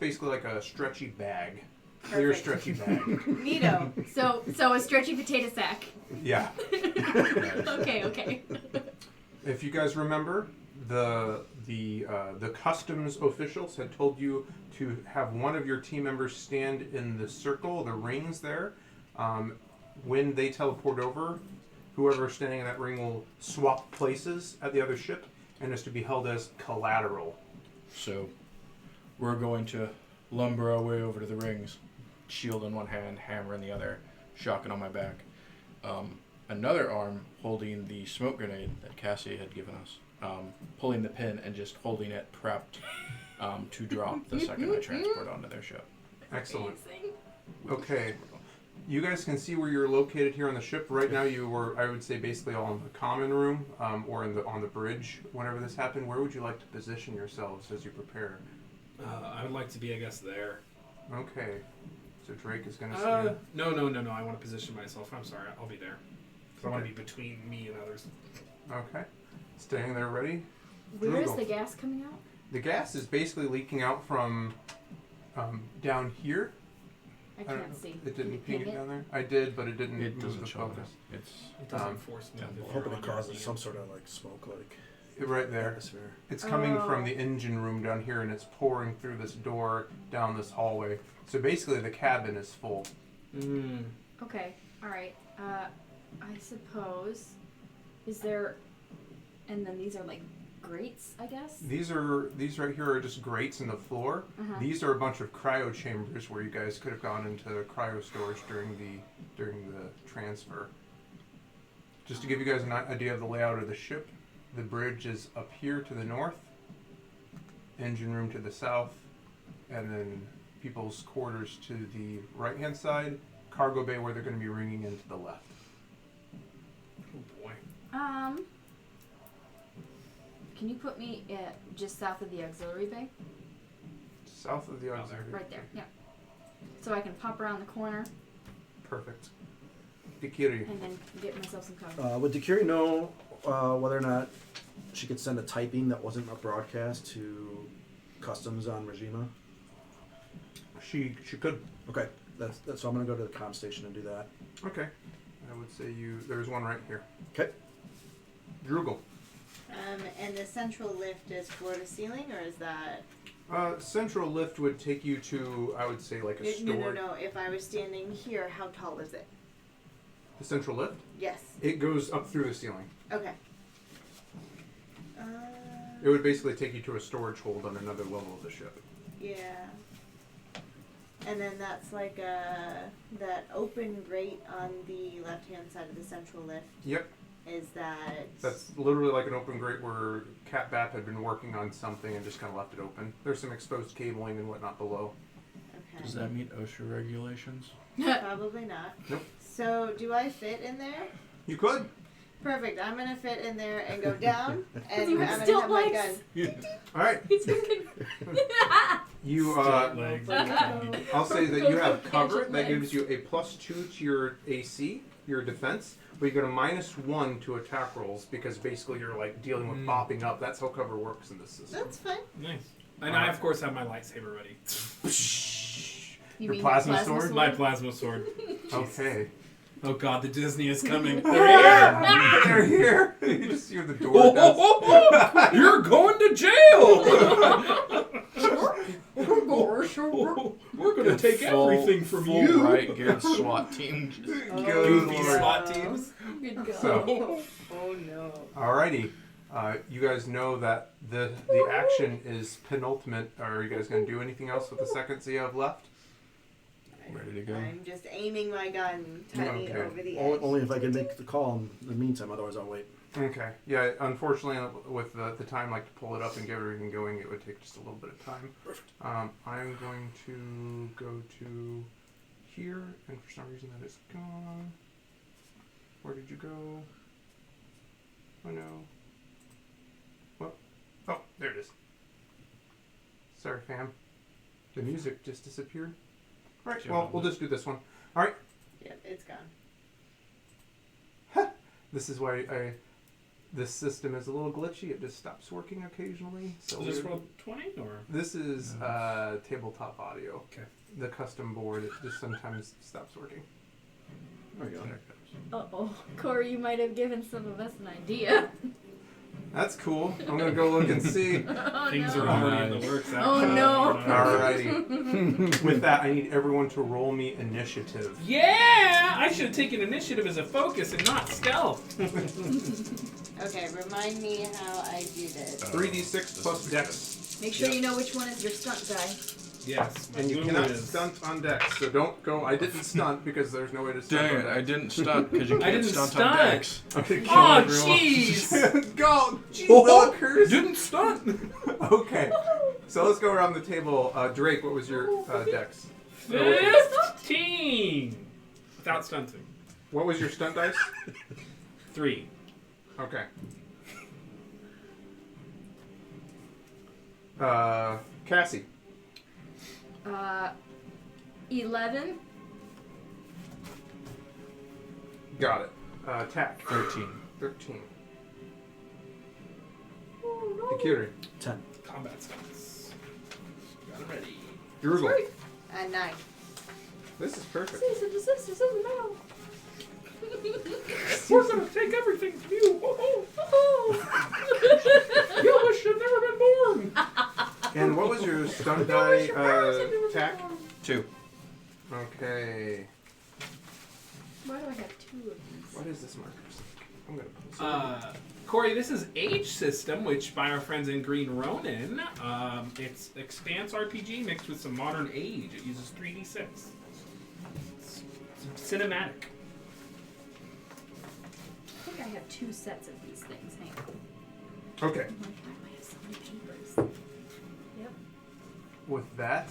basically like a stretchy bag. Clear stretchy bag. Neato. So a stretchy potato sack. Yeah. Okay. If you guys remember, the customs officials had told you to have one of your team members stand in the circle, the rings there. When they teleport over, whoever's standing in that ring will swap places at the other ship and is to be held as collateral. So we're going to lumber our way over to the rings, shield in one hand, hammer in the other, shotgun on my back. Another arm holding the smoke grenade that Cassie had given us, pulling the pin and just holding it prepped to drop the second I transport onto their ship. Excellent. Okay. You guys can see where you're located here on the ship. Right now you were, I would say, basically all in the common room or on the bridge whenever this happened. Where would you like to position yourselves as you prepare? I would like to be, I guess, there. Okay. So Drake is going to stand. No. I want to position myself. I'm sorry. I'll be there. Because I want to be between me and others. Okay. Staying there ready. Where is the gas coming out? The gas is basically leaking out from down here. I can't see. It didn't ping it down there? I did, but it didn't move the focus. It doesn't force me. I'm hoping it causes some sort of like smoke, like right there. atmosphere. It's coming from the engine room down here, and it's pouring through this door down this hallway. So basically, the cabin is full. Okay. All right. I suppose. Is there? And then these are like grates, I guess. These right here are just grates in the floor. These are a bunch of cryo chambers where you guys could have gone into cryo storage during the transfer. Just to give you guys an idea of the layout of the ship, the bridge is up here to the north, engine room to the south, and then people's quarters to the right-hand side, cargo bay where they're going to be ringing in to the left. Oh boy. Can you put me just south of the auxiliary bay? South of the auxiliary. Right there. Yeah. So I can pop around the corner. Perfect. Dikiri. And then get myself some cover. Would Dikiri know whether or not she could send a typing that wasn't a broadcast to customs on Regima? She could. Okay, that's so I'm gonna go to the comm station and do that. Okay. I would say there's one right here. Okay. Drugel. And the central lift is floor to ceiling, or is that? Central lift would take you to, I would say, like a store. No. If I was standing here, how tall is it? The central lift? Yes. It goes up through the ceiling. Okay. It would basically take you to a storage hold on another level of the ship. Yeah. And then that's like that open grate on the left-hand side of the central lift. Yep. Is that... That's literally like an open grate where Cat Bap had been working on something and just kind of left it open. There's some exposed cabling and whatnot below. Okay. Does that meet OSHA regulations? Probably not. Nope. So, do I fit in there? You could. Perfect. I'm going to fit in there and go down, and You I'm have going to stilt have my legs. gun. All right. You, I'll say that you have cover. That gives you a +2 to your AC, your defense. But you get a -1 to attack rolls because basically you're like dealing with bopping up. That's how cover works in this system. That's fine. Nice. And I, of course, have my lightsaber ready. Your plasma sword? My plasma sword. Okay. Oh god, the Disney is coming. They're here! They're here! You just hear the door. You're going to jail! We're going to take everything from you. Right, good SWAT team. Goofy SWAT teams. Good go. So, Oh no. alrighty. You guys know that the action is penultimate. Are you guys going to do anything else with the seconds that you have left? Ready to go? I'm just aiming my gun tiny Okay. over the edge. Only if I can make the call in the meantime, otherwise I'll wait. Okay. Yeah, unfortunately, with the time, like, to pull it up and get everything going, it would take just a little bit of time. Perfect. I'm going to go to here, and for some reason that is gone. Where did you go? Oh, no. Well, oh, there it is. Sorry, fam. The music just disappeared. All right, well, we'll just do this one. All right. Yep, it's gone. This is why this system is a little glitchy. It just stops working occasionally. So Is this roll 20 or? this is tabletop audio. Okay. The custom board, it just sometimes stops working. There we go. Uh-oh. Corey, you might have given some of us an idea. That's cool. I'm gonna go look and see. Oh, Things no. are already in the works. Oh, actually. no. Alrighty. With that, I need everyone to roll me initiative. Yeah! I should have taken initiative as a focus and not stealth. Okay, remind me how I do this. 3d6 plus dex. Make sure you know which one is your stunt die. Yes. my And you Google cannot is- stunt on dex, so don't go. I didn't stunt because there's no way to stunt Dang on it, dex. I didn't stunt because you I can't didn't stunt stunt. on decks. I'm gonna kill Oh, everyone. jeez! Go! Jeez, Oh, Willikers! Didn't stunt! Okay. So let's go around the table. Drake, what was your dex? 15! Without stunting. What was your stunt dice? 3. Okay. Cassie. 11. Got it. Tack. 13. 13. Ikiri. 10. Combat stunts. Got it ready. Drugel. 9. This is perfect. Cease and desist is in the mail. We're gonna take everything from you! You should have never been born! And what was your stunt die tack? 2. Okay. Why do I have 2 of these? What is this marker? I'm gonna put this on. Corey, this is Age System, which by our friends in Green Ronin, it's Expanse RPG mixed with some modern age. It uses 3d6. It's cinematic. I think I have 2 sets of these things. Hang on. Okay. Oh my God, I have so many papers. Yep. With that,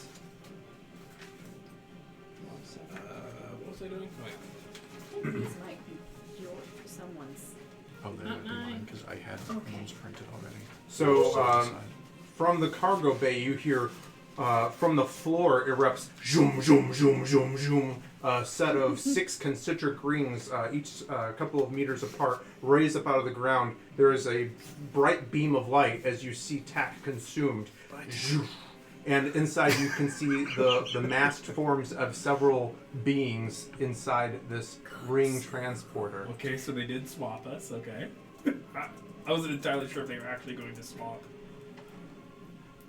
What was I doing? Oh, yeah. I think these might be someone's. Oh, they might be mine because I had Okay. ones printed already. so from the cargo bay, you hear from the floor erupts zoom, zoom, zoom, zoom, zoom. A set of 6 concentric rings, each a couple of meters apart, raise up out of the ground. There is a bright beam of light as you see Tack consumed. And inside you can see the masked forms of several beings inside this ring transporter. Okay, so they did swap us, okay. I wasn't entirely sure if they were actually going to swap.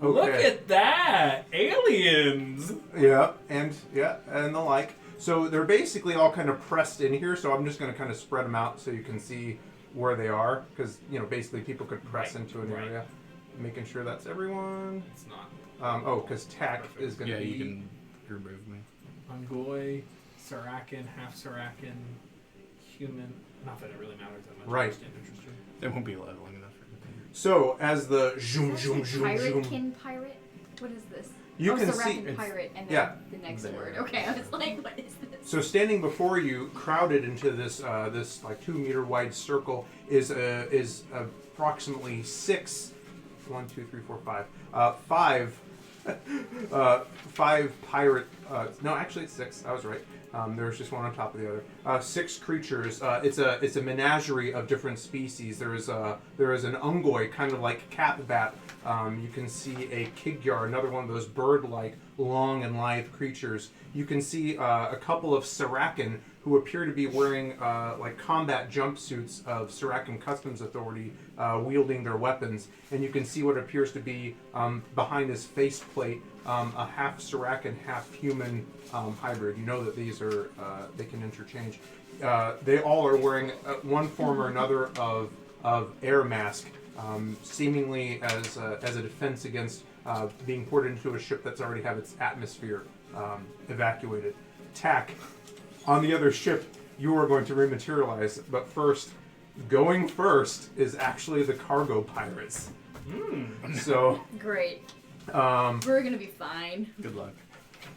Okay. Look at that! Aliens! Yeah, and the like. So they're basically all kind of pressed in here, so I'm just going to kind of spread them out so you can see where they are, because, basically people could press Right, into an right. area. Making sure that's everyone. It's not. Because Tack is going to Yeah, be... you can remove me. Mongoy, Sarakan, half Sarakan, human. Not that it really matters that much. Right. I just didn't interest you. They won't be leveling enough for anything. So, as the zoom, Is zoom, that zoom, pirate, zoom... kin pirate? What is this? You can Sarakan see... it's- pirate, and then yeah. the next There. word. Okay, I was like, what is this? So standing before you, crowded into this this like 2 meter wide circle, is approximately 6. 1, 2, 3, 4, 5. 5 pirate. No, actually it's 6. I was right. There's just one on top of the other. 6 creatures. It's a menagerie of different species. There is an ungoy, kind of like cat bat. You can see a kigyar, another one of those bird-like, long and lithe creatures. You can see a couple of Sarakan who appear to be wearing like combat jumpsuits of Sarakan Customs Authority, wielding their weapons. And you can see what appears to be behind his faceplate a half Sarakan, half human hybrid. You know that these are they can interchange. They all are wearing one form or another of air mask, seemingly as a defense against being poured into a ship that's already have its atmosphere evacuated. Tack, on the other ship, you are going to rematerialize, but going first is actually the cargo pirates. So, Great. um, We're gonna be fine. Good luck.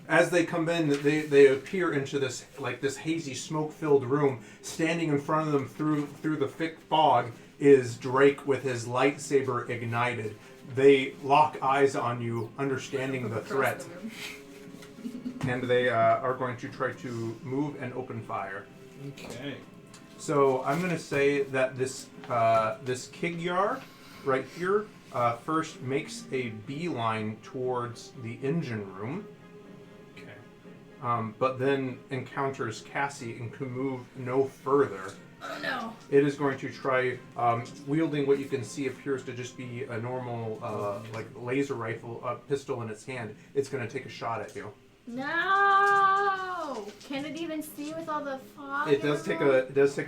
as they come in, they appear into this hazy, smoke-filled room. Standing in front of them through the thick fog is Drake with his lightsaber ignited. They lock eyes on you, understanding the Across threat, the room. and they are going to try to move and open fire. Okay. So I'm going to say that this Kigyar right here first makes a beeline towards the engine room, Okay. but then encounters Cassie and can move no further. Oh no. It is going to try wielding what you can see appears to just be a normal like laser rifle pistol in its hand. It's going to take a shot at you. No! Can it even see with all the fog? It does take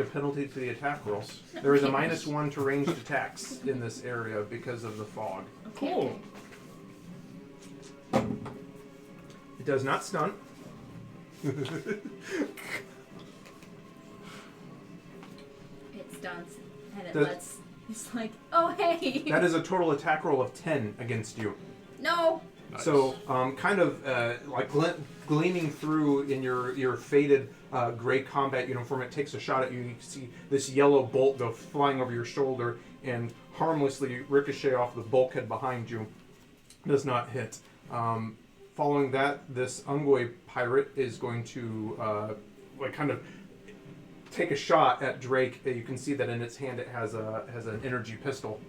a penalty to the attack roll. There is a -1 to ranged attacks in this area because of the fog. Okay, Cool. okay. It does not stun. It stuns and it Does- lets. It's like, oh hey. That is a total attack roll of 10 against you. No. Nice. So, kind of like gleaming through in your faded gray combat uniform, it takes a shot at you. You can see this yellow bolt go flying over your shoulder and harmlessly ricochet off the bulkhead behind you. Does not hit. Following that, this Ungwe pirate is going to like kind of take a shot at Drake. You can see that in its hand it has an energy pistol.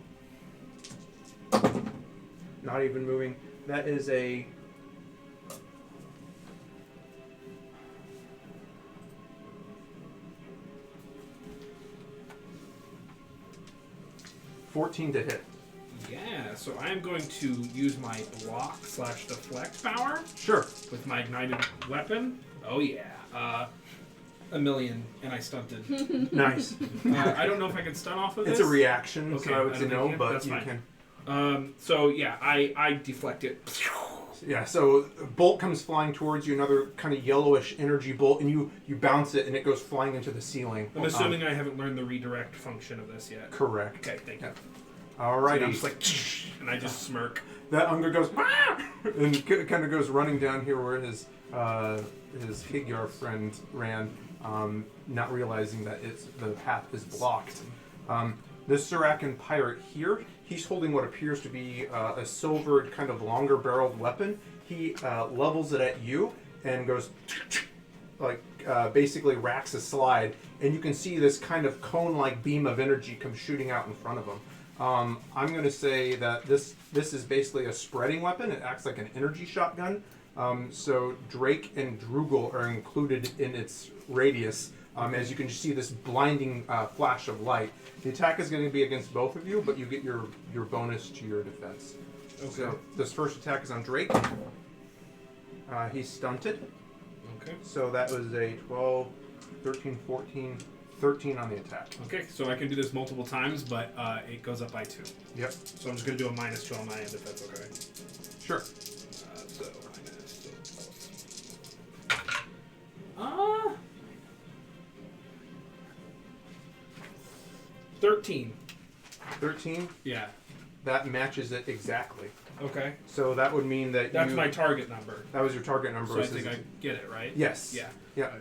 Not even moving. That is a 14 to hit. Yeah, so I'm going to use my block/deflect power Sure. with my ignited weapon. Oh yeah. A million, and I stunted. Nice. I don't know if I can stun off of this. It's a reaction, Okay, so I would I say don't no, think you- but that's you fine. can. So yeah, I deflect it. Yeah, so a bolt comes flying towards you, another kind of yellowish energy bolt, and you bounce it, and it goes flying into the ceiling. I'm assuming I haven't learned the redirect function of this yet. Correct. Okay, thank you. Alrighty. So I'm just like, and I just smirk. That Unger goes, "Ah!" and kind of goes running down here where his Higyar friend ran, not realizing that the path is blocked. This Surakan pirate here, he's holding what appears to be a silvered, kind of longer-barreled weapon. He levels it at you and goes, like, basically racks a slide, and you can see this kind of cone-like beam of energy come shooting out in front of him. I'm going to say that this is basically a spreading weapon. It acts like an energy shotgun. So Drake and Drugel are included in its radius. As you can see this blinding flash of light. The attack is going to be against both of you, but you get your bonus to your defense. Okay. So this first attack is on Drake. He's stunted. Okay. So that was a 12, 13, 14, 13 on the attack. Okay, so I can do this multiple times, but it goes up by 2. Yep. So I'm just going to do a -2 on my end if that's okay. Sure. So minus. 13. 13. Yeah. That matches it exactly. Okay. So that would mean that That's you... my target number. That was your target number. So I think I get it, right? Yes. Yeah. Yeah.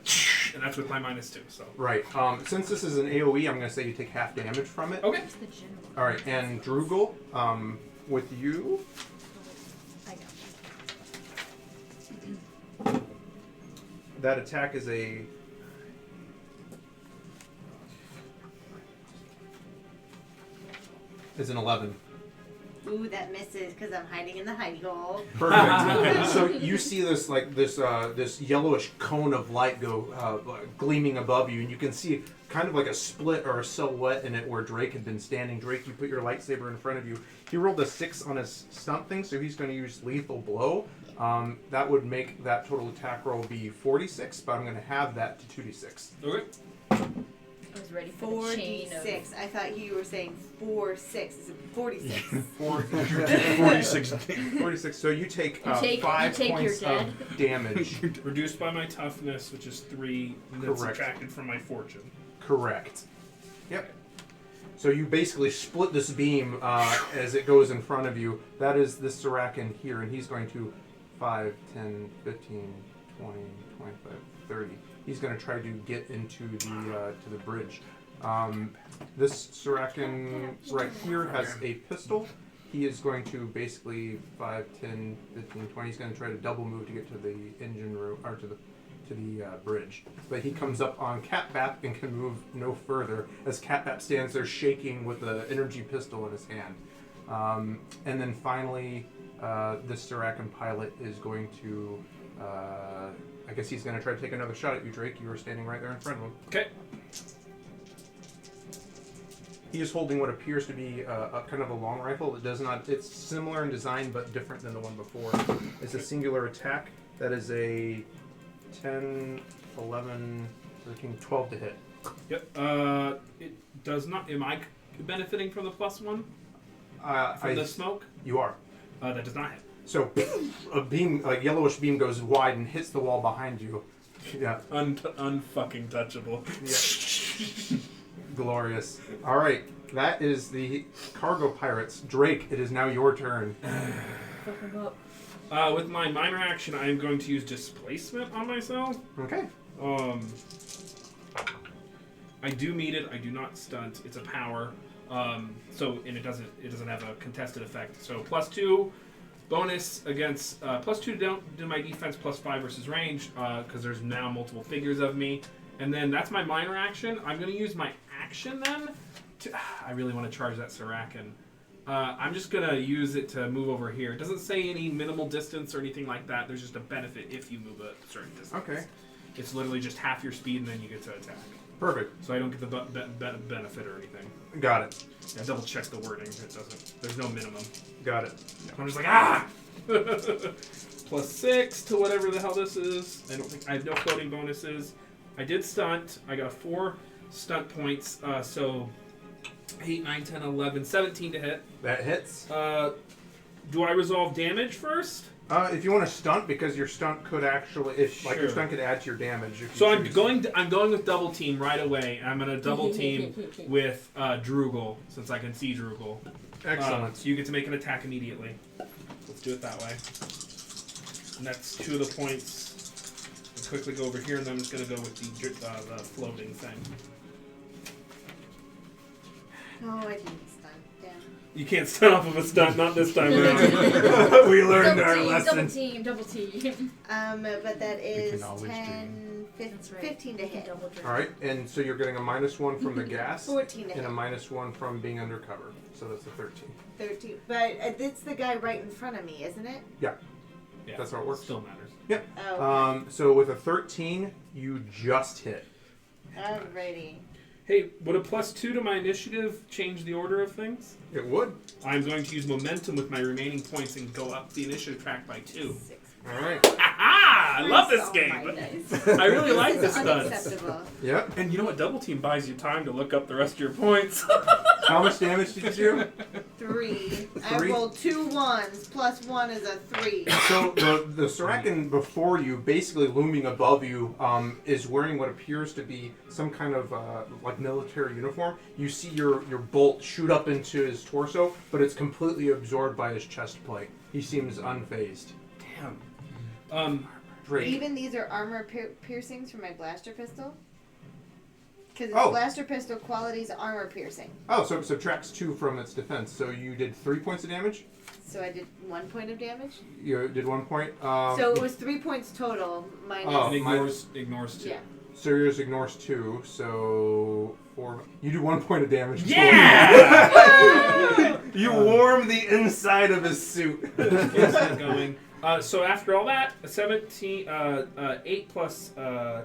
And that's with my -2, so. Right. Since this is an AoE, I'm going to say you take half damage from it. Okay. What's the general? All right. And Drugel, with you, I got that attack is a... is an 11. Ooh, that misses because I'm hiding in the hidey hole. Perfect. So you see this this yellowish cone of light go gleaming above you, and you can see kind of like a split or a silhouette in it where Drake had been standing. Drake, you put your lightsaber in front of you. He rolled a 6 on his stunt thing, so he's going to use lethal blow. That would make that total attack roll be 46, but I'm going to have that to 2d6. Okay. I was ready for the chain of... 46. I thought you were saying 4-6. It's 46. 46. 46. So you take, You take 5 your points dead. of damage. Reduced by my toughness, which is 3, and then Correct. subtracted from my fortune. Correct. Yep. So you basically split this beam as it goes in front of you. That is this Surakan here, and he's going to 5, 10, 15, 20, 25, 30. He's going to try to get into the bridge. This Surakan right here has a pistol. He is going to basically 5, 10, 15, 20. He's going to try to double move to get to the engine room or to bridge. But he comes up on Catbap and can move no further as Catbap stands there shaking with the energy pistol in his hand. And then finally, this Sarakan pilot is going to, I guess he's going to try to take another shot at you, Drake. You were standing right there in front of him. Okay. He is holding what appears to be a kind of a long rifle. It does not. It's similar in design, but different than the one before. It's a singular attack. That is a 10, 11, 13, 12 to hit. Yep. It does not. Am I benefiting from the +1 from the smoke? You are. That does not hit. So a beam, like yellowish beam, goes wide and hits the wall behind you. Yeah. Unfucking touchable. Yeah. Glorious. All right, that is the cargo pirates. Drake, it is now your turn. Fuck him up. With my minor action, I am going to use displacement on myself. Okay. I do meet it. I do not stunt. It's a power. And it doesn't have a contested effect. So +2 bonus against +2 to my defense, +5 versus range because there's now multiple figures of me. And then that's my minor action. I'm going to use my action then. I really want to charge that Sarakan. I'm just going to use it to move over here. It doesn't say any minimal distance or anything like that. There's just a benefit if you move a certain distance. Okay. It's literally just half your speed and then you get to attack. Perfect. So I don't get the benefit or anything. Got it. I double check the wording. It doesn't. There's no minimum. Got it. I'm just like, ah! +6 to whatever the hell this is. I have no floating bonuses. I did stunt. I got 4 stunt points. So 8, 9, 10, 11, 17 to hit. That hits. Do I resolve damage first? If you want to stunt, because your stunt could actually, your Sure. stunt could add to your damage. If you So I'm choose. going with double team right away. I'm gonna double team with Droogle since I can see Droogle. Excellent. So you get to make an attack immediately. Let's do it that way. And that's 2 of the points. I'll quickly go over here, and then I'm just gonna go with the floating thing. Oh, I didn't stun. Damn. You can't stun off of a stunt, not this time around. We learned our Double lesson. team, double team. But that is can always 10, That's right. 15 to You can hit. double drink. All right, and so you're getting a -1 from the gas 14 to and hit. a -1 from being undercover. So that's a 13. 13. But it's the guy right in front of me, isn't it? Yeah, That's how it works. Still matters. Oh, So with a 13, you just hit. alrighty. Hey, would a +2 to my initiative change the order of things? It would. I'm going to use momentum with my remaining points and go up the initiative track by 2. 6. All right. Aha! I love this Oh game. my dice. I really like This this is stunts. unacceptable. Yep. And you know what? Double team buys you time to look up the rest of your points. How much damage did you do? 3. I Three? rolled 2 1s. +1 is a 3. So the Sarakan before you, basically looming above you, is wearing what appears to be some kind of like military uniform. You see your bolt shoot up into his torso, but it's completely absorbed by his chest plate. He seems unfazed. Damn. Drake. Even these are armor piercings for my blaster pistol? Because Oh. blaster pistol quality's armor piercing. Oh, so it subtracts 2 from its defense. So you did 3 points of damage? So I did 1 point of damage? You did 1 point? So it was 3 points total minus... Oh. And ignores 2. Yeah. So yours ignores 2, so 4. You do 1 point of damage. Yeah! You warm the inside of his suit. Instant going. So after all that, 8 plus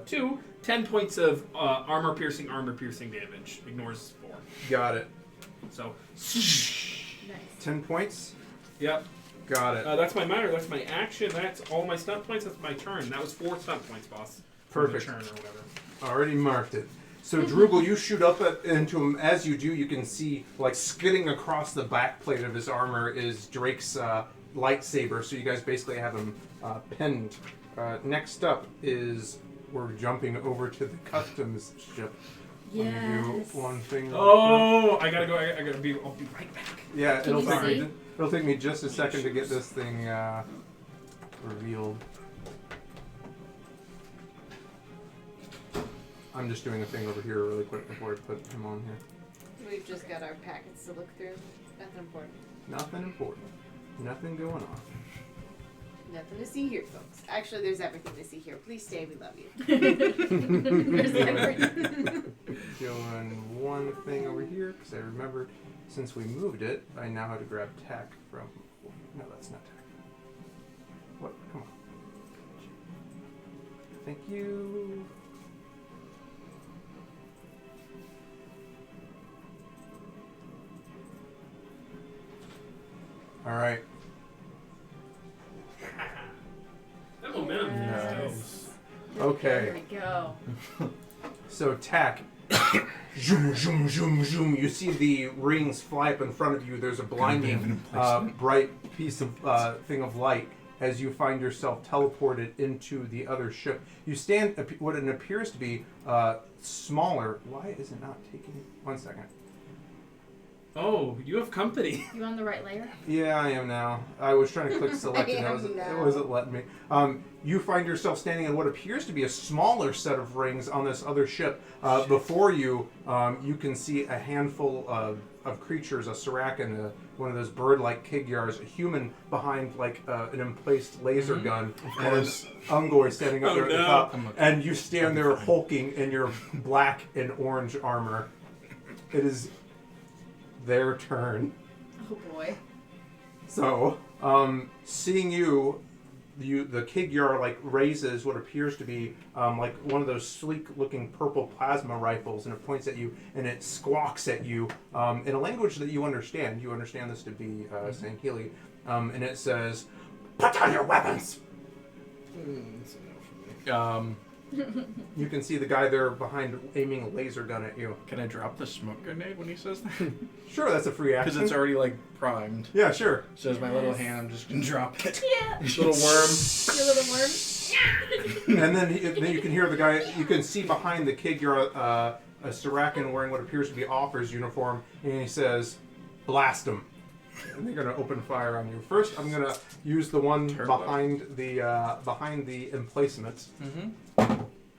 2, 10 points of armor piercing damage. Ignores 4. Got it. So, Nice. 10 points. yep. Got it. That's my minor. That's my action. That's all my stunt points. That's my turn. That was 4 stunt points, boss. For the Perfect. turn or whatever. Already marked it. So Droogle, you shoot up into him. As you do, you can see like skidding across the back plate of his armor is Drake's lightsaber. So you guys basically have him pinned. Next up is we're jumping over to the customs ship. Let me do Yes. one thing. Oh, I gotta go. I'll be right back. Yeah, Can you see? it'll take me just a second to get this thing revealed. I'm just doing a thing over here really quick before I put him on here. We've just got our packets to look through. Nothing important. Nothing important. Nothing going on. Nothing to see here, folks. Actually, there's everything to see here. Please stay. We love you. There's everything. Doing one thing over here because I remembered since we moved it, I now have to grab tack from. No, that's not tack. What? Come on. Thank you. All right. That momentum. Yes. Okay. There we go. So tack. Zoom, zoom, zoom, zoom. You see the rings fly up in front of you. There's a blinding, bright piece of thing of light as you find yourself teleported into the other ship. You stand what it appears to be smaller. Why is it not taking? 1 second. Oh, you have company. You on the right layer? Yeah, I am now. I was trying to click select and it wasn't letting me. You find yourself standing in what appears to be a smaller set of rings on this other ship. Before you, you can see a handful of creatures, a Siracan, one of those bird-like Kigyars, a human behind like an emplaced laser gun, and an Ungoy standing up there at the top. And you stand there hulking in your black and orange armor. It is their turn. Oh boy. So, seeing you, the Kigyar like raises what appears to be like one of those sleek-looking purple plasma rifles, and it points at you and it squawks at you in a language that you understand. You understand this to be Sangheili, and it says, "Put down your weapons." You can see the guy there behind aiming a laser gun at you. Can I drop the smoke grenade when he says that? Sure, that's a free action. Because it's already like primed. Yeah, sure. So as my little hand, I'm just gonna drop it. Yeah. Little worm. Your little worm. And then you can hear the guy. You can see behind the Kigyar a Siracan wearing what appears to be Offer's uniform, and he says, "Blast him!" And they're gonna open fire on you. First, I'm gonna use the one behind the emplacement. Mm-hmm.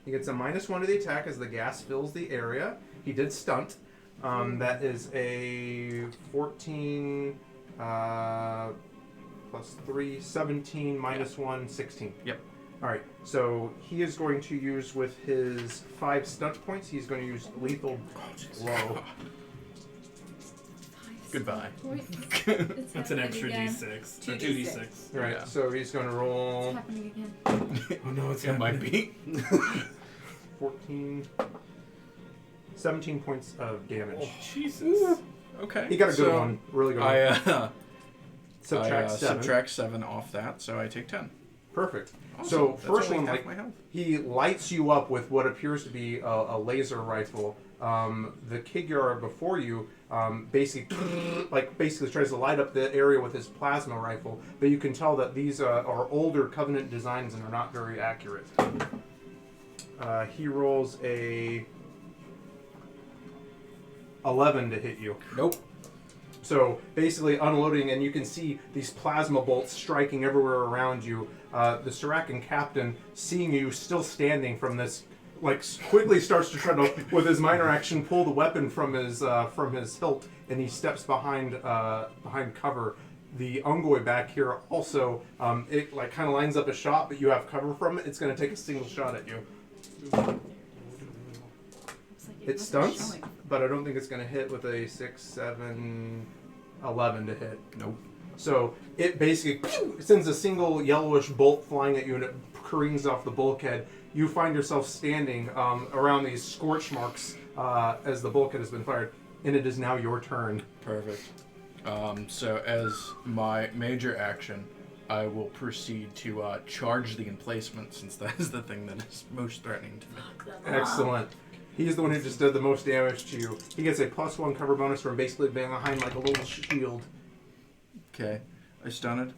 He gets a -1 to the attack as the gas fills the area. He did stunt. That is a 14 plus 3, 17 -1, 16. Yep. All right. So he is going to use with his 5 stunt points. He's going to use lethal blow. Goodbye. That's an extra D6. So 2d6. All right. Yeah. So he's going to It's roll happening again. Oh no, it's It might be. 14, 17 points of damage. Jesus. Okay. He got a good so one. Really good one. I Subtract 7. subtract 7 off that, so I take 10. Perfect. Awesome. So That's first only one, half like my health. he lights you up with what appears to be a laser rifle. The Kigyar before you basically tries to light up the area with his plasma rifle, but you can tell that these are older Covenant designs and are not very accurate. He rolls a 11 to hit you. Nope. So basically unloading, and you can see these plasma bolts striking everywhere around you. The Siracan captain, seeing you still standing from this, like quickly starts to try to, with his minor action, pull the weapon from his hilt, and he steps behind cover. The Ungoy back here also, it like kind of lines up a shot, but you have cover from it. It's going to take a single shot at you. Looks like It wasn't stunts, showing. but I don't think it's going to hit with a 6, 7, 11 to hit. Nope. So it basically sends a single yellowish bolt flying at you, and it careens off the bulkhead. You find yourself standing around these scorch marks as the bulkhead has been fired, and it is now your turn. Perfect. So as my major action, I will proceed to charge the emplacement, since that is the thing that is most threatening to me. Excellent. He's the one who just did the most damage to you. He gets a +1 cover bonus from basically being behind like a little shield. Okay. I stunned.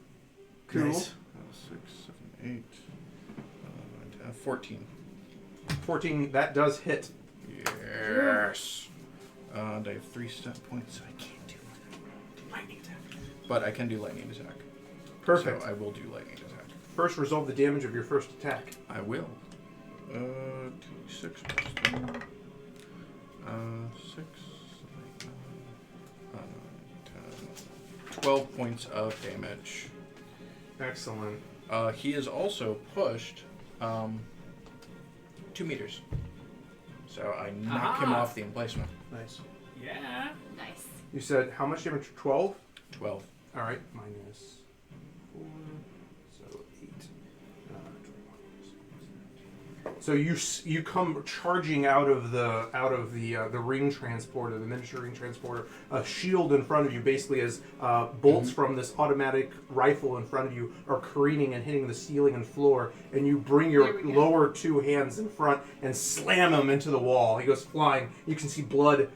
Cool. Nice. 6, 7, 8, 14. 14, that does hit. Yes. And I have 3 step points, so I can't do lightning attack. But I can do lightning attack. Perfect. So I will do lightning attack. First, resolve the damage of your first attack. I will. 6 plus 3. 6, 10, 12 points of damage. Excellent. He is also pushed 2 meters. So I knock him off the emplacement. Nice. Yeah. Nice. You said how much damage? 12? 12. All right, minus 4, so 8. 21. So you come charging out of the ring transporter, the miniature ring transporter. A shield in front of you, basically, as bolts from this automatic rifle in front of you are careening and hitting the ceiling and floor. And you bring your lower 2 hands in front and slam him into the wall. He goes flying. You can see blood,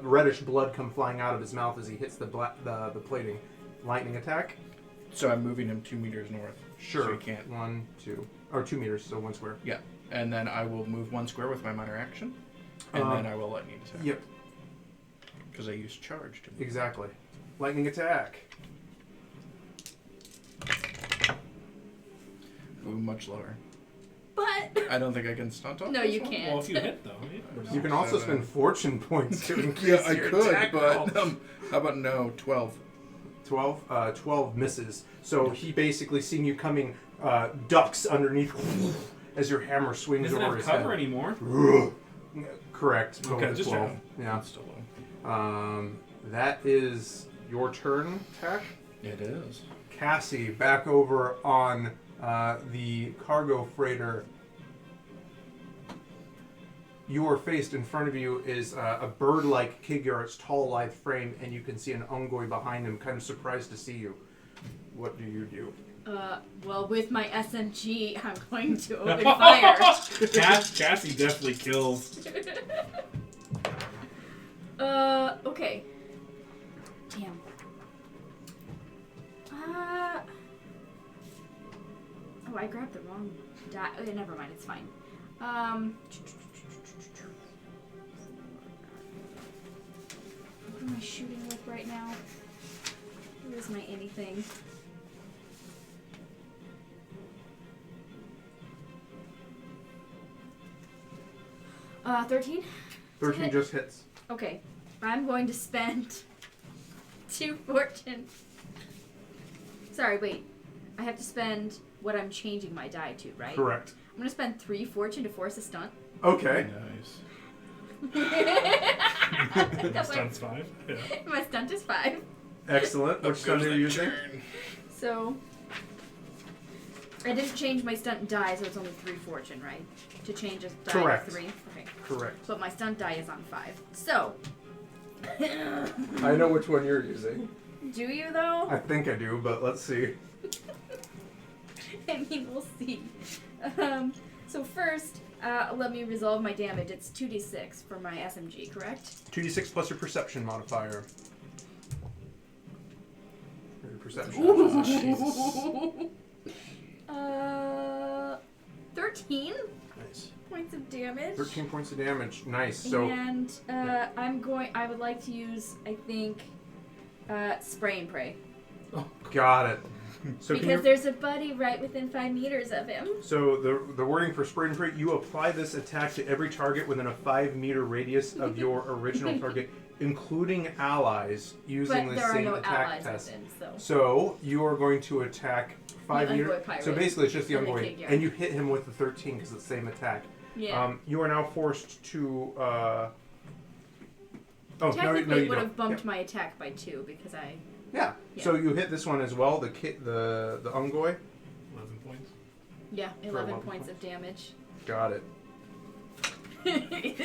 reddish blood, come flying out of his mouth as he hits the plating. Lightning attack. So I'm moving him 2 meters north. Sure. So he can't. 1, 2, or 2 meters, so 1 square. Yeah. And then I will move 1 square with my minor action. And then I will lightning attack. Yep. Because I used charge to move. Exactly. Lightning attack. Ooh, much lower. But I don't think I can stunt off. no, this you one. can't. Well, if you hit though. Yeah. You can also 7. spend fortune points to increase Yeah, I your could, attack roll. but how about no? 12. 12? 12 misses. So he basically, seeing you coming, ducks underneath as your hammer swings Doesn't over have his cover head. anymore. Correct. Go Okay, with just 12. checking. Yeah. That's still low. That is your turn, Tack. It is. Cassie, back over on the cargo freighter. You are faced in front of you is a bird-like figure, its tall, lithe frame, and you can see an Ungoi behind him, kind of surprised to see you. What do you do? Well, with my SMG, I'm going to open fire. Cassie definitely kills. Okay. Damn. Oh, I grabbed the wrong die. Okay, never mind. It's fine. What am I shooting with right now? Where's my anything? Uh, 13? 13 just hits. Okay. I'm going to spend 2 fortune. Sorry, wait. I have to spend what I'm changing my die to, right? Correct. I'm going to spend 3 fortune to force a stunt. Okay. Nice. Stunts 5. Yeah. My stunt is 5. Excellent. Which stun are you using? So, I didn't change my stunt die, so it's only 3 fortune, right? To change a die Correct. to 3? Okay. Correct. But my stunt die is on 5. So, I know which one you're using. do you though? I think I do, but let's see. I mean, we'll see. So first, let me resolve my damage. It's 2d6 for my SMG, correct? 2d6 plus your perception modifier. Your perception. Ooh. 13 Nice. points of damage. 13 points of damage. Nice. So And I would like to use, I think, spray and pray. got it. So can Because you, there's a buddy right within 5 meters of him. so the wording for spray and pray, you apply this attack to every target within a 5-meter radius of your original target, including allies, using But the there are same no attack allies test. within, so. So you are going to attack 5 The meters. Ungoi pirate. So basically, it's just the And the Ungoi, figure. and you hit him with the 13 because it's the same attack. Yeah. You are now forced to. Oh no, Technically, no, it you would don't. have bumped my attack by 2 because I. Yeah. Yeah. So you hit this one as well. The Ungoi. 11 points. Yeah, 11 11 points of damage. Got it.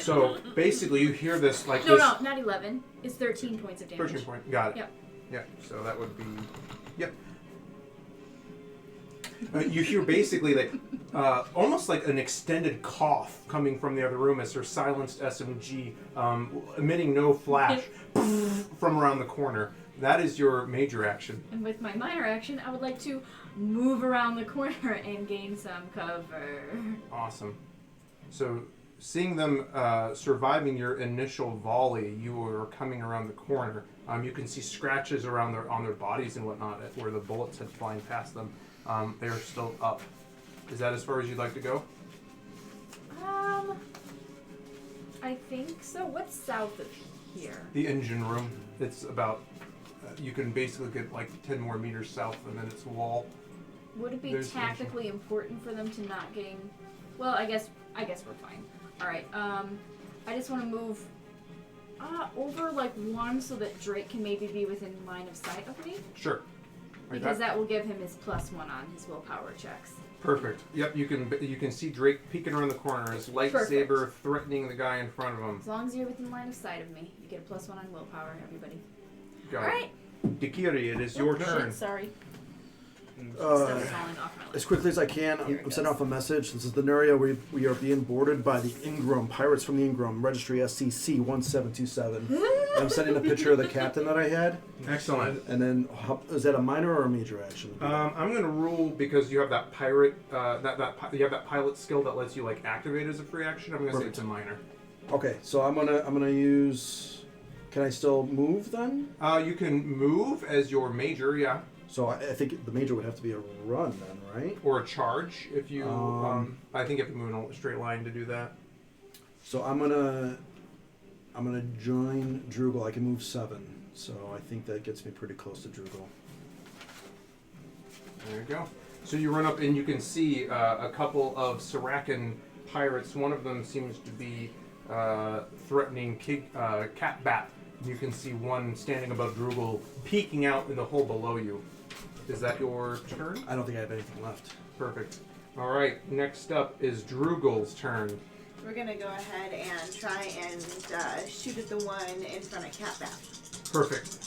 So basically, you hear this like No, this. no, not 11. It's 13 points of damage. 13 point. Got it. Yep. Yep. So that would be. Yep. You hear basically like almost like an extended cough coming from the other room as her silenced SMG emitting no flash from around the corner. That is your major action. And with my minor action, I would like to move around the corner and gain some cover. Awesome. So seeing them surviving your initial volley, you are coming around the corner. You can see scratches around on their bodies and whatnot where the bullets had flying past them. They are still up. Is that as far as you'd like to go? I think so. What's south of here? The engine room. It's about. You can basically get like 10 more meters south, and then it's a wall. Would it be There's- tactically important for them to not gain? Well, I guess we're fine. All right. I just want to move over like one so that Drake can maybe be within line of sight of me, Sure. Like because that will give him his +1 on his willpower checks. Perfect. Yep, you can see Drake peeking around the corner, his lightsaber threatening the guy in front of him. As long as you're within line of sight of me, you get a +1 on willpower, everybody. Got All it. right. Dikiri, it is your Oh, shit, turn. sorry. Stuff's falling off my As list. quickly as I can, Here it I'm sending goes. off a message. This is the area where we are being boarded by the Ingram, pirates from the Ingram, registry SCC 1727. I'm sending a picture of the captain that I had. Excellent. And then, is that a minor or a major action? I'm gonna rule because you have that pirate, you have that pilot skill that lets you like activate as a free action. I'm gonna say Perfect. it's a minor. Okay, so I'm gonna use. Can I still move then? You can move as your major, yeah, So I think the major would have to be a run then, right? or a charge if you. I think you have to move in a straight line to do that. So I'm gonna join Drugel. I can move 7, so I think that gets me pretty close to Drugel. There you go. So you run up and you can see a couple of Sarakan pirates. One of them seems to be threatening Cat Bat. You can see one standing above Drugel, peeking out in the hole below you. Is that your turn? I don't think I have anything left. Perfect. All right. Next up is Drugel's turn. We're gonna go ahead and try and shoot at the one in front of Catbat. Perfect.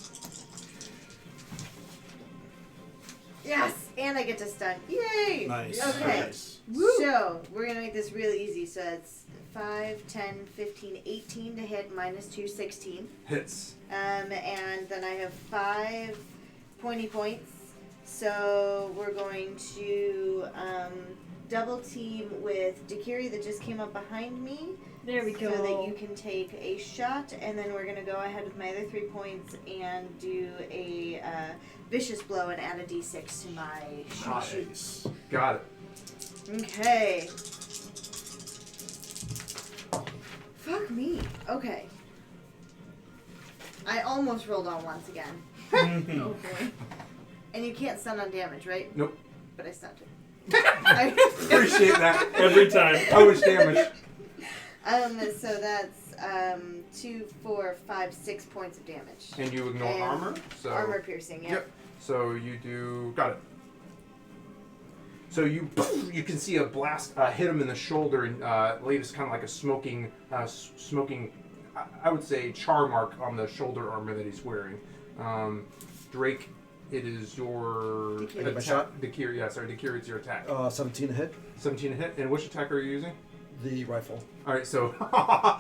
Yes, and I get to stun. Yay! Nice. Okay. Nice. So we're gonna make this really easy. So it's 5, 10, 15, 18 to hit, -2, 16. Hits. And then I have 5 pointy points. So we're going to double team with Dikiri that just came up behind me. There we go. So that you can take a shot, and then we're going to go ahead with my other 3 points and do a vicious blow and add a d6 to my shoot. Nice. Got it. Okay. Fuck me. Okay. I almost rolled on once again. Oh boy. And you can't stun on damage, right? Nope. But I stunned it. Appreciate that. Every time. How much damage? So that's 2, 4, 5, 6 points of damage. And you ignore And armor. So armor piercing, yeah. Yep. So you do. Got it. So you can see a blast hit him in the shoulder and leave us kind of like a smoking, I would say char mark on the shoulder armor that he's wearing. Drake, it is your Dikiri. attack. My shot? Dikiri, yeah, sorry, Dikiri, it's your attack. 17 to hit. 17 to hit. And which attack are you using? The rifle. All right, so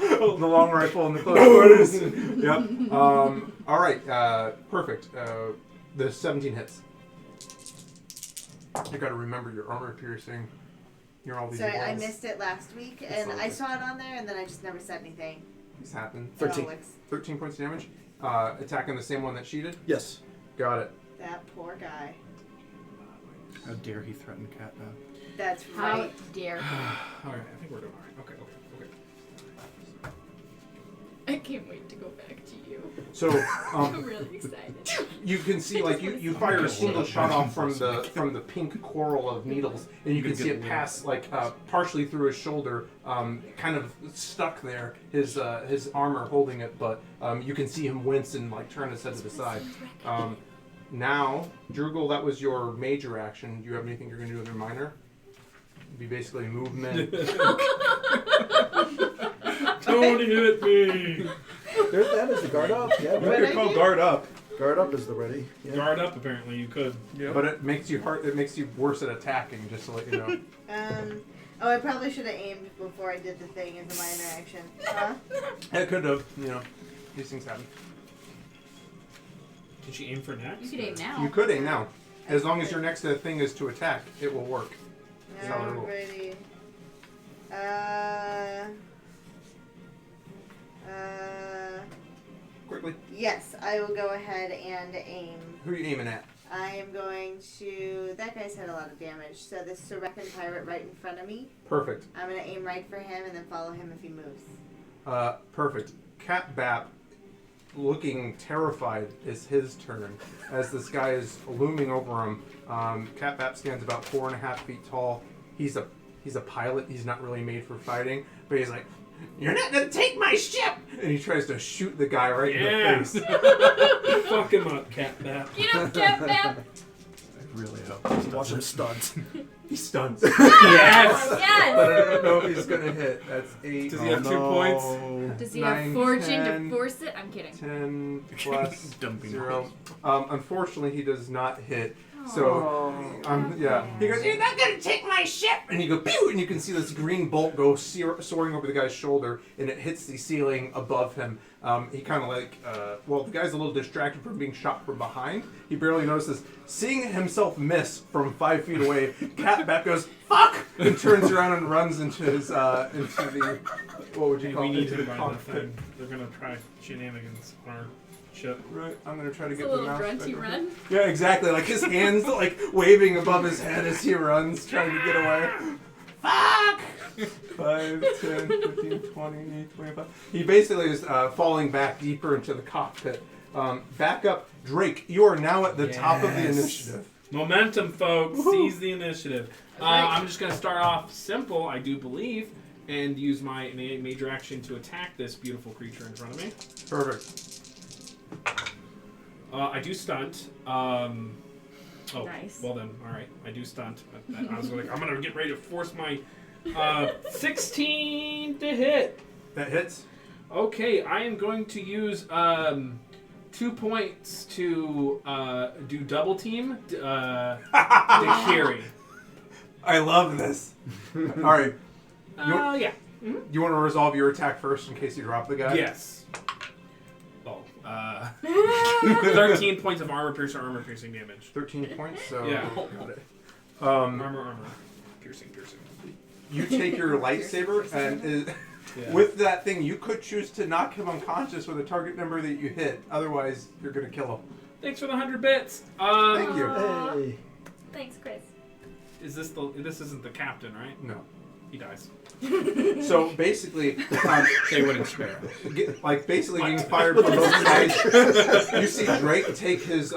the long rifle and the close quarters. Yep. All right, perfect. The 17 hits. I got to remember your armor piercing. You're all these Sorry, I walls. missed it last week, It's and all I good. saw it on there, and then I just never said anything. This happened. It 13. all looks- 13 points of damage. Attacking the same one that she did. Yes. Got it. That poor guy. How dare he threaten Catman? That's How right. dare. All right, I think we're doing all right. Okay. I can't wait to go back to you. So I'm really excited. you can see like you fire a single shot off from the pink coral of needles, and you can see it pass like partially through his shoulder, kind of stuck there. His armor holding it, but you can see him wince and like turn his head to the side. Now, Drugel, that was your major action. Do you have anything you're going to do with your minor? It'd be basically movement. Don't hit me. There's that is the guard up. Yeah, What right. I do? guard up. Guard up is the ready. Yeah. Guard up. Apparently, you could. But it makes you hard. It makes you worse at attacking. Just to let you know. Oh, I probably should have aimed before I did the thing as a minor action. Huh? It could have. These things happen. Did she aim for next? You could aim now. You could aim now, as long as your next thing is to attack. It will work. Alrighty. Quickly. Yes, I will go ahead and aim. Who are you aiming at? I am going to. That guy's had a lot of damage. So this Sarakan pirate right in front of me. Perfect. I'm gonna aim right for him and then follow him if he moves. Perfect. Cat Bap looking terrified, is his turn. As this guy is looming over him, Cat Bap stands about 4.5 feet tall. He's a pilot. He's not really made for fighting, but he's like, "You're not gonna take my ship!" And he tries to shoot the guy right in the face. Fuck him up, Cat Bap. Get up, Cat Bap! I really hope this Watch him doesn't. stunt. He stuns. Yes! But Yes! I don't know if he's gonna hit. That's 8. Does he have 2 points? Does he 9, have fortune 10, to force it? I'm kidding. 10 plus Dumping 0. Unfortunately, he does not hit. So, Oh. yeah. He goes, "You're not gonna take my ship!" And you go, pew! And you can see this green bolt go soaring over the guy's shoulder, and it hits the ceiling above him. He kind of like, the guy's a little distracted from being shot from behind. He barely notices. Seeing himself miss from 5 feet away, Cat Bap goes, "Fuck!" and turns around and runs into his, into the, what would you call We it? need Into to the buy the cockpit. thing. They're gonna try shenanigans on our ship. Right, I'm gonna try to It's get a the little mouse grunty back over. run. Yeah, exactly. Like his hands like waving above his head as he runs, trying to get away. Fuck! 5, 10, 15, 20, 25. He basically is falling back deeper into the cockpit. Back up, Drake. You are now at the top of the Yes. initiative. Momentum, folks. Woohoo. Seize the initiative. Right. I'm just going to start off simple, I do believe, and use my major action to attack this beautiful creature in front of me. Perfect. I do stunt. Nice. Well then, all right. I do stunt. I was like, I'm going to get ready to force my 16 to hit. That hits. Okay, I am going to use 2 points to do double team Dakiri. I love this. All right. Yeah. You want to resolve your attack first in case you drop the guy? Yes. Oh. 13 points of armor piercing damage. 13 points. So Yeah. got it. Armor. Piercing. You take your lightsaber and. Yeah. With that thing, you could choose to knock him unconscious with a target number that you hit. Otherwise, you're going to kill him. Thanks for the 100 bits. Thank you. Hey. Thanks, Chris. Is this this isn't the captain, right? No. He dies. So basically, They wouldn't spare. basically getting fired from both sides. You see Drake take his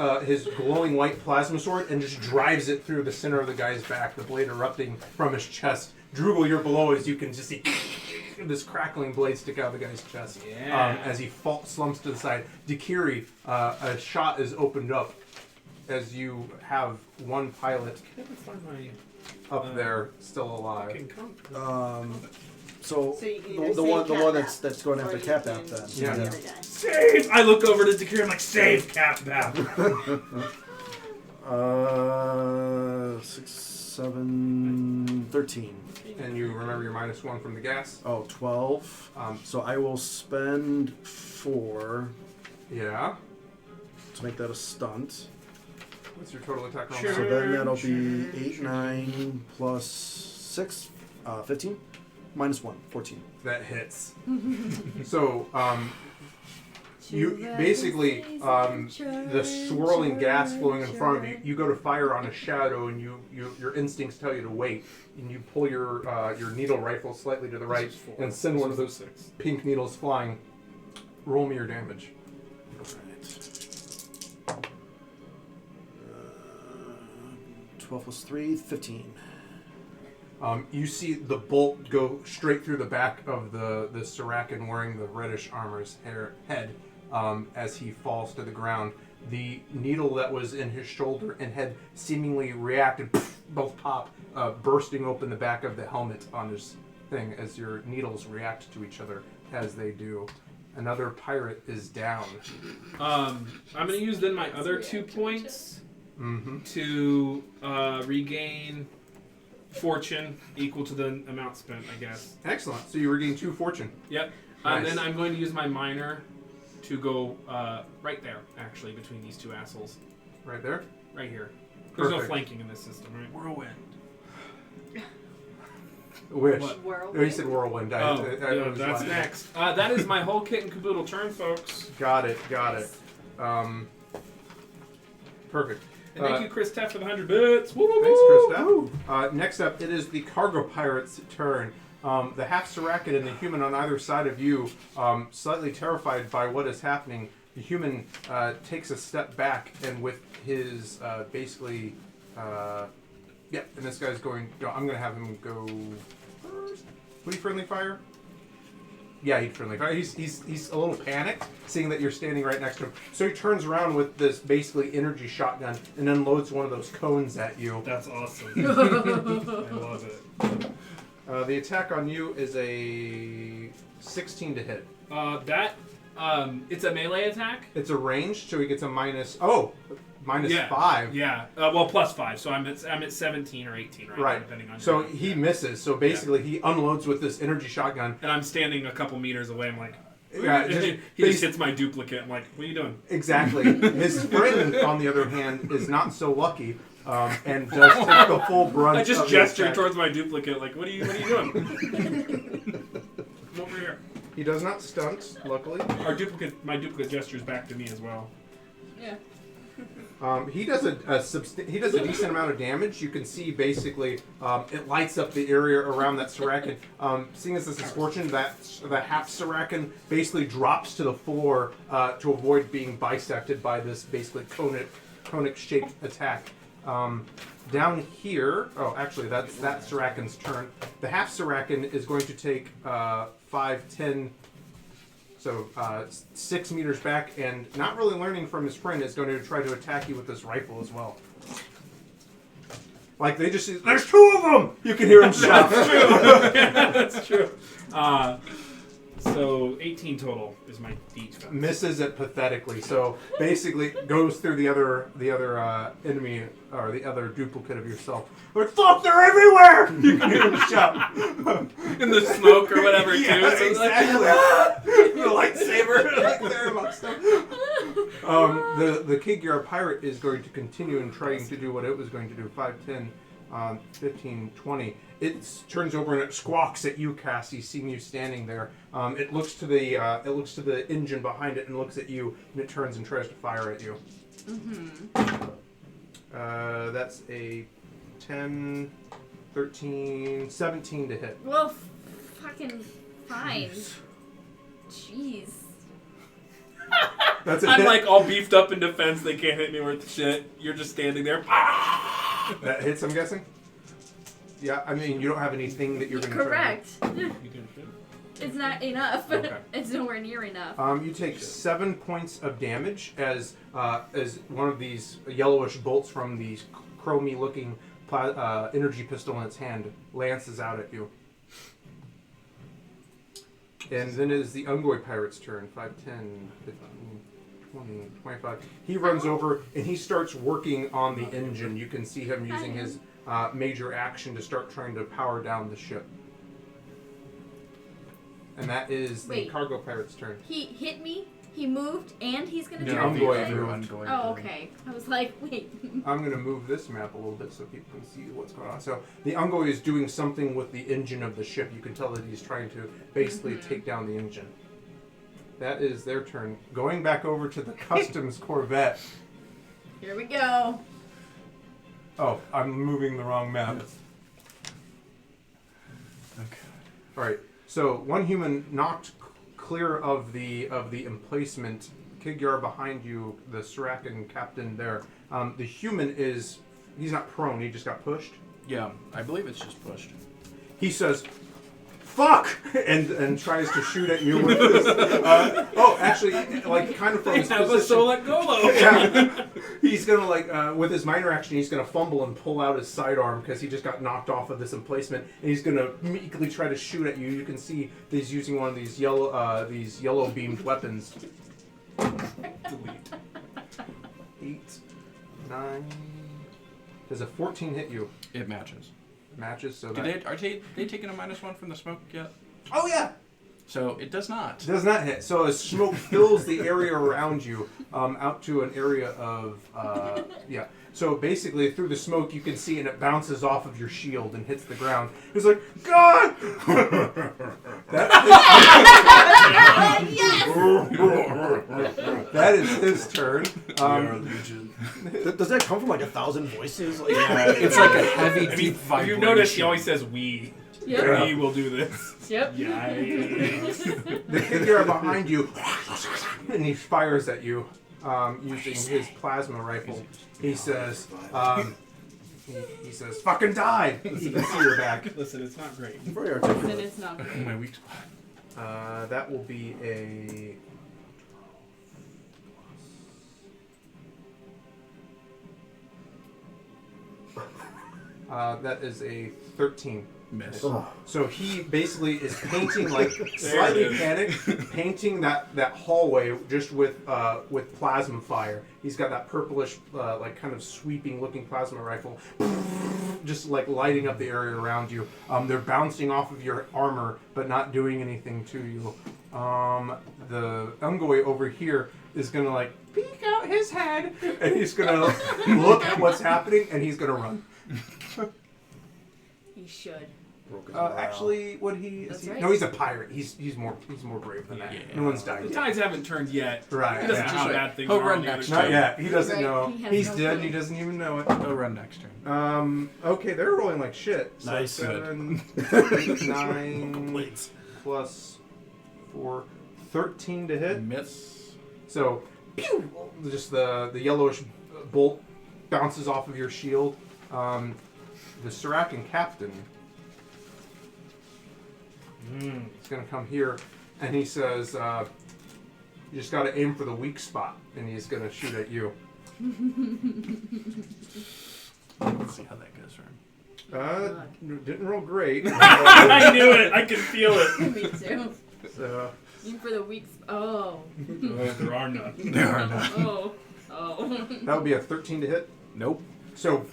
glowing white plasma sword and just drives it through the center of the guy's back, the blade erupting from his chest. Droogle, you're below as you can just see this crackling blade stick out of the guy's chest. Yeah. As he slumps to the side. Dakiri, a shot is opened up as you have one pilot Can't even find my up there still alive. fucking count. So So you can the either one save the Cat one Bap, that's going or after you Cat can Bap then. shoot Yeah. the other guy. Save! I look over to Dakiri. I'm like, save Cat Bap. 6, 7, 13. And you remember your -1 from the gas. Oh, 12. So I will spend 4 Yeah. to make that a stunt. What's your total attack roll? Sure. So then that'll be 8, 9 plus 6, 15. -1, 14. That hits. So, you basically the swirling gas flowing in front of you. You go to fire on a shadow, and your instincts tell you to wait, and you pull your needle rifle slightly to the right and send one of those pink needles flying. Roll me your damage. Alright. 12 plus 3, 15. You see the bolt go straight through the back of the Sarakan wearing the reddish armor's head as he falls to the ground. The needle that was in his shoulder and head seemingly reacted, both pop, bursting open the back of the helmet on his thing as your needles react to each other as they do. Another pirate is down. I'm going to use then my other 2 points to regain fortune equal to the amount spent, I guess. Excellent. So you regain 2 fortune. Yep. Nice. Then I'm going to use my minor to go right there, actually, between these two assholes. Right there? Right here. There's no Perfect. flanking in this system, right? Whirlwind. Wish. What? Whirlwind. Oh, you said whirlwind. I was that's lying. next. That is my whole kit and caboodle turn, folks. Got it. Perfect. And thank you, Chris Teff, for the 100 bits. Woo, woo, Thanks, woo. Krista. Next up, it is the cargo pirate's turn. The half Sarakan and the human on either side of you, slightly terrified by what is happening, The human takes a step back, and with his basically, yeah, and this guy's going. I'm going to have him go first. Would he friendly fire? Yeah, he'd friendly fire. He's a little panicked seeing that you're standing right next to him. So he turns around with this basically energy shotgun and then loads one of those cones at you. That's awesome. I love it. The attack on you is a 16 to hit. It's a melee attack? It's a ranged, so he gets a minus 5. Yeah. Well, plus 5. So I'm at 17 or 18 right now, depending on. So he misses. So basically, he unloads with this energy shotgun. And I'm standing a couple meters away. I'm like, yeah, he just hits my duplicate. I'm like, what are you doing? Exactly. His friend, on the other hand, is not so lucky. And does take the full brunt. I just of gestured towards my duplicate, like, what are you doing? Come over here. He does not stunt, luckily. My duplicate gestures back to me as well. Yeah. He does a decent amount of damage. You can see basically it lights up the area around that Sarakin. Seeing as this is fortunate, that the half Sarakin basically drops to the floor to avoid being bisected by this basically conic shaped attack. Down here, actually that's that Sarakin's turn. The half Sarakin is going to take 5, 10. So 6 meters back, and not really learning from his friend, is going to try to attack you with this rifle as well. Like they just, there's 2 of them! You can hear him shout. That's true. So 18 total is my defense. Misses it pathetically. So basically goes through the other enemy, or the other duplicate of yourself. Like, fuck, they're everywhere! You can hear him shout. In the smoke or whatever, too. Yeah, So exactly. The lightsaber, like there amongst them. The Kigyar pirate is going to continue and trying to do what it was going to do. 5, 10, 15, 20. It turns over and it squawks at you, Cassie, seeing you standing there. It looks to the engine behind it and looks at you, and it turns and tries to fire at you. Mm-hmm. That's a 10, 13, 17 to hit. Well, fucking fine. Jeez. That's a I'm hit. like all beefed up in defense. They can't hit me worth shit. You're just standing there. That hits, I'm guessing? Yeah, I mean, you don't have anything that you're going to Correct. You can shoot. It's not enough. Okay. It's nowhere near enough. You take 7 points of damage as one of these yellowish bolts from the chromey-looking energy pistol in its hand lances out at you. And then it is the Ungoy pirate's turn. 5, 10, 15, 20, 25. He runs over and he starts working on the engine. You can see him using his major action to start trying to power down the ship. And that is the cargo pirate's turn. He hit me, he moved, and he's gonna No, try I'm to going do it? through. Oh, okay. I was like, wait. I'm going to move this map a little bit so people can see what's going on. So the Ungoy is doing something with the engine of the ship. You can tell that he's trying to basically take down the engine. That is their turn. Going back over to the Customs Corvette. Here we go. Oh, I'm moving the wrong map. Okay. All right. So one human knocked clear of the emplacement. Kigyar behind you, the Sarakin captain there. The human he's not prone. He just got pushed. Yeah, I believe it's just pushed. He says, "Fuck!" and tries to shoot at you with this. Actually, like kind of from his Have a position. Solek Golo. Yeah. He's gonna with his minor action, he's gonna fumble and pull out his sidearm because he just got knocked off of this emplacement, and he's gonna meekly try to shoot at you. You can see that he's using one of these yellow beamed weapons. 8, 9. Does a 14 hit you? It matches. Matches. So Are they taking a -1 from the smoke yet? Oh yeah. So it does not. Does not hit. So as smoke fills the area around you, out to an area of yeah. So basically, through the smoke, you can see, and it bounces off of your shield and hits the ground. He's like, God! That is his turn. Does that come from like 1,000 voices? Like, It's like a heavy, If deep vibration. you notice, he always says "we." Yep. We will do this. Yep. Yikes. The figure behind you and he fires at you using his plasma rifle. He says, he says, "Fucking die!" He can see your back. Listen, it's not great. Very Then articulate. it's not good. My weak spot. That will be a. That is a 13. Miss. Oh, So he basically is painting, like slightly it is. panicked, painting that hallway just with plasma fire. He's got that purplish, like kind of sweeping looking plasma rifle, just like lighting up the area around you. They're bouncing off of your armor, but not doing anything to you. The Ungoy over here is gonna like peek out his head, and he's gonna look at what's happening, and he's gonna run. He should. broken morale. Actually, what he is That's he? right. No, he's a pirate. He's more brave than that. Yeah. No one's died The yet. tides haven't turned yet. Right. He doesn't yeah. know how Just bad things he'll are run on the other next Not side. yet. He doesn't Right. know. He has He's no dead and clue. he doesn't even know it. He'll run next turn. Okay, they're rolling like shit. So Nice. 7, 8, 9 Complaints. plus 4, 13 to hit. Miss. So, pew! Just the yellowish bolt bounces off of your shield. The Siracan captain is going to come here, and he says, "You just got to aim for the weak spot," and he's going to shoot at you. Let's see how that goes for him. Didn't roll great. I knew it. I could feel it. Me too. So, Aim for the weak. Oh. Oh, there are none. There are none. Oh. Oh. that would be a 13 to hit. Nope. So,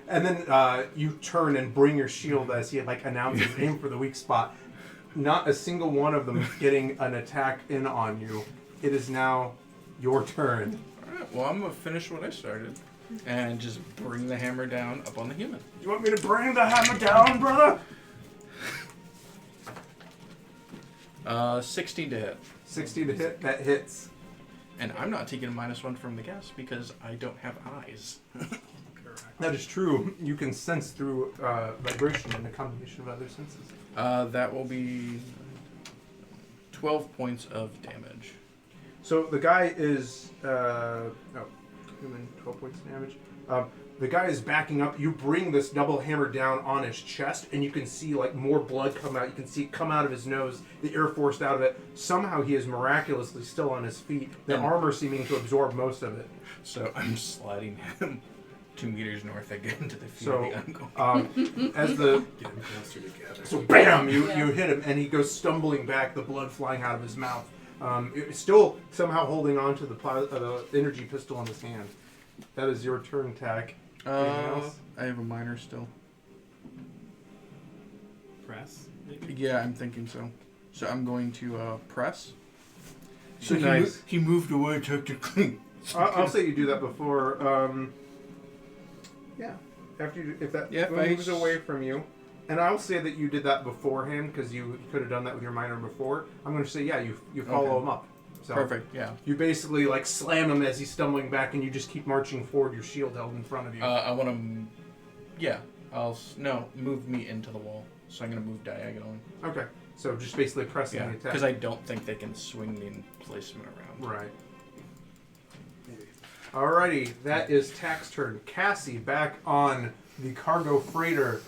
and then you turn and bring your shield as he like announces aim for the weak spot. Not a single one of them getting an attack in on you. It is now your turn. Alright, well, I'm going to finish what I started and just bring the hammer down up on the human. You want me to bring the hammer down, brother? 16 to hit. 60 to hit. That hits. And I'm not taking a -1 from the guess because I don't have eyes. That is true. You can sense through vibration and a combination of other senses. That will be 12 points of damage. So the guy is human 12 points of damage. The guy is backing up. You bring this double hammer down on his chest, and you can see like more blood come out. You can see it come out of his nose, the air forced out of it. Somehow he is miraculously still on his feet. The armor seeming to absorb most of it. So I'm sliding him 2 meters north again to the feet So, of the uncle. As the Get them closer together. so bam, you Yeah. hit him, and he goes stumbling back, the blood flying out of his mouth. It's still somehow holding on to the energy pistol in his hand. That is your turn, Tack. Anything else? I have a minor still. Press. Maybe. Yeah, I'm thinking so. So I'm going to press. So nice. he moved away technically. I'll say you do that before. Yeah, after you, if that Yeah, if moves I- away from you, and I'll say that you did that beforehand because you could have done that with your minor before. I'm going to say yeah, you follow Okay. him up. So Perfect, yeah. You basically like slam him as he's stumbling back, and you just keep marching forward. Your shield held in front of you. I want to... Yeah, move me into the wall. So I'm going to move diagonally. Okay, so just basically pressing Yeah, the attack. because I don't think they can swing the emplacement around. Right. Alrighty, that is Tack's turn. Cassie back on the cargo freighter.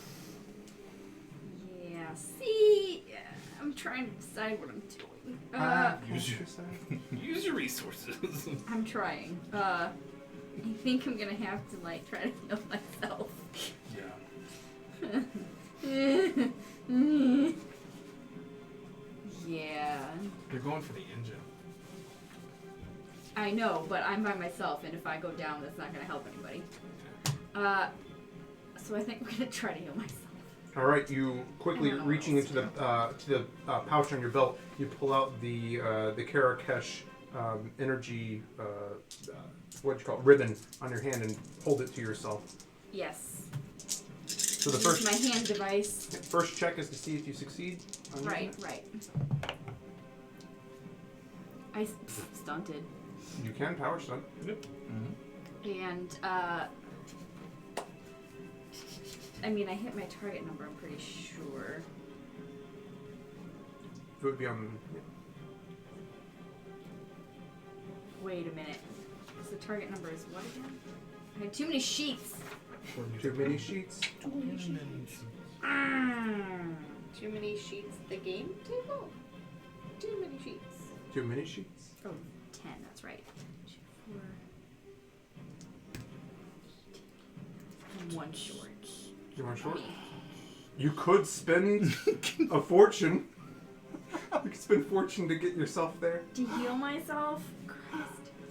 Yeah. See, I'm trying to decide what I'm doing. Use your resources. I'm trying. I think I'm gonna have to like try to heal myself. Yeah. Yeah. They're going for the engine. I know, but I'm by myself, and if I go down, that's not gonna help anybody. So I think I'm gonna try to heal myself. All right, you quickly I don't know reaching what into else the pouch on your belt, you pull out the Karakesh energy what do you call it, ribbon on your hand and hold it to yourself. Yes. So the Use my hand device. first check is to see if you succeed. on using Right, it. right. I stunted. You can power stun. And, I mean, I hit my target number, I'm pretty sure. It would be on. Wait a minute. So the target number is what again? I had too many sheets. Too many sheets. Too many sheets. The game table. Too many sheets. Too many sheets. Oh, 10. That's right. 2, 4. And 1 short. You want short? You could spend a fortune. You could spend fortune to get yourself there. To heal myself? Christ.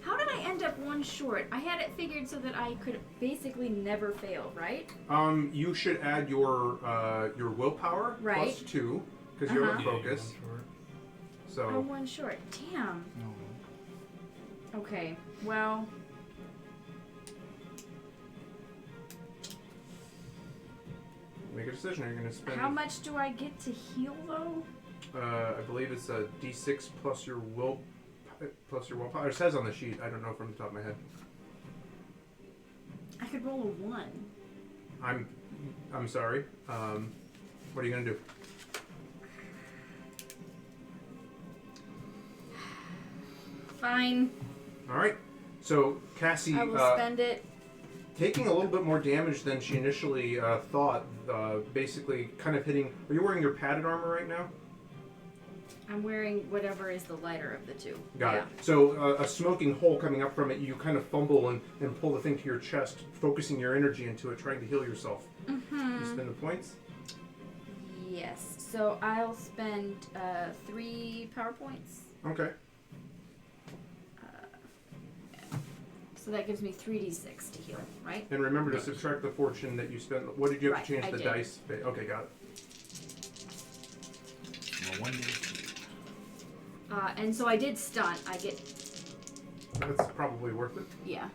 How did I end up 1 short? I had it figured so that I could basically never fail, right? You should add your willpower Right. plus 2 because you're Uh-huh. a focus. So I'm 1 short. Damn. No. Okay. Well. make a decision. Are you going to spend? How much do I get to heal though? I believe it's a D6 plus your willpower. It says on the sheet. I don't know from the top of my head. I could roll a 1. I'm sorry. What are you going to do? Fine. All right. So Cassie, I will spend it. taking a little bit more damage than she initially thought. Basically, kind of hitting. Are you wearing your padded armor right now? I'm wearing whatever is the lighter of the two. Got it. So a smoking hole coming up from it. You kind of fumble and pull the thing to your chest, focusing your energy into it, trying to heal yourself. Mm-hmm. You spend the points. Yes. So I'll spend 3 power points. Okay. So that gives me 3d6 to heal, right? And remember to subtract the fortune that you spent. What did you have to Right, change I the did. dice? Okay, got it. Well, 1 And so I did stunt. I get, That's probably worth it. yeah.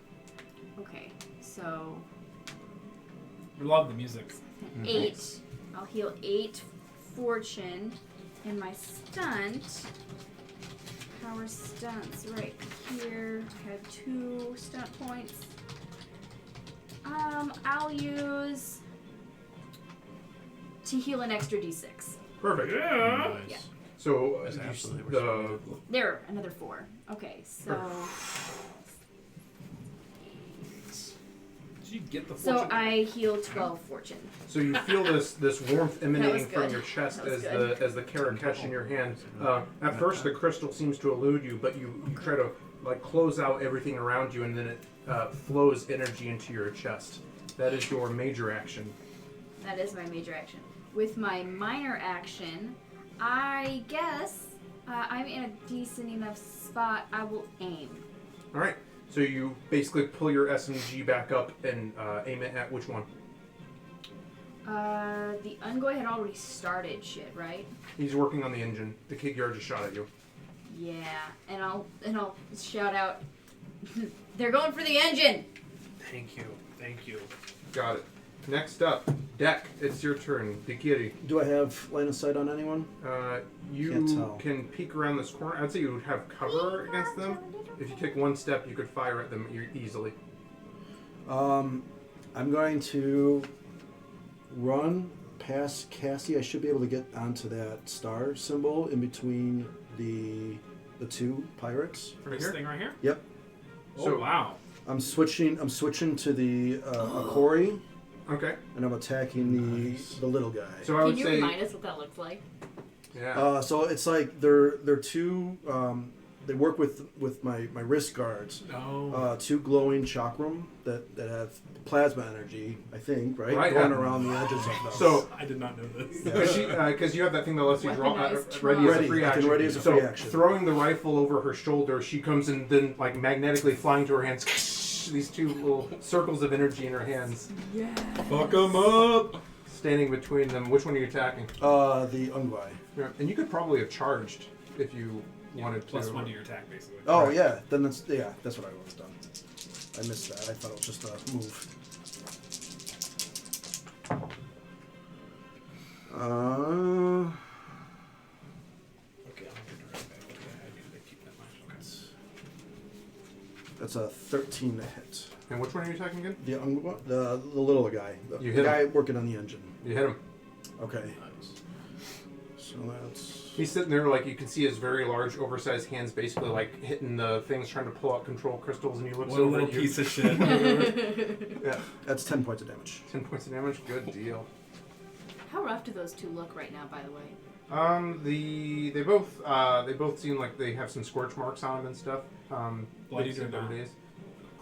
Okay. So We love the music. 8. I'll heal 8 fortune, and my stunt. Power stunts right here. I had 2 stunt points. I'll use to heal an extra d6. Perfect. Yeah. Yeah. So That's you absolutely the There, another 4. Okay, so Did you get the so fortune? I heal 12 fortune. So you feel this warmth emanating from good. your chest That was as the carrot catch in your hand. At first, the crystal seems to elude you, but you try to like close out everything around you, and then it flows energy into your chest. That is your major action. That is my major action. With my minor action, I guess I'm in a decent enough spot. I will aim. All right. So you basically pull your SMG back up and aim it at which one? The Ungoy had already started shit, right? He's working on the engine. The kid yard just shot at you. Yeah, and I'll shout out. They're going for the engine. Thank you. Thank you. Got it. Next up, Deck. It's your turn. Dikiri. Do I have line of sight on anyone? Can't You tell. can peek around this corner. I'd say you would have cover against them. If you take one step, you could fire at them easily. I'm going to run past Cassie. I should be able to get onto that star symbol in between the 2 pirates. Right This here? thing right here? Yep. So- Oh, wow. I'm switching to the Akori, Okay. and I'm attacking the little guy. So I Can would you say, remind us what that looks like? yeah. So it's like they're 2. They work with my wrist guards. No. 2 glowing chakram that have plasma energy. I think right, Right, going yeah. around the edges of them. So I did not know this. because you have that thing that lets you draw Weaponized ready as a Ready. free I can action. ready as a so free action. throwing the rifle over her shoulder, she comes and then like magnetically flying to her hands. These 2 little circles of energy in her hands, Yeah. Fuck them up. standing between them. Which one are you attacking? The Ungwai. Yeah, and you could probably have charged if you wanted Plus to. 1 to your attack, basically. Oh Right. yeah, then that's what I would have done. I missed that. I thought it was just a move. Okay, I'll get it right back. Okay, I need to keep that in mind. Okay. That's a 13 to hit. And which one are you attacking again? The Ungwai, the little guy, You the hit guy working on the engine. You hit him. Okay. So that's He's sitting there, like, you can see his very large, oversized hands basically, like, hitting the things, trying to pull out control crystals, and he looks What a over little at you. piece of shit. Yeah, That's 10 points of damage. 10 points of damage. Good deal. How rough do those two look right now, by the way? They both seem like they have some scorch marks on them and stuff. Bloodied or their not? days.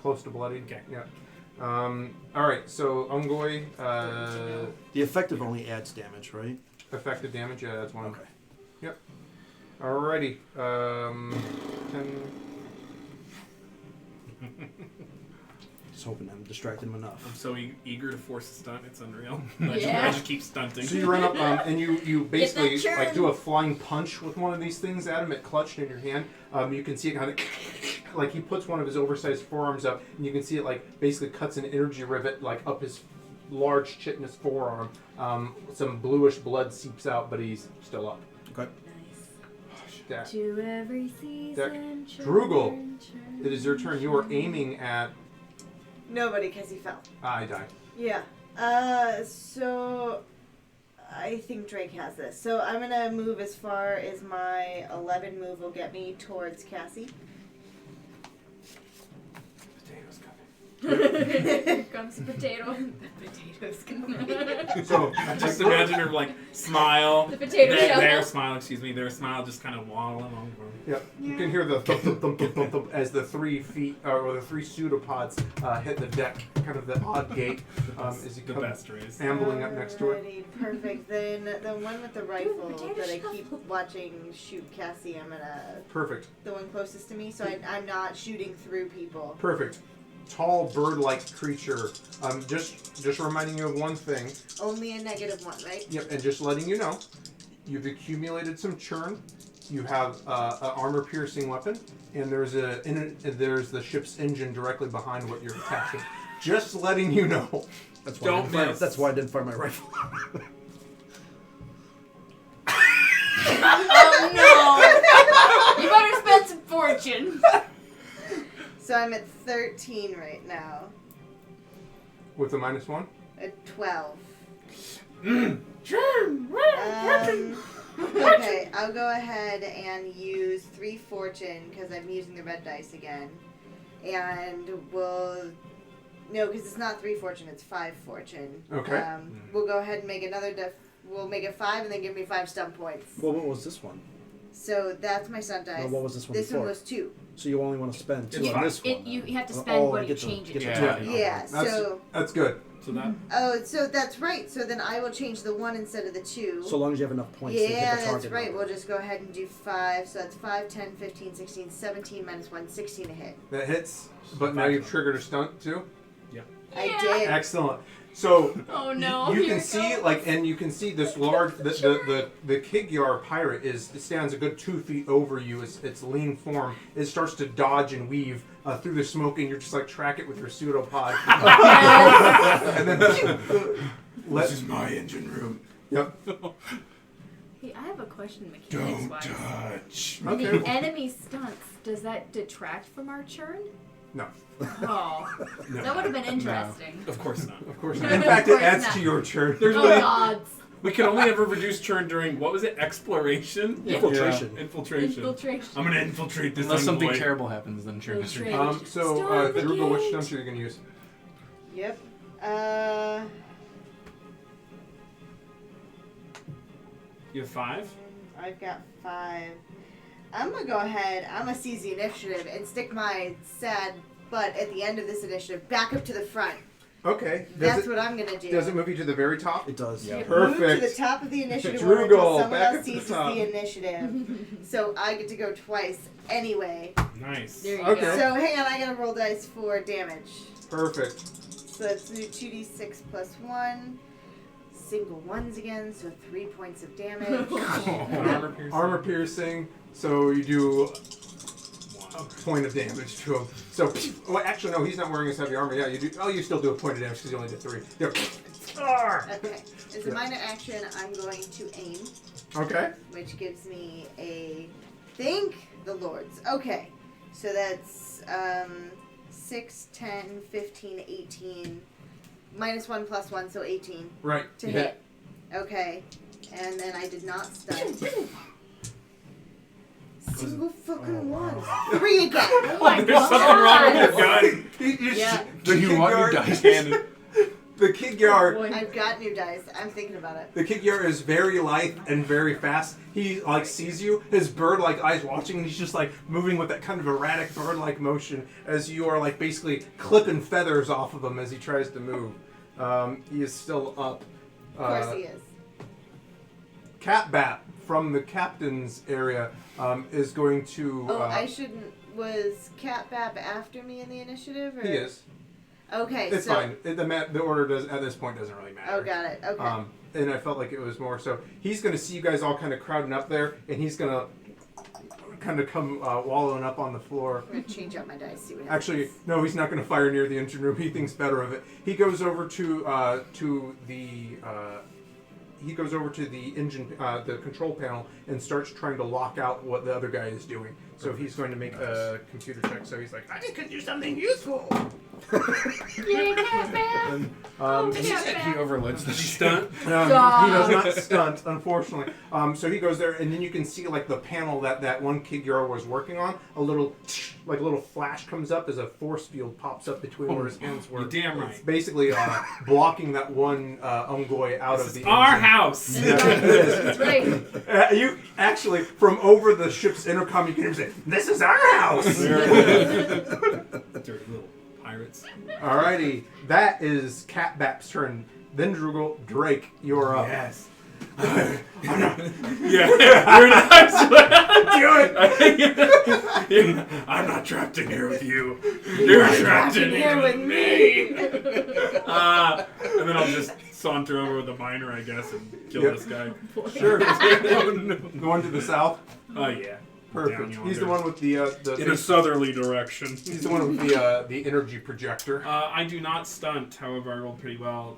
Close to bloody. Okay. Yeah. Alright, so Ungoy, The effective only adds damage, right? effective damage, yeah, that's one. Okay. Alrighty. 10. Just hoping I'm distracting him I'm enough. so eager to force a stunt, it's unreal. I Yeah. just keep stunting. So you run up and you basically Get that churn. like do a flying punch with one of these things at him. It clutched in your hand. You can see it kind of like he puts one of his oversized forearms up, and you can see it like basically cuts an energy rivet like up his large chitinous forearm. Some bluish blood seeps out, but he's still up. Okay. Dak. To every season. Drugel, churn, it is your turn. You are aiming at. Nobody, because he fell. I die. Yeah. So I think Drake has this. So I'm gonna move as far as my 11 move will get me towards Cassie. Potatoes coming. Here comes the potato. Potatoes coming. So Just imagine her like smile. The potato their shovel. smile, excuse me. Their smile just kind of waddle along. Yep. You can hear the thump, thump, thump, thump, thump, thump as the 3 feet or the 3 pseudopods hit the deck, kind of the odd gate as you The come best race. ambling up next to it. Alrighty, perfect. Then the one with the rifle potato that I shovel. keep watching shoot Cassie, I'm gonna Perfect. the one closest to me, so I'm not shooting through people. Perfect. Tall bird-like creature. Just reminding you of one thing. Only a -1, right? Yep, and just letting you know, you've accumulated some churn. You have an armor-piercing weapon, and there's the ship's engine directly behind what you're attaching. Just letting you know. That's why, Don't I didn't fire, miss. that's why I didn't fire my rifle. Oh no! You better spend some fortune. So I'm at 13 right now. With the -1. At 12. Okay, I'll go ahead and use 3 fortune because I'm using the red dice again. And no, because it's not 3 fortune, it's 5 fortune. Okay. We'll go ahead and make another we'll make it 5 and then give me 5 stunt points. Well, what was this one? So that's my stunt dice. No, what was this one This before? one was 2. So you only want to spend 2 It's on fine. this one. You have to then. spend what to you get change to, it get to. to Yeah. 20. Yeah, That's so that's good. So that so that's right. So then I will change the 1 instead of the 2. So long as you have enough points to hit Yeah, the target. that's right. number. We'll just go ahead and do 5. So that's 5, 10, 15, 16, 17 minus 1, 16 to hit. That hits. But now you've triggered a stunt too. I Yeah. did. Excellent. So Oh no! you here can it see goes. and you can see this large the Kigyar pirate it stands a good 2 feet over you. Its lean form. It starts to dodge and weave through the smoke, and you're just like track it with your pseudopod. And then This is my engine room. Yep. Hey, I have a question mechanics Don't wise. touch. When Okay. the enemy stunts, does that detract from our churn? No. Oh, that would have been interesting. of course not. Of course not. Of In fact, course it adds not. to your churn. There's Oh really, gods! we can only ever reduce churn during what was it? Exploration. Infiltration. Infiltration. Infiltration. I'm gonna infiltrate this. Unless something envoy. terrible happens, then sure. Infiltrate. So, Storm the Drugal, which gate. stunt are you going to use? Yep. You have 5. I've got 5. I'm gonna go ahead. I'm gonna seize the initiative and stick my sad butt at the end of this initiative back up to the front. Okay. That's what I'm gonna do. Does it move you to the very top? It does. Yeah. Move to the Perfect. top of the inititive Drugal, order until someone back else up to the seizes top. the initiative. So I get to go twice anyway. Nice. There you Okay. go. So hang on, I gotta roll dice for damage. Perfect. So let's do 2d6 plus 1. Single ones again, so 3 points of damage. Armor piercing. Armor piercing. So you do a point of damage to him. So, well, actually, no, he's not wearing his heavy armor. Yeah, you do. Oh, you still do a point of damage because you only did 3. There. Okay. As a minor action, I'm going to aim, Okay. which gives me a thank the lords. Okay. So that's 6, 10, 15, 18. Minus 1 plus 1, so 18 Right. to hit. Okay. And then I did not stun. single fucking once. 3 again. Oh my There's something wrong with your gun. Yeah. Do you want your dice handed? The Kigyar, Boy. I've got new dice. I'm thinking about it. the Kigyar is very lithe and very fast. He like sees you, his bird-like eyes watching, and he's just like moving with that kind of erratic bird-like motion as you are like basically clipping feathers off of him as he tries to move. He is still up. Of course he is. Catbat from the captain's area is going to. Oh, I shouldn't. Was Catbap after me in the initiative? Or? He is. Okay, It's so. fine. The order does at this point doesn't really matter. Oh, got it. Okay. And I felt like it was more so. He's going to see you guys all kind of crowding up there, and he's going to kind of come wallowing up on the floor. I'm going to change out my dice, see what happens. Actually, no, he's not going to fire near the engine room. He thinks better of it. He goes over to the engine, the control panel, and starts trying to lock out what the other guy is doing. So he's going to make a computer check. So he's like, I just could do something useful. Yay, Catman! And, He overlooks the Stunt. he does not stunt, unfortunately. So he goes there, and then you can see like the panel that one Kigyar was working on. A little flash comes up as a force field pops up between where his hands were. You're damn right. It's basically blocking that one Ungoi out of the Our engine. house. Yeah, it is. That's right. You actually, from over the ship's intercom, you can hear him say, "This is our house." Dirty little pirates. Alrighty, that is Catbap's turn. Then Drake, you're up. Yes. I'm not. Yeah. You're not. Do it. I'm not trapped in here with you. You're trapped in here with me. And then I'll just saunter over with the miner, I guess, and kill Yep. this guy. Sure. Oh, no. The one to the south. Oh yeah. Perfect. Down He's the yonder. one with the. In a southerly direction. He's the one with the energy projector. I do not stunt, however, I rolled pretty well.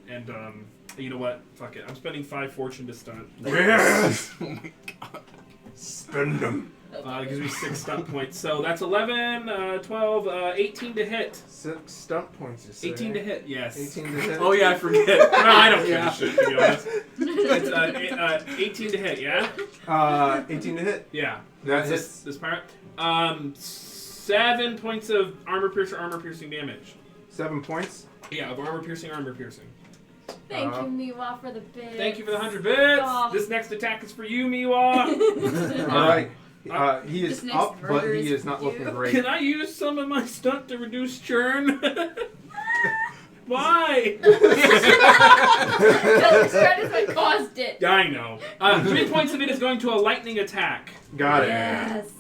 And, you know what? Fuck it. I'm spending 5 fortune to stunt. Yes. Oh my god. Spend them. It gives me 6 stunt points. So that's 11, 12, 18 to hit. 6 stunt points. You say. 18 to hit, yes. 18 to hit. Oh yeah, I forget. No, I don't give Yeah. a shit, to be honest. It's 18 to hit, yeah? 18 to hit. Yeah. That This- hits. This pirate. 7 points of armor piercing damage. 7 points. Yeah, of armor piercing. Thank you, Miwa, for the bits. Thank you for the 100 bits. Oh. This next attack is for you, Miwa. All right. He is This next up, but murder he is is not for looking you. great. Can I use some of my stunt to reduce churn? Why? The strat is what caused it. I know. 3 points of it is going to a lightning attack. Got it. Yes.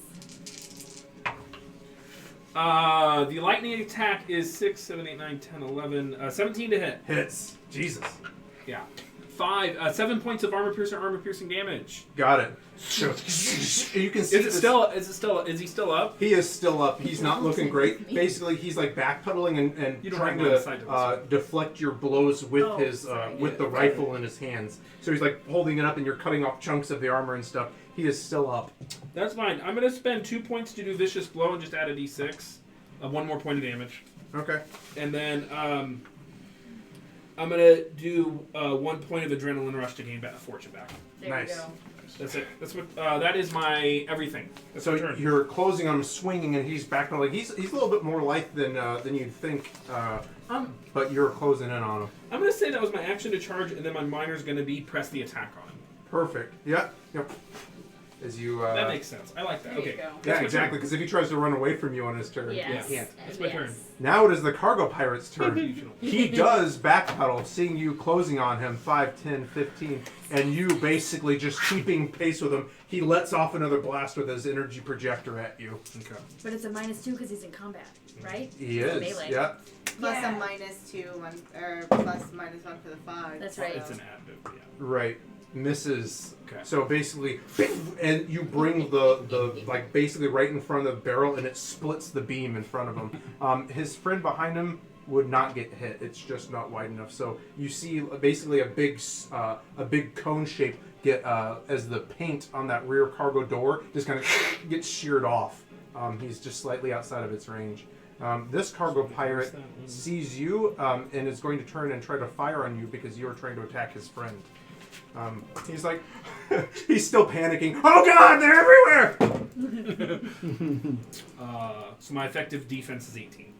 The lightning attack is 6, 7, 8, 9, 10, 11, 17 to hit. Hits. Jesus. Yeah. 7 points of armor piercing damage. Got it. So, you can see Is he still up? He is still up. He's not looking great. Basically, he's like backpedaling and You don't trying have line of sight to to deflect your blows with Oh, his sorry. with the rifle in his hands. So he's like holding it up, and you're cutting off chunks of the armor and stuff. He is still up. That's fine. I'm going to spend 2 points to do vicious blow and just add a d6. 1 more point of damage. Okay. And then I'm going to do 1 point of adrenaline rush to gain back fortune back. There Nice. you go. That's it. That's what. That is my everything. That's So my turn. you're closing on him, swinging, and he's back on. Like he's a little bit more lithe than you'd think. But you're closing in on him. I'm going to say that was my action to charge, and then my miner's going to be press the attack on him. Perfect. Yeah. Yep. As you. That makes sense. I like that. There you Okay. go. That's Yeah, my exactly. turn. Because if he tries to run away from you on his turn, Yes. you can't. That's my turn. Now it is the cargo pirate's turn. Usually. He does backpedal, seeing you closing on him 5, 10, 15, and you basically just keeping pace with him. He lets off another blast with his energy projector at you. Okay. But it's a -2 because he's in combat, right? He It's is. melee. Yeah. Plus Yeah. a -2, or plus -1 for the 5. That's right. It's an additive, yeah. Right. Misses. Okay. So basically, and you bring the like basically right in front of the barrel, and it splits the beam in front of him. His friend behind him would not get hit. It's just not wide enough. So you see basically a big cone shape get as the paint on that rear cargo door just kind of gets sheared off. He's just slightly outside of its range. This cargo pirate sees you and is going to turn and try to fire on you because you are trying to attack his friend. He's like, he's still panicking. Oh God, they're everywhere! So my effective defense is 18.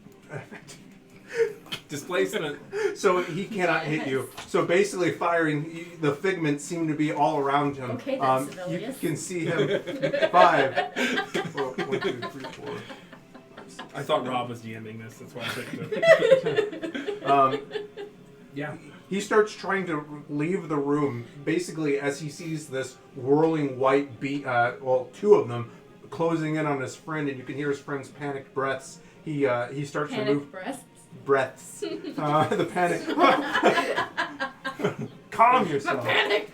Displacement. So he cannot hit you. So basically, the figments seem to be all around him. Okay, that's you Sibelius. can see him 5. 1, 2, 3, 4. I thought Rob was DMing this. That's why I picked it. Yeah. He starts trying to leave the room. Basically, as he sees this whirling white two of them closing in on his friend, and you can hear his friend's panicked breaths. He starts to move. Panic Breaths. The panic. Calm yourself.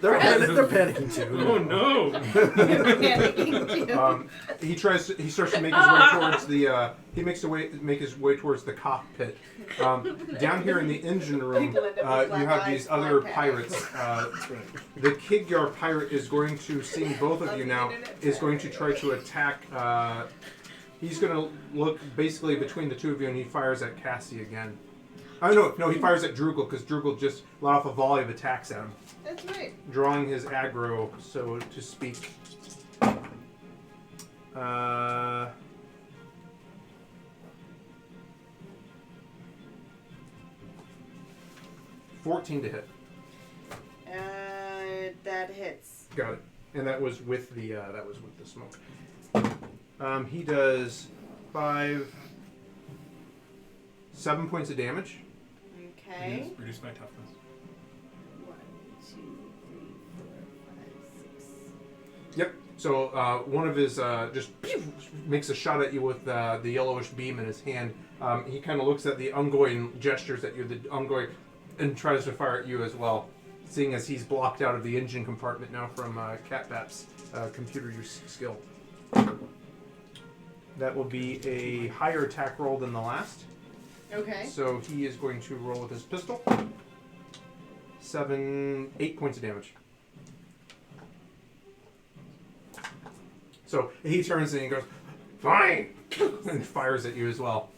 They're panicking too. Oh no! Panicking too. He starts to make his way towards the. Make his way towards the cockpit. Down here in the engine room, People end up with you black have eyes, these other black pirates. The Kigyar pirate is going to, seeing both of you now, is going to try to attack. He's going to look basically between the two of you, and he fires at Cassie again. Oh no! He fires at Drugel because Drugel just let off a volley of attacks at him, That's right. drawing his aggro, so to speak. 14 to hit. That hits. Got it. And that was with the smoke. He does 7 points of damage. Okay. Reduce my toughness. 1, 2, 3, 4, 5, 6. Yep. So one of his just makes a shot at you with the yellowish beam in his hand. He kind of looks at the Ungoi and gestures at you, the Ungoi, and tries to fire at you as well. Seeing as he's blocked out of the engine compartment now from Catbap's computer use skill. That will be a higher attack roll than the last. Okay. So he is going to roll with his pistol. 8 points of damage. So he turns and he goes, "Fine!" and fires at you as well.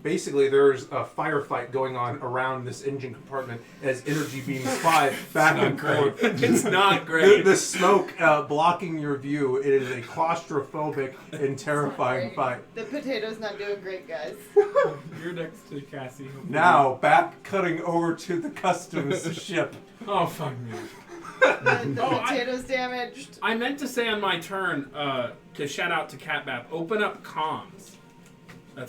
Basically, there's a firefight going on around this engine compartment as energy beams fly back and forth. It's not great. The smoke blocking your view. It is a claustrophobic and terrifying fight. The potato's not doing great, guys. You're next to Cassie. Now, back cutting over to the customs ship. Oh, fuck me. The potato's damaged. I meant to say on my turn to shout out to Catbap, open up comms.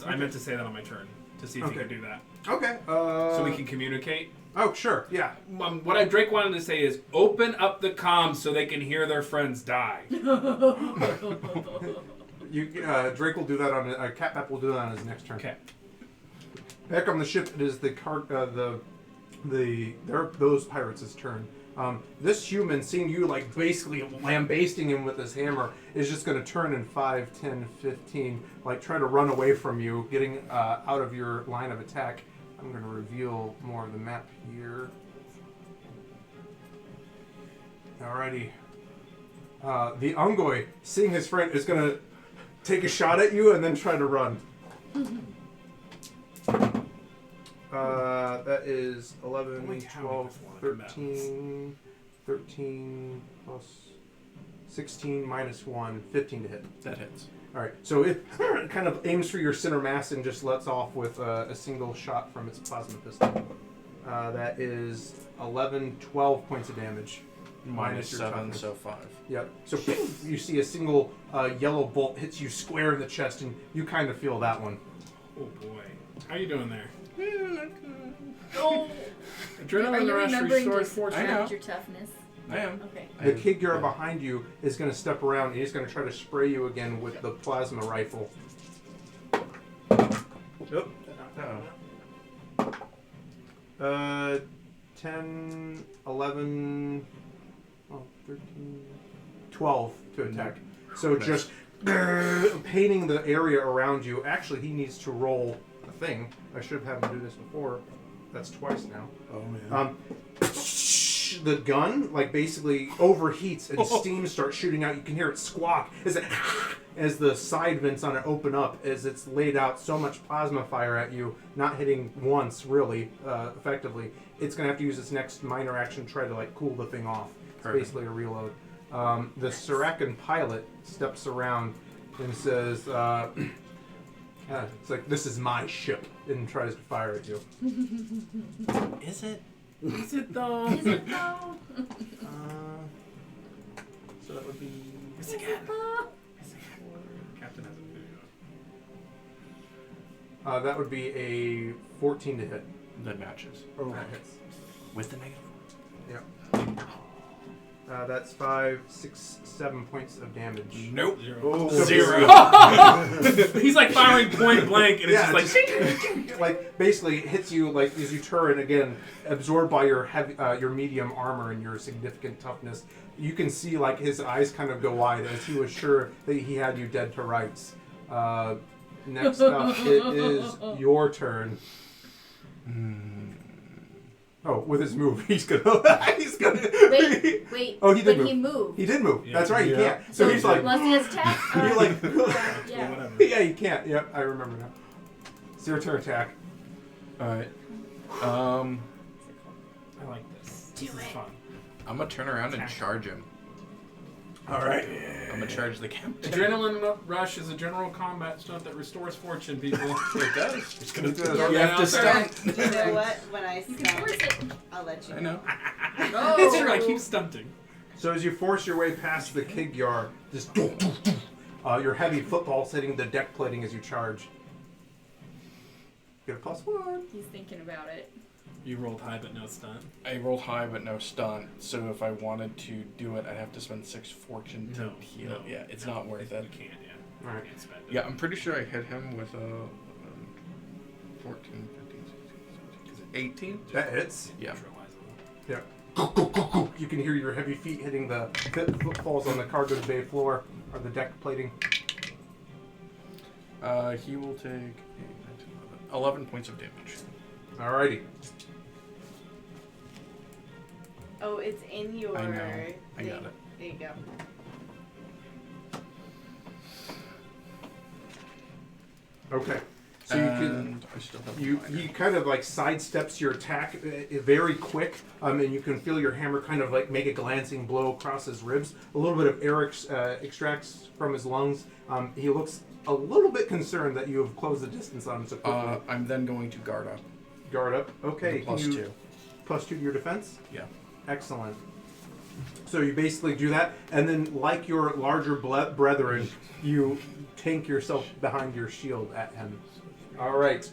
I meant to say that on my turn to see if you could do that. Okay. So we can communicate. Oh, sure. Yeah. What Drake wanted to say is open up the comms so they can hear their friends die. Drake will do that on Catbap will do that on his next turn. Okay. Back on the ship, it is those pirates' turn. This human, seeing you like basically lambasting him with his hammer, is just going to turn in 5, 10, 15, like try to run away from you, getting out of your line of attack. I'm going to reveal more of the map here. Alrighty. The Ungoi, seeing his friend, is going to take a shot at you and then try to run. That is 11, 12, 13 plus 16 minus 1, 15 to hit. That hits. Alright, so it kind of aims for your center mass and just lets off with a single shot from its plasma pistol. That is 11, 12 points of damage. Minus your 7, toughness. so 5. Yep. So you see a single yellow bolt hits you square in the chest, and you kind of feel that one. Oh boy. How you doing there? Oh. Are Adrenaline you rush remembering to restores 4 I know. subtract your toughness? I am. Okay. The Kigyar behind you is going to step around, and he's going to try to spray you again with the plasma rifle. Yep. Uh-oh. 10, 11, 13, 12 to attack. So just painting the area around you. Actually, he needs to roll a thing. I should have had him do this before. That's twice now. Oh man. The gun, like, basically overheats and steam starts shooting out. You can hear it squawk as the side vents on it open up as it's laid out so much plasma fire at you, not hitting once really effectively, it's going to have to use its next minor action to try to like cool the thing off. It's Perfect. basically a reload. The Sarakan pilot steps around and says, it's like, this is my ship, and tries to fire at you. Is it? Is it though? Is it though? So that would be... Is it though? Captain has a video. that would be a 14 to hit. That matches. Oh, That hits. With the negative. That's 5, 6, 7 points of damage. Nope. oh, 0. He's like firing point blank, and it's Yeah, just like. like basically hits you like as you turn again, absorbed by your heavy, your medium armor and your significant toughness. You can see like his eyes kind of go wide as he was sure that he had you dead to rights. Next up, it is your turn. Oh, with his move, he's gonna. Wait. Oh, he did but move. he moved. He did move. Yeah. That's right. He Yeah. can't. So he's like. Unless he has attack. You're like. yeah. Whatever. Yeah, you can't. Yep, I remember now. It's your turn attack. Alright. I like this. Do This is it. fun. I'm gonna turn around and charge him. All right. I'm gonna charge the captain. Adrenaline rush is a general combat stunt that restores fortune, people. It does. It's gonna It does. You Yeah, have to correct. stunt. You know what? When I You can force stunt, it. I'll let you I know. know. It's true, I keep stunting. So as you force your way past the kig yard, just your heavy footballs hitting the deck plating as you charge. Get a +1. He's thinking about it. You rolled high but no stunt. I rolled high but no stunt, so if I wanted to do it, I'd have to spend 6 fortune to heal. No, Yeah, it's no, not worth it. You can't, yeah. Right. You can't spend it. Yeah, I'm pretty sure I hit him with a 14, 15, 16, 18. That hits. Yeah. Yeah. You can hear your heavy feet hitting the footfalls on the cargo bay floor or the deck plating. He will take 11 points of damage. Alrighty. Oh, it's in your. I know. I thing. got it. There you go. Okay. So you can. And I still have He kind of like sidesteps your attack very quick, and you can feel your hammer kind of like make a glancing blow across his ribs. A little bit of air extracts from his lungs. He looks a little bit concerned that you have closed the distance on him so quickly. I'm then going to guard up. Guard up. Okay. Plus can you, 2. +2 to your defense? Yeah. Excellent. So you basically do that, and then like your larger brethren, you tank yourself behind your shield at him. All right.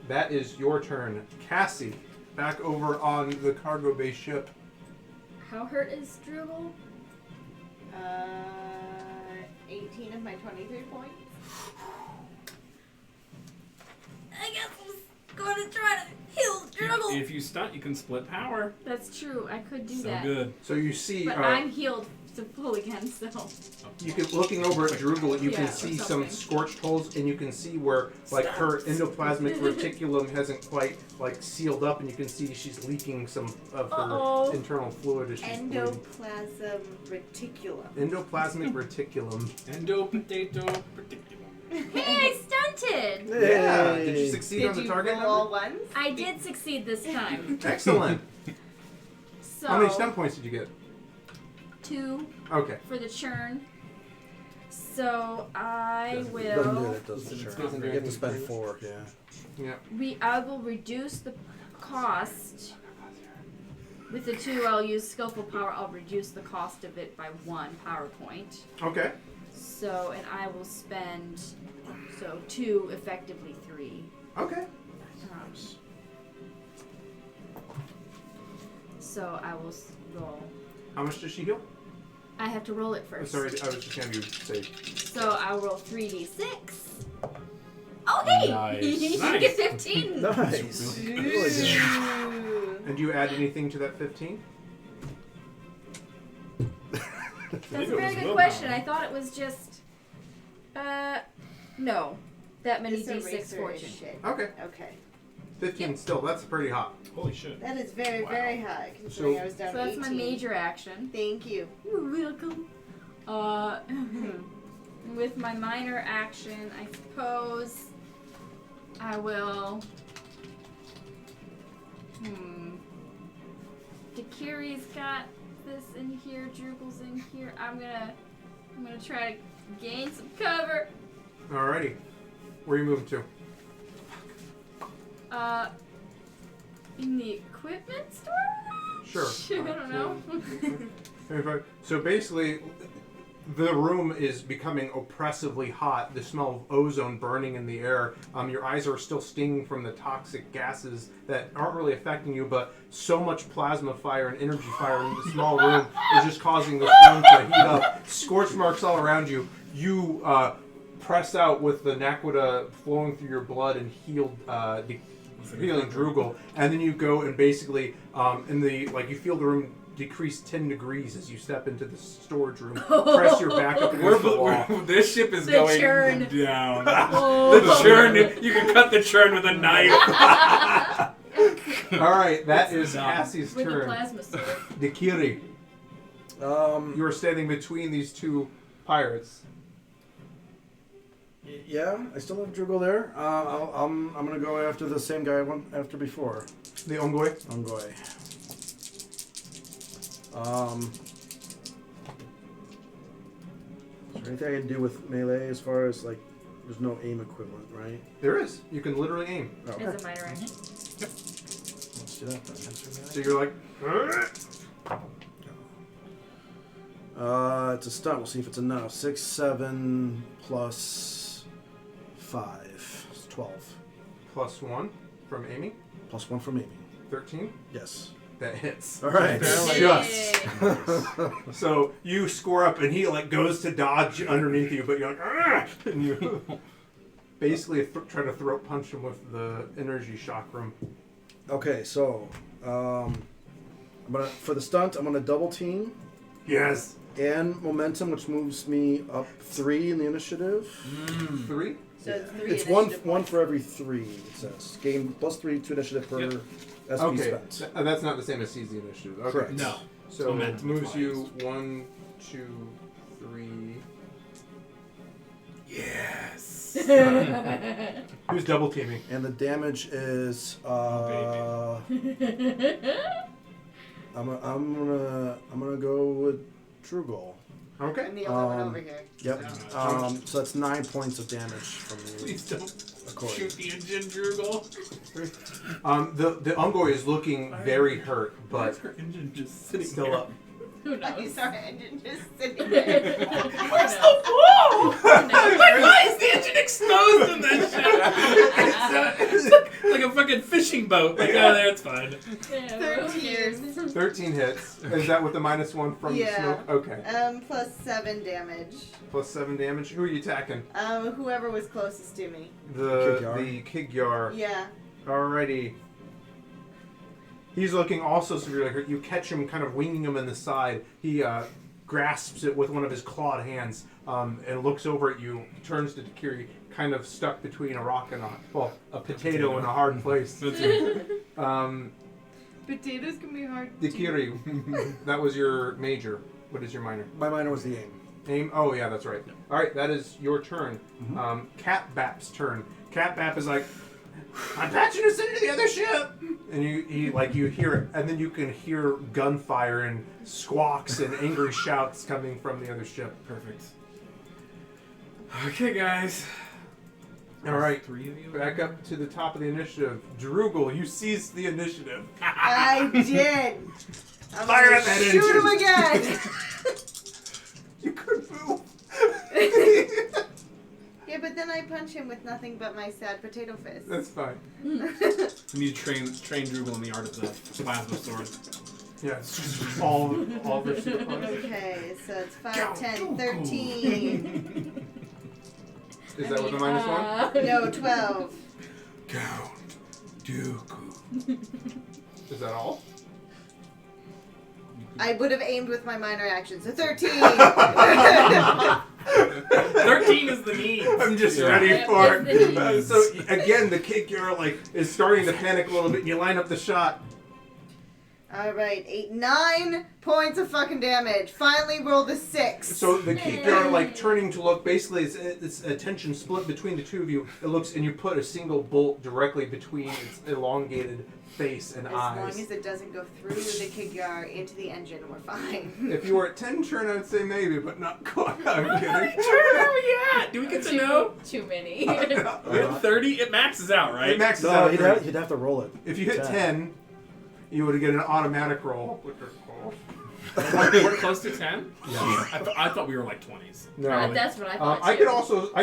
That is your turn. Cassie, back over on the cargo bay ship. How hurt is Drupal? 18 of my 23 points. I guess I'm going to try to heal Drupal. If you stunt, you can split power. That's true. I could do So that. good. So you see, But I'm healed to full again, so. you can looking over at Drugel, you can Yeah, see something. some scorched holes, and you can see where like her endoplasmic reticulum hasn't quite like sealed up, and you can see she's leaking some of her Uh-oh. internal fluid as she's bleeding. Endoplasm reticulum. Endoplasmic reticulum. Endo potato particulum. Hey, I stunted! Yeah. Did you succeed Did on the you target roll number? all ones? I did succeed this time. Excellent. So, How many stun points did you get? 2 Okay. for the churn. So I Doesn't do will. that, doesn't It's sure. not You have to spend 4, yeah. Yeah. I will reduce the cost. With the 2, I'll use skillful power. I'll reduce the cost of it by 1 power point. Okay. So, and I will spend 2, effectively 3. Okay. So I will roll. How much does she heal? I have to roll it Oh, first. sorry, I was just having you say. So I'll roll 3d6. Oh hey! Nice. You Nice. get 15. Nice. Really good. And do you add anything to that 15? That's a very good question. I thought it was just. No. That many This d6 eraser fortune. is shit. Okay. Okay. 15 still. That's pretty hot. Holy shit. That is very, Wow. very high, considering So- I was down So that's 18. my major action. Thank you. You're welcome. With my minor action, I suppose I will. Dakiri's got this in here, Drugel's in here. I'm gonna try to gain some cover. Alrighty. Where are you moving to? In the equipment store? Sure. I don't know. So basically, the room is becoming oppressively hot. The smell of ozone burning in the air. Your eyes are still stinging from the toxic gases that aren't really affecting you, but so much plasma fire and energy fire in the small room is just causing the room to heat up. Scorch marks all around you. You press out with the Naquita flowing through your blood and healing Drugel, and then you go and basically you feel the room decrease 10 degrees as you step into the storage room. Press your back up against the wall. This ship is The going churn. down. Oh. The churn. You can cut the churn with a knife. All right, that is Cassie's With a turn. plasma sword. Dakiri, you are standing between these two pirates. Yeah, I still have Drugel there. I'm gonna go after the same guy I went after before. The Ongoy. Ongoy. Is there anything I can do with melee as far as like, there's no aim equivalent, right? There is. You can literally aim. Okay. As a minor action. Let's do that then. So you're like, It's a stunt. We'll see if it's enough. 6, 7 plus 5. It's 12. +1 from aiming. Plus 1 from aiming. 13. Yes. That hits. All right. Just. Yay. So you score up, and he like goes to dodge underneath you, but you're like, "Argh!" And you basically try to throat punch him with the energy chakram. Okay, so for the stunt, I'm gonna double team Yes. and momentum, which moves me up 3 in the initiative. 3. So it's 3 It's initiative one points. for every 3. It says gain +3 to initiative per Yep. SP Okay. spent. That's not the same as seize the initiative. Okay. Correct. No. So it Momentum moves applies. you 1, 2, 3. Yes. Who's double teaming? And the damage is I'm gonna go with Drugel. Okay. I'm the only one over here. Yep. So that's 9 points of damage from me. Please don't According. shoot the engine, Drugel. The Ungoy is looking very hurt, Why is but her engine just sitting still there? up. Who knows? I'm sorry, I didn't just sit there. Where's the wall? Why is the engine exposed in this ship? It's like a fucking fishing boat. Like, oh, there, it's fine. Yeah, 13. 13 hits. Is that with the -1 from the Yeah. smoke? Okay. Plus 7 damage. +7 damage. Who are you attacking? Whoever was closest to me. The Kigyar. Yeah. Alrighty. He's looking also severely hurt. You catch him kind of winging him in the side. He grasps it with one of his clawed hands and looks over at you, turns to Takiri, kind of stuck between a rock and a potato in a hard place. That's it. Potatoes can be hard. Takiri, that was your major. What is your minor? My minor was the aim. Aim? Oh, yeah, that's right. All right, that is your turn. Cat Bap's turn. Cat Bap is like, I'm patching us into the other ship! And you hear it, and then you can hear gunfire and squawks and angry shouts coming from the other ship. Perfect. Okay, guys. All right, 3 of you. back up to the top of the initiative. Drugel, you seized the initiative. I did. I'm Fire gonna at that shoot him engine. again. You couldn't move. Yeah, but then I punch him with nothing but my sad potato fist. That's fine. We need to train Drugel in the art of the plasma sword. Yeah, it's just all the ship. Okay, so it's 5, 10, 13. Is that with the -1? No, 12. Count Dooku. Is that all? I would have aimed with my minor action, so 13. 13 is the need. I'm just Yeah. ready Yep, for it's it. the needs. So again, the Kigyar is starting to panic a little bit, and you line up the shot. Alright, 9 points of fucking damage. Finally rolled a 6. So the Keeper, like, turning to look, basically it's attention split between the two of you. It looks, and you put a single bolt directly between its elongated face and eyes. As long as it doesn't go through the Kigyar into the engine, we're fine. If you were at 10 turn, I'd say maybe, but not quite. I'm How kidding. many turns are we at? Do we get to know? Too many. We have 30. It maxes out, right? It maxes No, out. he'd have to roll it. If you hit 10, you would get an automatic roll. We're close to 10? Yeah. I thought we were like 20s. No. That's what I thought I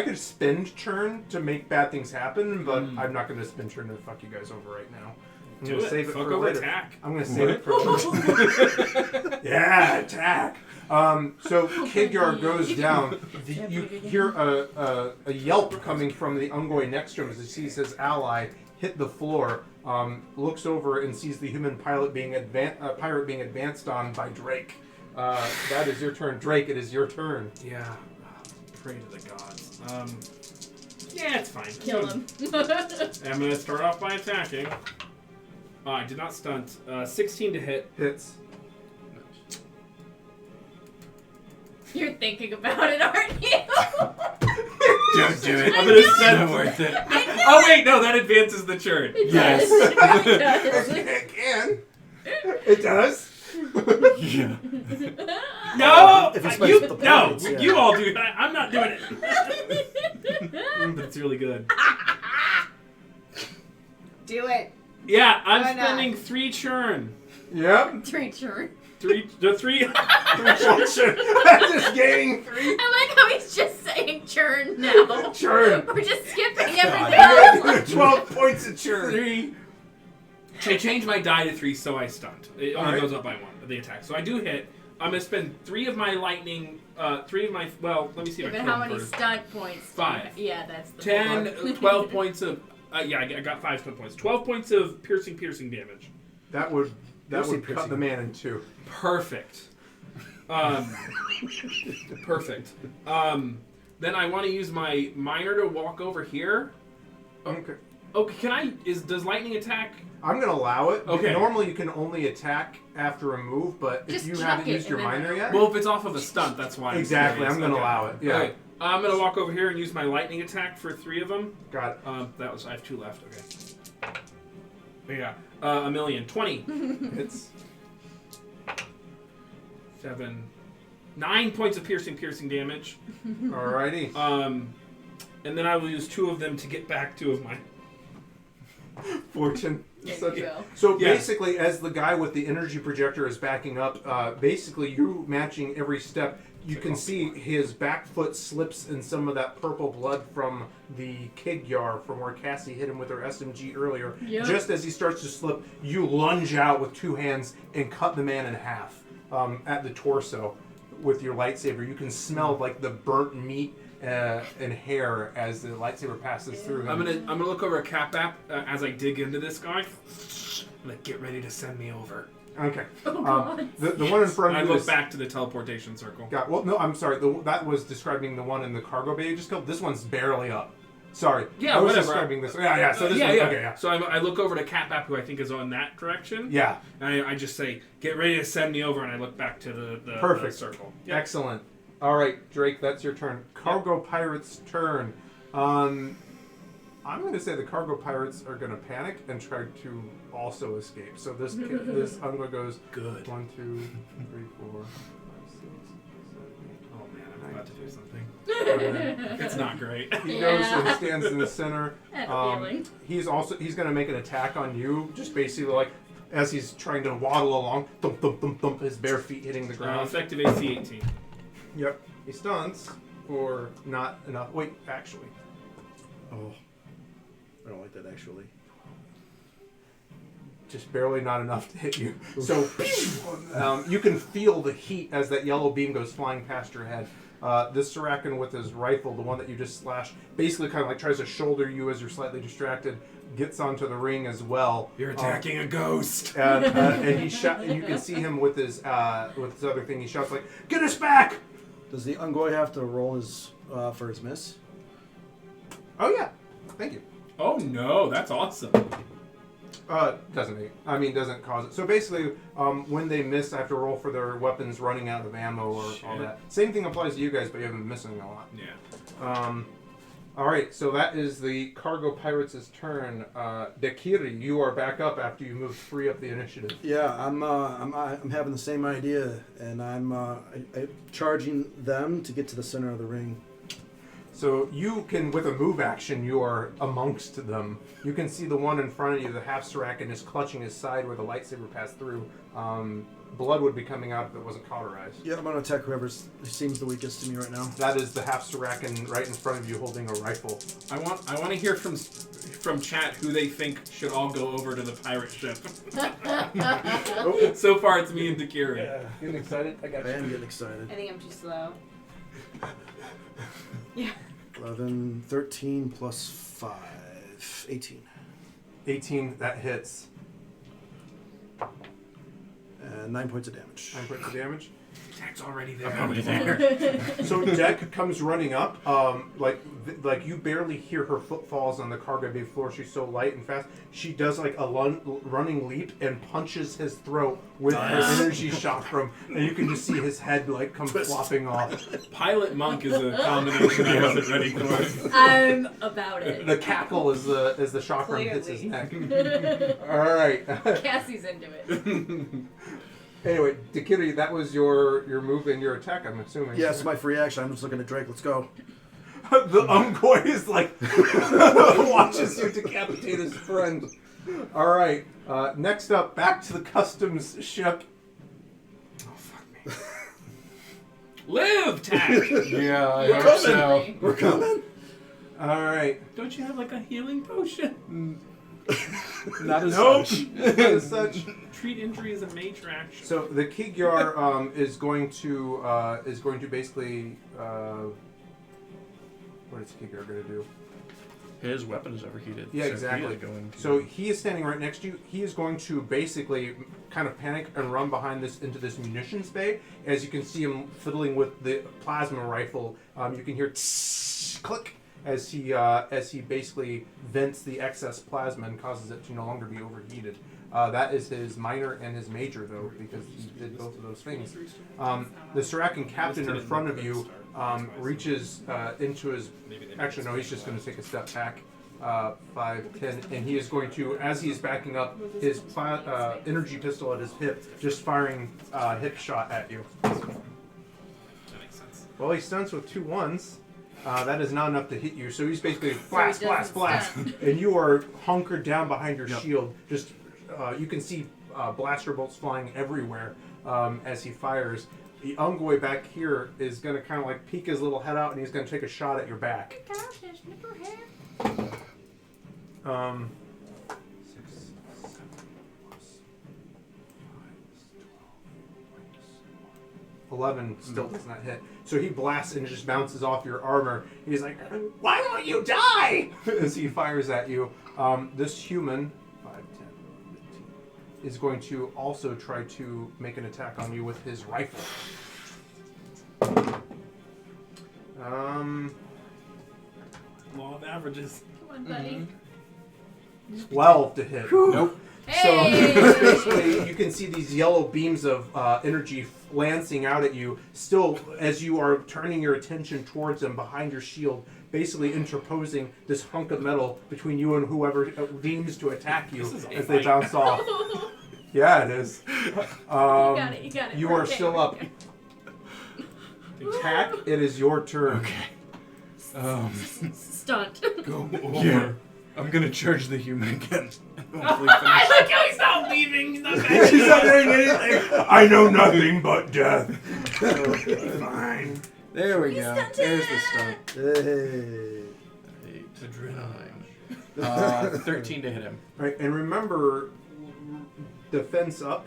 too. could spend turn to make bad things happen, but I'm not going to spend turn to fuck you guys over right now. I'm Do gonna it. save it Fuck for over later. attack. I'm going to save it for later. Yeah, attack. So Kigyar goes down. You hear a yelp coming from the Ungoi next to him as he sees his ally hit the floor. Looks over and sees the human pirate being advanced on by Drake. That is your turn, Drake. It is your turn. Yeah. Pray to the gods. Yeah, it's fine. Kill him. I'm going to start off by attacking. I did not stunt. 16 to hit. Hits. You're thinking about it, aren't you? Don't do it. I'm gonna It's spend- not worth it. Oh wait, no, that advances the turn. It Yes. does. It does. It can. It does. Yeah. No, If he you, spends the no, points, yeah. you all do that. I'm not doing it. But it's really good. Do it. Yeah, I'm Why not? spending 3 churn. Yep. Treacher. Three. I'm just gaining 3. I like how he's just saying churn now. Churn. We're just skipping everything else. 12 points of churn. 3. I changed my die to 3, so I stunned. It only Alright. goes up by 1, the attack. So I do hit. I'm going to spend 3 of my lightning, 3 of my, well, let me see Yeah, if I but can how many first. stunt points? 5. Yeah, that's the 10, point. 12 points of, yeah, I got 5 stunt points. 12 points of piercing damage. That would Piercing, cut piercing. the man in 2. Perfect. Perfect. Then I want to use my miner to walk over here. Okay. Okay, can I? Does lightning attack? I'm gonna allow it. Okay. Normally you can only attack after a move, but Just if you chuck haven't it used your and then miner run yet, Well, if it's off of a stunt, that's why. exactly, I'm gonna Okay. allow it. Yeah. Okay. I'm gonna walk over here and use my lightning attack for 3 of them. Got it. I have 2 left. Okay. Yeah. A million. 20. It's 7. 9 points of piercing damage. alrighty. And then I will use 2 of them to get back 2 of my. Fortune. There Such you a- go. So Yeah. basically, as the guy with the energy projector is backing up, basically you matching every step. You can see his back foot slips in some of that purple blood from the Kigyar from where Cassie hit him with her SMG earlier. Yep. Just as he starts to slip, you lunge out with 2 hands and cut the man in half at the torso with your lightsaber. You can smell like the burnt meat and hair as the lightsaber passes through him. I'm gonna look over a cap app as I dig into this guy. I'm like, get ready to send me over. Okay. Oh, God. The one in front I of you look is... back to the teleportation circle. Well, no, I'm sorry. That was describing the one in the cargo bay you just killed. This one's barely up. Sorry. Yeah, I was whatever. describing this. Yeah. So this yeah, one. yeah. Okay, yeah. So I look over to Cap App, who I think is on that direction. Yeah. And I just say, get ready to send me over, and I look back to the Perfect. circle. Excellent. All right, Drake, that's your turn. Cargo pirate's turn. I'm going to say the cargo pirates are going to panic and try to also escape. So this Ungwa goes Good. 1, 2, 3, 4, 5, 6, 7, Oh man, I'm about to do something. 8, 9. It's not great. He goes and stands in the center. I have a feeling. He's going to make an attack on you, just basically like as he's trying to waddle along, thump, thump, thump, thump, his bare feet hitting the ground. Effective AC 18. Yep. He stuns for not enough. Wait, actually. Oh. I don't like that, actually. Just barely not enough to hit you. So you can feel the heat as that yellow beam goes flying past your head. This Sarakin with his rifle, the one that you just slashed, basically kind of like tries to shoulder you as you're slightly distracted, gets onto the ring as well. You're attacking a ghost. And he shot. And you can see him with his other thing. He shouts like, "Get us back!" Does the Ungoi have to roll his for his miss? Oh yeah, thank you. Oh no, that's awesome. Doesn't cause it. So basically, when they miss, I have to roll for their weapons running out of ammo or all Shit. that. Same thing applies to you guys, but you haven't been missing a lot. Yeah. All right, so that is the cargo pirates' turn. Dekiri, you are back up after you moved 3 up the initiative. Yeah, I'm having the same idea, and I'm charging them to get to the center of the ring. So you can, with a move action, you are amongst them. You can see the one in front of you, the half-Sarakin, is clutching his side where the lightsaber passed through. Blood would be coming out if it wasn't cauterized. Yeah, I'm going to attack whoever seems the weakest to me right now. That is the half-Sarakin right in front of you holding a rifle. I want to hear from chat who they think should all go over to the pirate ship. So far, it's me and Takiri. Yeah. Getting excited? I got I you. am getting excited. I think I'm too slow. Yeah. 11, 13 plus 5, 18. 18, that hits. And 9 points of damage. 9 points of damage. Jack's already there. I'm already there. So Deck comes running up, like you barely hear her footfalls on the cargo bay floor. She's so light and fast. She does like a running leap and punches his throat with her energy chakram, and you can just see his head like come flopping off. Pilot monk is a combination I wasn't ready for. I'm about it. The cackle as the chakram hits his neck. All right. Cassie's into it. Anyway, Dekiri, that was your move and your attack, I'm assuming. Yes, my free action. I'm just looking at Drake. Let's go. The Umgoy is like watches you decapitate his friend. All right. Next up, back to the customs ship. Oh, fuck me. Live, Tack! Yeah, I We're hope coming. so. We're coming. All right. Don't you have like a healing potion? Not as Nope. such. Not as such. Treat injury as a major action. So the Kigyar is going to basically what is Kigyar going to do? His weapon is overheated. Yeah, so exactly. He is going to... So he is standing right next to you. He is going to basically kind of panic and run behind this into this munitions bay. As you can see him fiddling with the plasma rifle, you can hear click as he basically vents the excess plasma and causes it to no longer be overheated. That is his minor and his major, though, because he did both of those things. The Sarakin captain in front of you reaches into his... Actually, no, he's just going to take a step back, 5, 10, and he is going to, as he is backing up, his energy pistol at his hip, just firing hip shot at you. That makes sense. Well, he stunts with 2 1s. That is not enough to hit you, so he's basically blast, he blast, doesn't blast, stun. and you are hunkered down behind your shield. Just you can see blaster bolts flying everywhere as he fires. The Umgoy back here is going to kind of like peek his little head out, and he's going to take a shot at your back. 6, 7, plus 5, 11 still does not hit. So he blasts and just bounces off your armor. He's like, "Why won't you die?" as he fires at you. This human, 5, 10, 15, is going to also try to make an attack on you with his rifle. Law of averages. Come on, buddy. 12 to hit. Nope. Hey! So basically, you can see these yellow beams of energy lancing out at you, still as you are turning your attention towards them behind your shield, basically interposing this hunk of metal between you and whoever deems to attack you This is a as they fight. bounce off. Yeah, it is. You got it. You We're are okay, still we're up. okay. Attack, it is your turn. Okay. Stunt. Go Yeah. I'm gonna charge the human again. Hopefully I finish. like how he's not leaving. He's not He's not doing anything. I know nothing but death. Fine. There we You go. stunted. There's the stunt. Hey. 8, 9. 13 to hit him. Right, and remember, defense up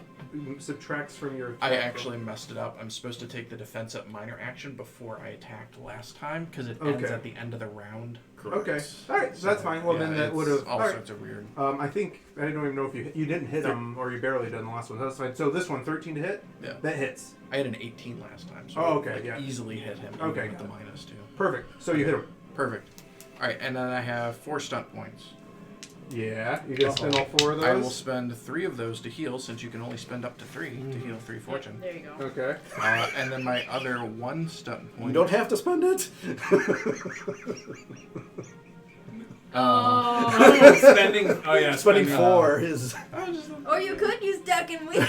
subtracts from your attack. I actually messed it up. I'm supposed to take the defense up minor action before I attacked last time because it ends Okay. at the end of the round. Okay. All right, so that's fine. Well, yeah, then that it's would have. all All right. sorts of weird. I think I don't even know if you didn't hit him or you barely did in the last one. That's fine. So this one, 13 to hit. Yeah. That hits. I had an 18 last time, so Oh, okay, I like, yeah. easily hit him. Okay, even with the got minus 2. Perfect. So you hit him. Perfect. All right, and then I have 4 stunt points. Yeah, you gonna spend all 4 of those? I will spend 3 of those to heal, since you can only spend up to 3 to heal 3 fortune. There you go. Okay. And then my other 1 stun point. You don't have to spend it. Oh. Spending 4 is. Or you could use duck and weave.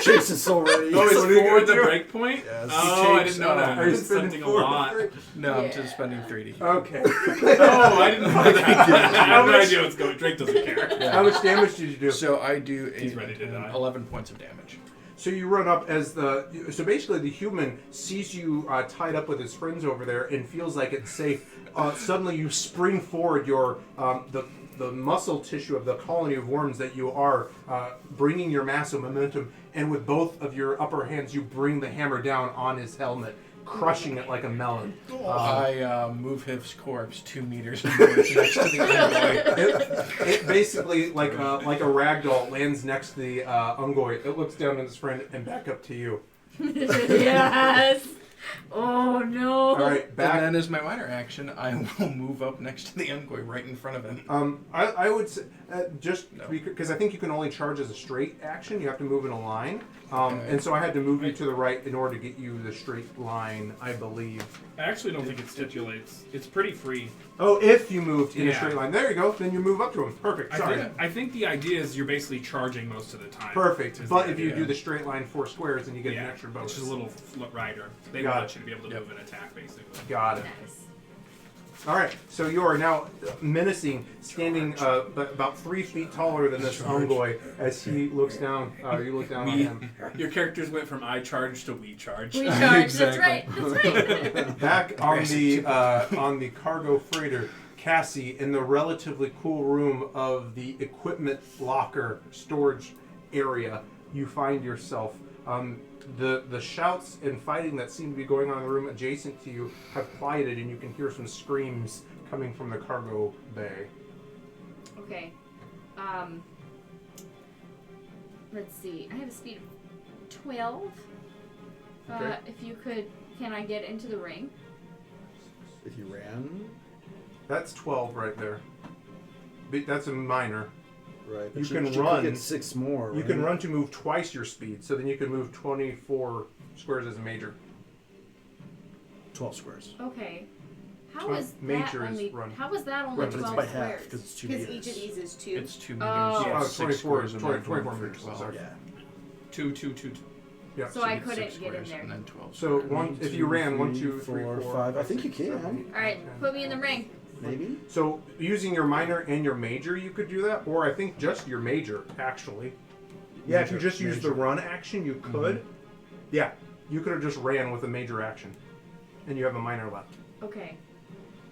Chase is so ready. Oh, So what are you it's 4 gonna the do? break point? Yes. Oh, I takes, didn't know that. Are you I'm spending spending a 4 lot. No, I'm Yeah. just spending 3 to heal. Okay. Oh, I didn't know that. I have no much- idea what's going. Drake doesn't care. How much damage did you do? So I do He's ready to die. 11 points of damage. So you run up as so basically the human sees you tied up with his friends over there and feels like it's safe. Suddenly you spring forward, your the muscle tissue of the colony of worms that you are, bringing your massive momentum, and with both of your upper hands you bring the hammer down on his helmet, crushing it like a melon. I move his corpse 2 meters and put it next to the envoy. It basically, like a ragdoll, lands next to the Ungoy. It looks down at his friend and back up to you. Yes. Oh no. All right, And back. then as my minor action, I will move up next to the envoy right in front of him. I would say, just No. because I think you can only charge as a straight action. You have to move in a line. Okay. And so I had to move you to the right in order to get you the straight line, I believe. I actually don't think it stipulates. It's pretty free. Oh, if you moved in a Yeah. straight line. There you go. Then you move up to him. Perfect. Sorry. I think the idea is you're basically charging most of the time. Perfect. is But the if you idea. do the straight line 4 squares, then you get yeah, an extra bonus. It's just a little rider. They Got want it. you to be able to move and attack, basically. Got it. Nice. All right. So you are now menacing, standing about 3 feet taller than this Ungoy as he looks down. You look down on him. Your characters went from I charge to we charge. We charge. Exactly. That's right. That's right. Back on the cargo freighter, Cassie, in the relatively cool room of the equipment locker storage area, you find yourself. The shouts and fighting that seem to be going on in the room adjacent to you have quieted, and you can hear some screams coming from the cargo bay. Okay. Let's see. I have a speed of 12. Okay. If you could, can I get into the ring? If you ran, That's 12 right there. That's a minor. right? You but can you run. could get 6 more. You right? can run to move twice your speed, so then you can move 24 squares as a major. 12 squares. Okay. How Well, is that major is only? run. How is that only Run, But it's 12 by squares? half because it's 2 Because meters. each of these is 2. It's 2 meters. Oh. Oh, 6 24 squares, and then 24 1 for meters, 12. sorry. Yeah. 2, 2, 2, 2. Yeah. So I you get couldn't 6 get in squares there. And then 12 So squares. one, if you ran 1, 2, 3, 4, 4, 5. I think 6, you can. 7, 8, All right, 10. put me in the ring. Maybe. So using your minor and your major, you could do that, or I think just your major actually. Yeah, if you Major, just use the major. run action, you could. Yeah, you could have just ran with a major action, and you have a minor left. Okay.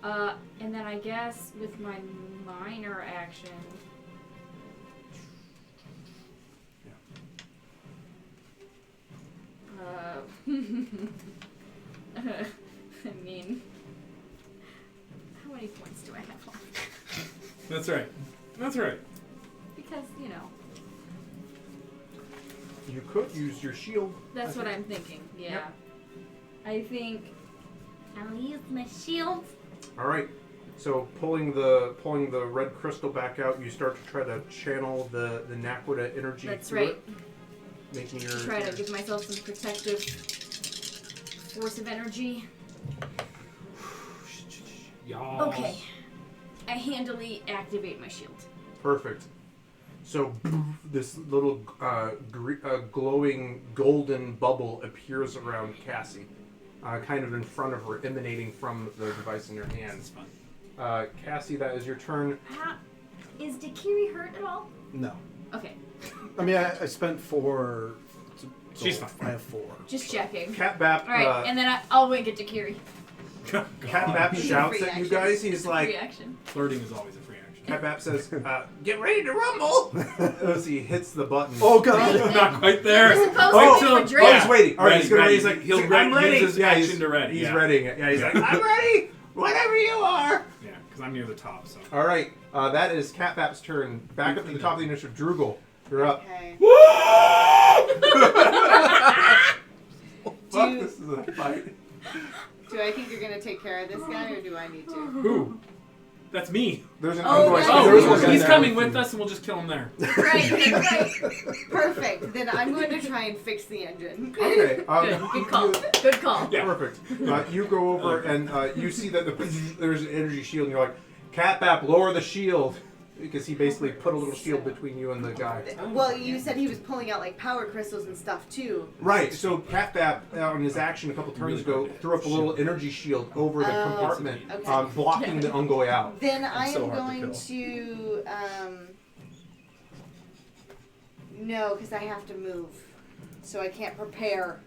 And then I guess with my minor action. I mean, how many points do I have left? That's right. That's right. Because, you know, You could use your shield. that's I what think. I'm thinking. Yeah. Yep. I think I'll use my shield. All right. So pulling the red crystal back out, you start to try to channel the Naquita energy. That's through right. It, making your Try to give myself some protective force of energy. Y'all. Okay. I handily activate my shield. Perfect. So this little glowing golden bubble appears around Cassie, kind of in front of her, emanating from the device in your hands. Cassie, that is your turn. Is Dakiri hurt at all? No. Okay. I mean, I spent 4. So She's fine. I have 4. Just checking. Cat Bap, Alright, and then I'll wink at Dakiri. Cat Bap shouts Free at you action. guys. He's like, Reaction. Flirting is always a free action. Cat Bap says, "Get ready to rumble!" As he hits the button. Oh god! Not quite there. You're supposed Oh, to till- be for Drake. Oh, he's waiting. All right, Ready, he's gonna. ready. He's like, He'll I'm ready. use his Yeah, action he's, to ready, He's yeah. readying it. Yeah, he's like, I'm ready. Whatever you are. Yeah, because I'm near the top, so. All right, that is Cat Bap's turn. Back up to the top of the initiative. Droogle, you're up. Okay. Fuck, this is a fight. Do I think you're gonna take care of this guy, or do I need to? Who? That's me. There's an Oh, Ungoy that's- shield. there was one Oh, guy he's there coming with with you. us, and we'll just kill him there. Right. Perfect. Then I'm going to try and fix the engine. Okay. Good call. Good call. Yeah. Perfect. You go over and you see that there's an energy shield, and you're like, Catbap, lower the shield. Because he basically put a little shield between you and the guy. Well, you said he was pulling out like power crystals and stuff too. Right, so Catbap, on his action a couple turns ago, threw up a little energy shield over the Oh, compartment, okay. blocking the Ungoy out. Then I am so hard to going kill. to no, because I have to move, so I can't prepare.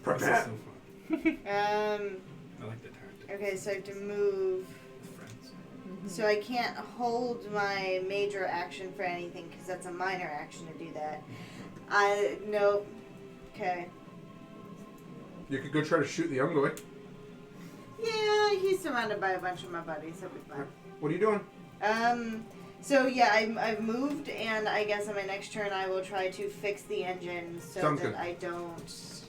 This is so fun. I like the tactic. Okay, so I have to move. Friends. So I can't hold my major action for anything because that's a minor action to do that. Nope. Okay. You could go try to shoot the Ungoy. Yeah, he's surrounded by a bunch of my buddies. He'll be fine. What are you doing? So yeah, I've moved, and I guess on my next turn I will try to fix the engine so Sounds that good. I don't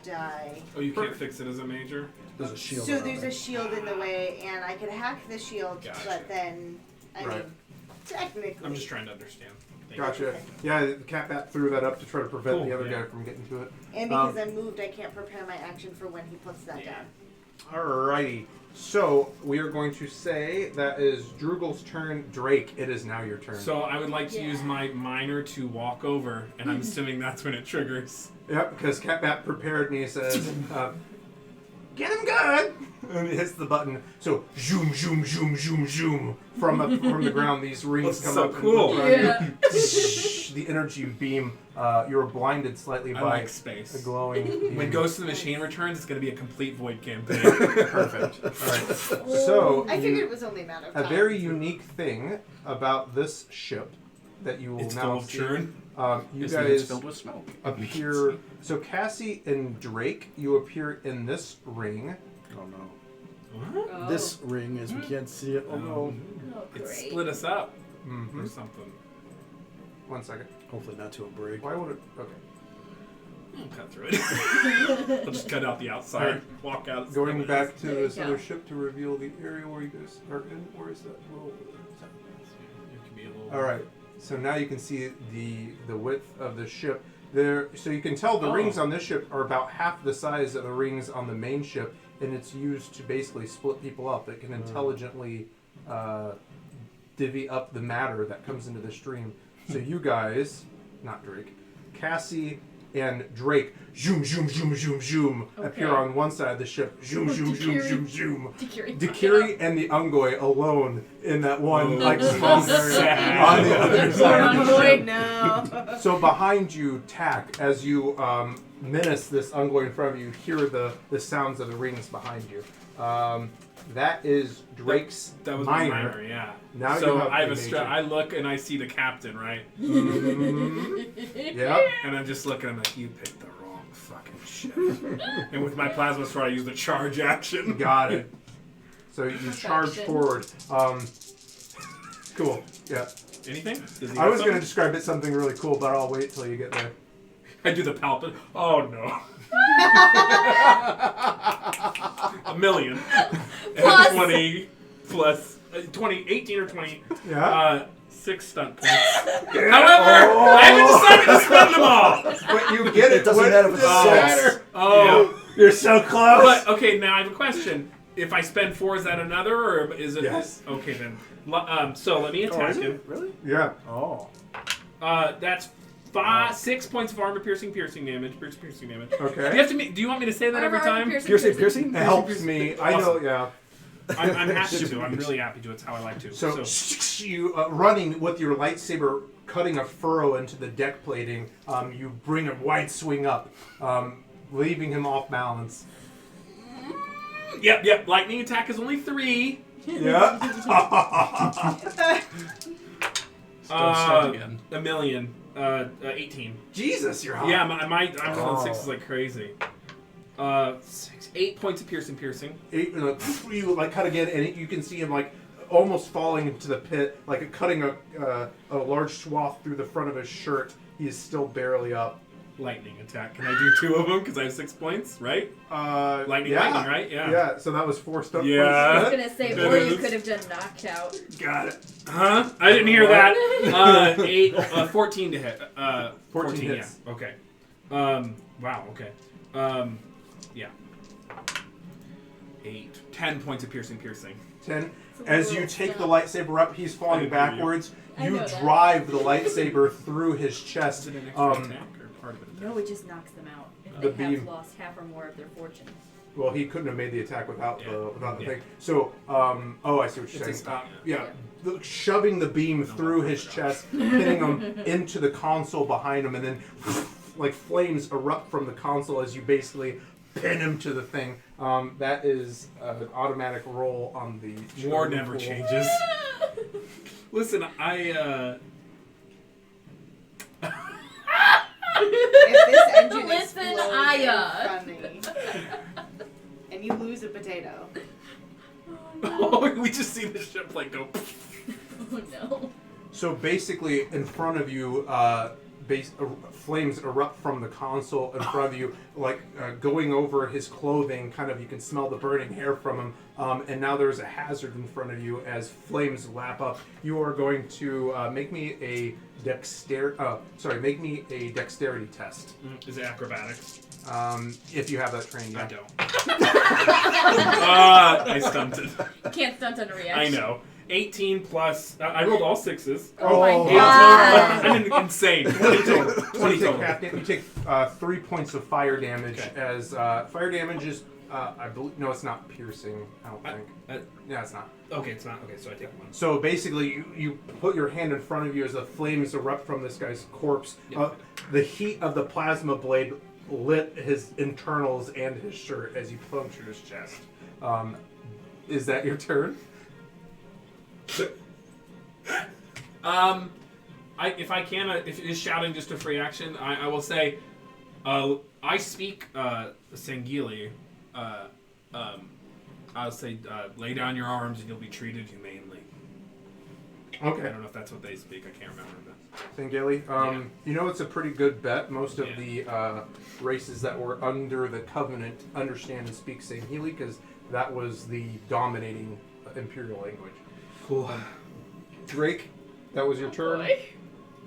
die. Oh, you can't fix it as a major? There's a shield. So around there's it. a shield in the way, and I could hack the shield, Gotcha. but then, I Right. mean, technically. I'm just trying to understand. Thank you. Gotcha. Yeah, the Catbap threw that up to try to prevent Cool, the other yeah. guy from getting to it. And because I moved, I can't prepare my action for when he puts that Yeah. down. Alrighty. So, we are going to say that is Drugel's turn. Drake, it is now your turn. So I would like to Yeah. use my minor to walk over, and I'm assuming that's when it triggers. Yep, because Catbap prepared and he says, get him good! And he hits the button. So, zoom, zoom, zoom, zoom, zoom. From the ground, these rings That's come so up. cool. And around Yeah. you. The energy beam, you're blinded slightly I by like a space. glowing beam. When Ghost of the Machine returns, it's going to be a complete void campaign. Perfect. Alright. So, I you- figured it was only a matter of time. a very unique thing about this ship that you will It's now full of see. churn. You It's guys filled with smoke. appear. So Cassie and Drake, you appear in this ring. Oh no. What? Oh. This ring is we can't see it. Oh no. Oh, It great. split us up Mm-hmm. or something. 1 second. Hopefully not to a break. Why would it? Okay. I'll cut through it. I'll just cut out the outside, Alright. walk out. Going back to There you this go. other ship to reveal the area where you guys are in. Where is that? It could be a little. All right. So now you can see the width of the ship. There, so you can tell the Oh. rings on this ship are about half the size of the rings on the main ship, and it's used to basically split people up. It can intelligently divvy up the matter that comes into the stream. So you guys, not Drake, Cassie and Drake, zoom, zoom, zoom, zoom, zoom, appear Okay. on one side of the ship. Zoom, zoom, zoom, Dakiri. zoom, zoom. Dakiri. Dakiri and the Ungoy alone in that one Oh, like small area sad. on the other side of the Ungoy. ship. No. So behind you, Tack, as you menace this Ungoy in front of you, you hear the sounds of the rings behind you. That is Drake's That was minor. my minor, yeah. Now so you have I have the a major. I look and I see the captain, right? Mhm. Yep. And I'm just looking. I'm like, you picked the wrong fucking ship. And with my plasma sword, I use the charge action. Got it. So you charge Perfection. forward. Cool. Yeah. Anything? Does he I have was going to something? describe it something really cool, but I'll wait till you get there. I do the palpit. Oh no. A million. Plus. And 20 plus 20, 18 or 20. Yeah. 6 stunt points. However, I haven't decided to spend them all. But you get it. It doesn't What matter if it's does six. matter? Oh. You're so close. But okay, now I have a question. If I spend 4, is that another, or is it? Yes. Okay then. So let me Oh, attack is him. it? Really? Yeah. Oh. That's 6 points of armor piercing damage. Piercing damage. Okay. Do you have to? Do you want me to say that every time? Piercing? It helps me. I know. Yeah. I'm happy to. I'm really happy to. It's how I like to. So you running with your lightsaber, cutting a furrow into the deck plating. You bring a wide swing up, leaving him off balance. Yep. Lightning attack is only 3. Yeah. Don't start again. A million. 18. Jesus, you're hot. Yeah, I'm rolling Oh. 6s like crazy. 8 points of piercing. You like cut again, and you can see him like almost falling into the pit, like cutting a large swath through the front of his shirt. He is still barely up. lightning attack. Can I do 2 of them? Because I have 6 points, right? Lightning, right? Yeah. Yeah, so that was 4 stuff. Yeah. I was gonna say, or you could have done knocked out. Got it. Huh? I didn't hear that. 14 to hit. 14 hits. Yeah. Okay. Wow. Okay. Yeah. 8. 10 points of piercing. 10. It's a As little you take the stuff. lightsaber up, he's falling backwards. I You know that. drive the lightsaber through his Is chest. it an extra attack or part of it? No, it just knocks them out if The they have beam. lost half or more of their fortune. Well, he couldn't have made the attack without Yeah. the Yeah. thing. So, I see what It's you're a saying. stop. Shoving the beam through his chest, hitting him into the console behind him, and then like flames erupt from the console as you basically pin him to the thing. That is an automatic roll on the War charm never pool. changes. Listen, If this engine Listen, explodes Aya. in front of me, and you lose a potato. we just see the ship like go. Oh no. So basically, in front of you, flames erupt from the console in front of you, like going over his clothing. Kind of, you can smell the burning hair from him. And now there's a hazard in front of you as flames lap up. You are going to make me a make me a dexterity test. Is it acrobatics? If you have that training. I Yeah. don't. I stunted. Can't stunt on a I reaction. know. 18 plus. I rolled all 6s. Oh my 18 god. I'm insane. 20 total. 20 You take total. half you take 3 points of fire damage. Okay. As fire damage is, I believe, no, it's not piercing. I don't think. Yeah, it's not. Okay, it's not. Okay, so I take 1. So basically, you put your hand in front of you as the flames erupt from this guy's corpse. Yeah. The heat of the plasma blade lit his internals and his shirt as you punctured his chest. Is that your turn? If I can, if it is shouting just a free action, I will say, I speak Sangili. I'll say, lay down your arms and you'll be treated humanely. I Okay. don't know if that's what they speak. I can't remember. Sangili. Yeah. You know, it's a pretty good bet. Most of Yeah. the races that were under the Covenant understand and speak Sangili because that was the dominating imperial language. Cool. Drake, that was your turn. Boy.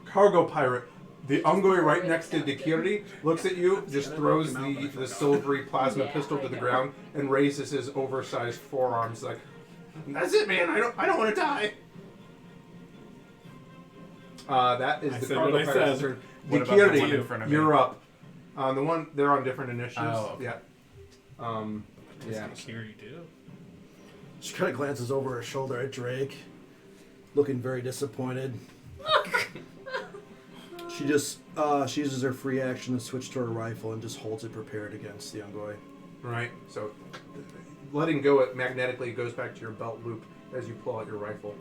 Cargo pirate. The Ungoi right next to Dekirti looks at you, just throws the silvery plasma Yeah, pistol to I the know. ground, and raises his oversized forearms like, "That's it, man. I don't want to die." That is I the said cargo what I pirate's said. turn. What about the one in Dekirti, front of me? you're up. The one they're on different initiatives. Oh, okay. Yeah. Yeah. Security do. She kind of glances over her shoulder at Drake, looking very disappointed. She just she uses her free action to switch to her rifle and just holds it prepared against the Ungoi. Right. So, letting go it magnetically goes back to your belt loop as you pull out your rifle,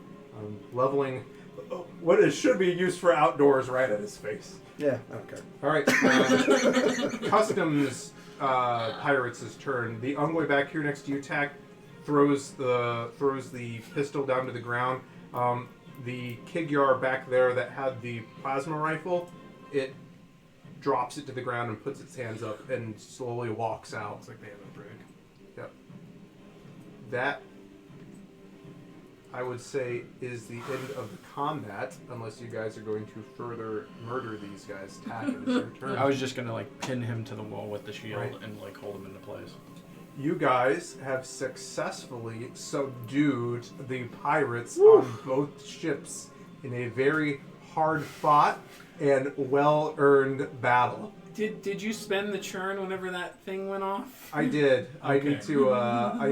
leveling what it should be used for outdoors right at his face. Yeah, I don't care. All right. Customs pirates' turn. The Ungoi back here next to you, Tack, throws the pistol down to the ground. The Kigyar back there that had the plasma rifle, it drops it to the ground and puts its hands up and slowly walks out. Looks like they have a brig. Yep. That, I would say, is the end of the combat, unless you guys are going to further murder these guys. Tack, it is your turn. I was just gonna like pin him to the wall with the shield Right. and like hold him into place. You guys have successfully subdued the pirates on both ships in a very hard-fought and well-earned battle. Did you spend the churn whenever that thing went off? I did. I Okay.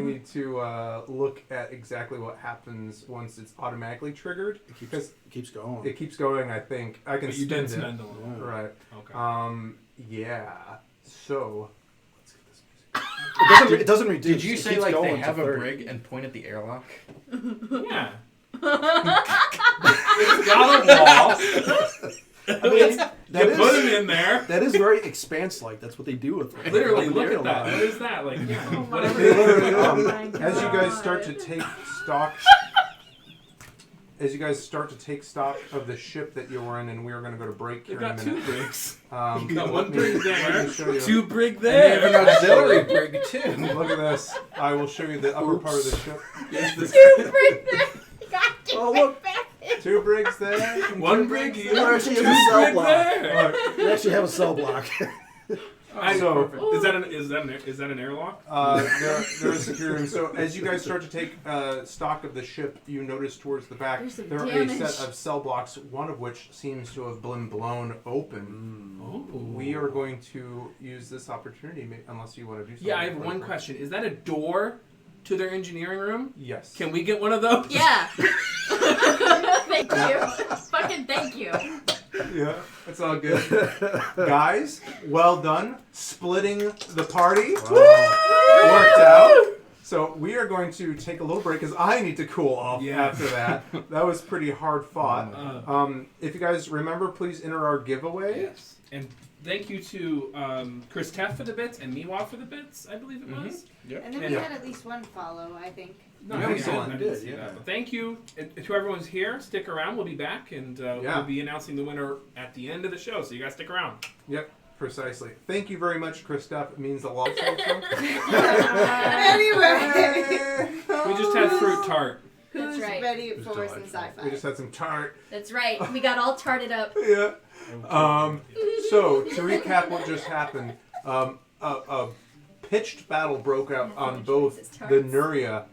need to look at exactly what happens once it's automatically triggered because It keeps going. it keeps going. I think I can But you spend did it. spend a little. Yeah. Right. Okay. Yeah. So let's get this music. It doesn't reduce. Did you It say keeps like they going to have a 30. brig and point at the airlock? Yeah. It's got a wall. I mean, that You is, put him in there. that is very Expanse-like. That's what they do with it. Literally, With look the at that. airlock. What is that? Like, yeah. Oh my whatever. They literally, Oh my as you guys God. start to take stock, as you guys start to take stock of the ship that you were in, and we are going to go to break here We've got in a 2 minute. brigs. Let got 1 me- brig let there, me show you. 2 brig And they have there. an auxiliary brig too. Look at this. I will show you the upper part of the ship. Yes, this- Two bring that. God damn Oh, look. it. 2 brigs there. and 1 2 brig brigs here, You 2 actually have a cell brig block. there. Look, You actually have a cell block. So- Perfect. Is that an airlock? There is security room. So as you guys start to take stock of the ship, you notice towards the back There's some there are damage. a set of cell blocks, one of which seems to have been blown open. Oh. We are going to use this opportunity, unless you want to do something. Yeah, I have for one it. question. Is that a door to their engineering room? Yes. Can we get one of those? Yeah. Thank you. Fucking thank you. Yeah, it's all good. Guys, well done. Splitting the party. Worked out. So we are going to take a little break because I need to cool off Yeah. after that. That was pretty hard fought. If you guys remember, please enter our giveaway. Yes. And thank you to Chris Teff for the bits and Miwa for the bits, I believe it was. And then we Yeah. had at least one follow, I think. No, Yeah, I we didn't did, see yeah. that. But thank you to everyone's here. Stick around. We'll be back, and we'll be announcing the winner at the end of the show. So you guys stick around. Yep, precisely. Thank you very much, Christoph. It means a lot. Anyway. We just had fruit tart. Who's That's right. ready was for some delightful. sci-fi? We just had some tart. That's right. We got all tarted up. Yeah. So to recap what just happened, a pitched battle broke out on both the Nuria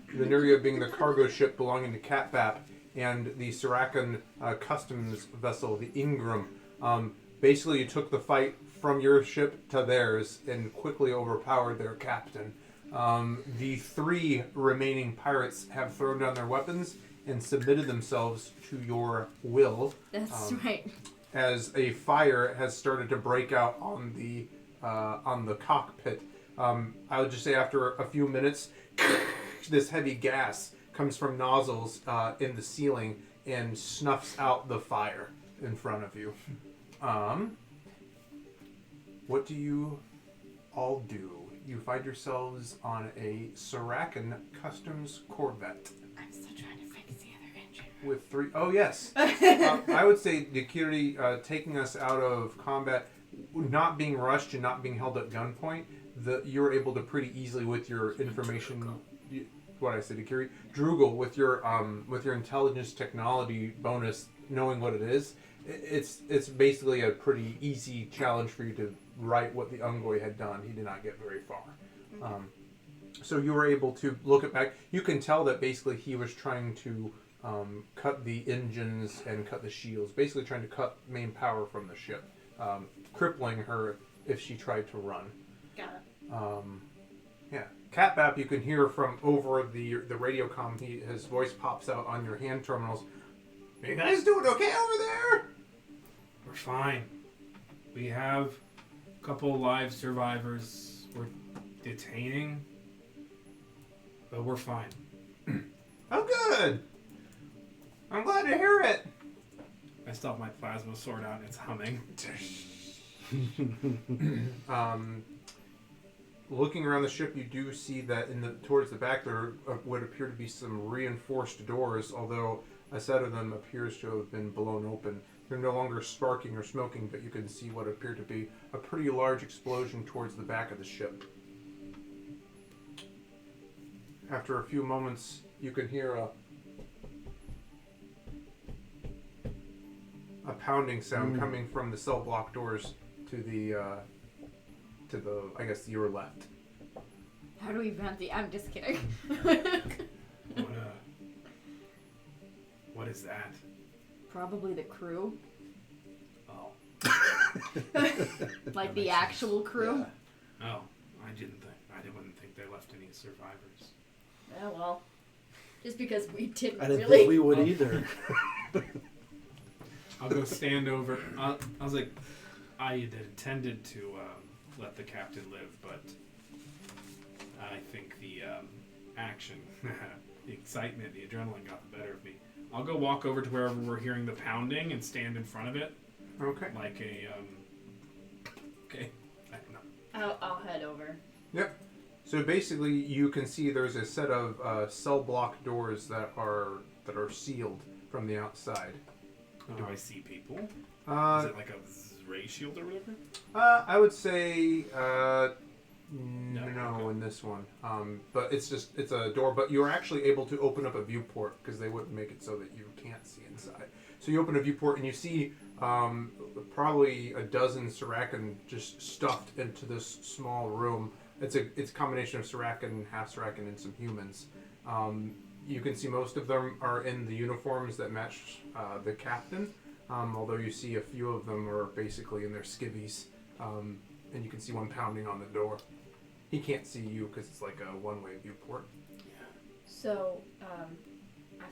being the cargo ship belonging to Catbap, and the Sarakan customs vessel, the Ingram. Basically, you took the fight from your ship to theirs and quickly overpowered their captain. The 3 remaining pirates have thrown down their weapons and submitted themselves to your will. That's right. As a fire has started to break out on the cockpit. I would just say after a few minutes, this heavy gas comes from nozzles in the ceiling and snuffs out the fire in front of you. What do you all do? You find yourselves on a Sarakan Customs Corvette. I'm still trying to fix the other engine. With 3... Oh, yes. I would say Dikiri taking us out of combat, not being rushed and not being held at gunpoint, you're able to pretty easily with your information... What I said, Dikiri? Drugel, with your intelligence technology bonus, knowing what it is, it's basically a pretty easy challenge for you to write what the Ungoy had done. He did not get very far. So you were able to look it back. You can tell that basically he was trying to cut the engines and cut the shields, basically trying to cut main power from the ship, crippling her if she tried to run. Got it. Yeah. Catbap, you can hear from over the radio comm. His voice pops out on your hand terminals. Are you guys doing okay over there? We're fine. We have a couple live survivors we're detaining, but we're fine. Oh, good. I'm glad to hear it. I still have my plasma sword out and it's humming. Looking around the ship, you do see that towards the back there would appear to be some reinforced doors, although a set of them appears to have been blown open. They're no longer sparking or smoking, but you can see what appeared to be a pretty large explosion towards the back of the ship. After a few moments, you can hear a pounding sound coming from the cell block doors to the I guess your left. How do we vent the... I'm just kidding. What is that? Probably the crew. Oh. Like the actual crew. Oh, I wouldn't think they left any survivors. Yeah, well, just because we didn't I didn't really. think we would either. I'll go stand over. I was like, I had intended to let the captain live, but I think the action, the excitement, the adrenaline got the better of me. I'll go walk over to wherever we're hearing the pounding and stand in front of it. Okay. Like a, okay. I don't know. I'll head over. Yep. So basically, you can see there's a set of cell block doors that are sealed. from the outside. Do I see people? Is Uh, it like a ray shield or whatever? I would say No, no okay. in this one. But it's a door. But you're actually able to open up a viewport because they wouldn't make it so that you can't see inside. So you open a viewport and you see probably a dozen Sarakan just stuffed into this small room. It's a combination of Sarakan, half Sarakan, and some humans. You can see most of them are in the uniforms that match the captain. Although you see a few of them are basically in their skivvies, and you can see one pounding on the door. He can't see you because it's like a one-way viewport. So, I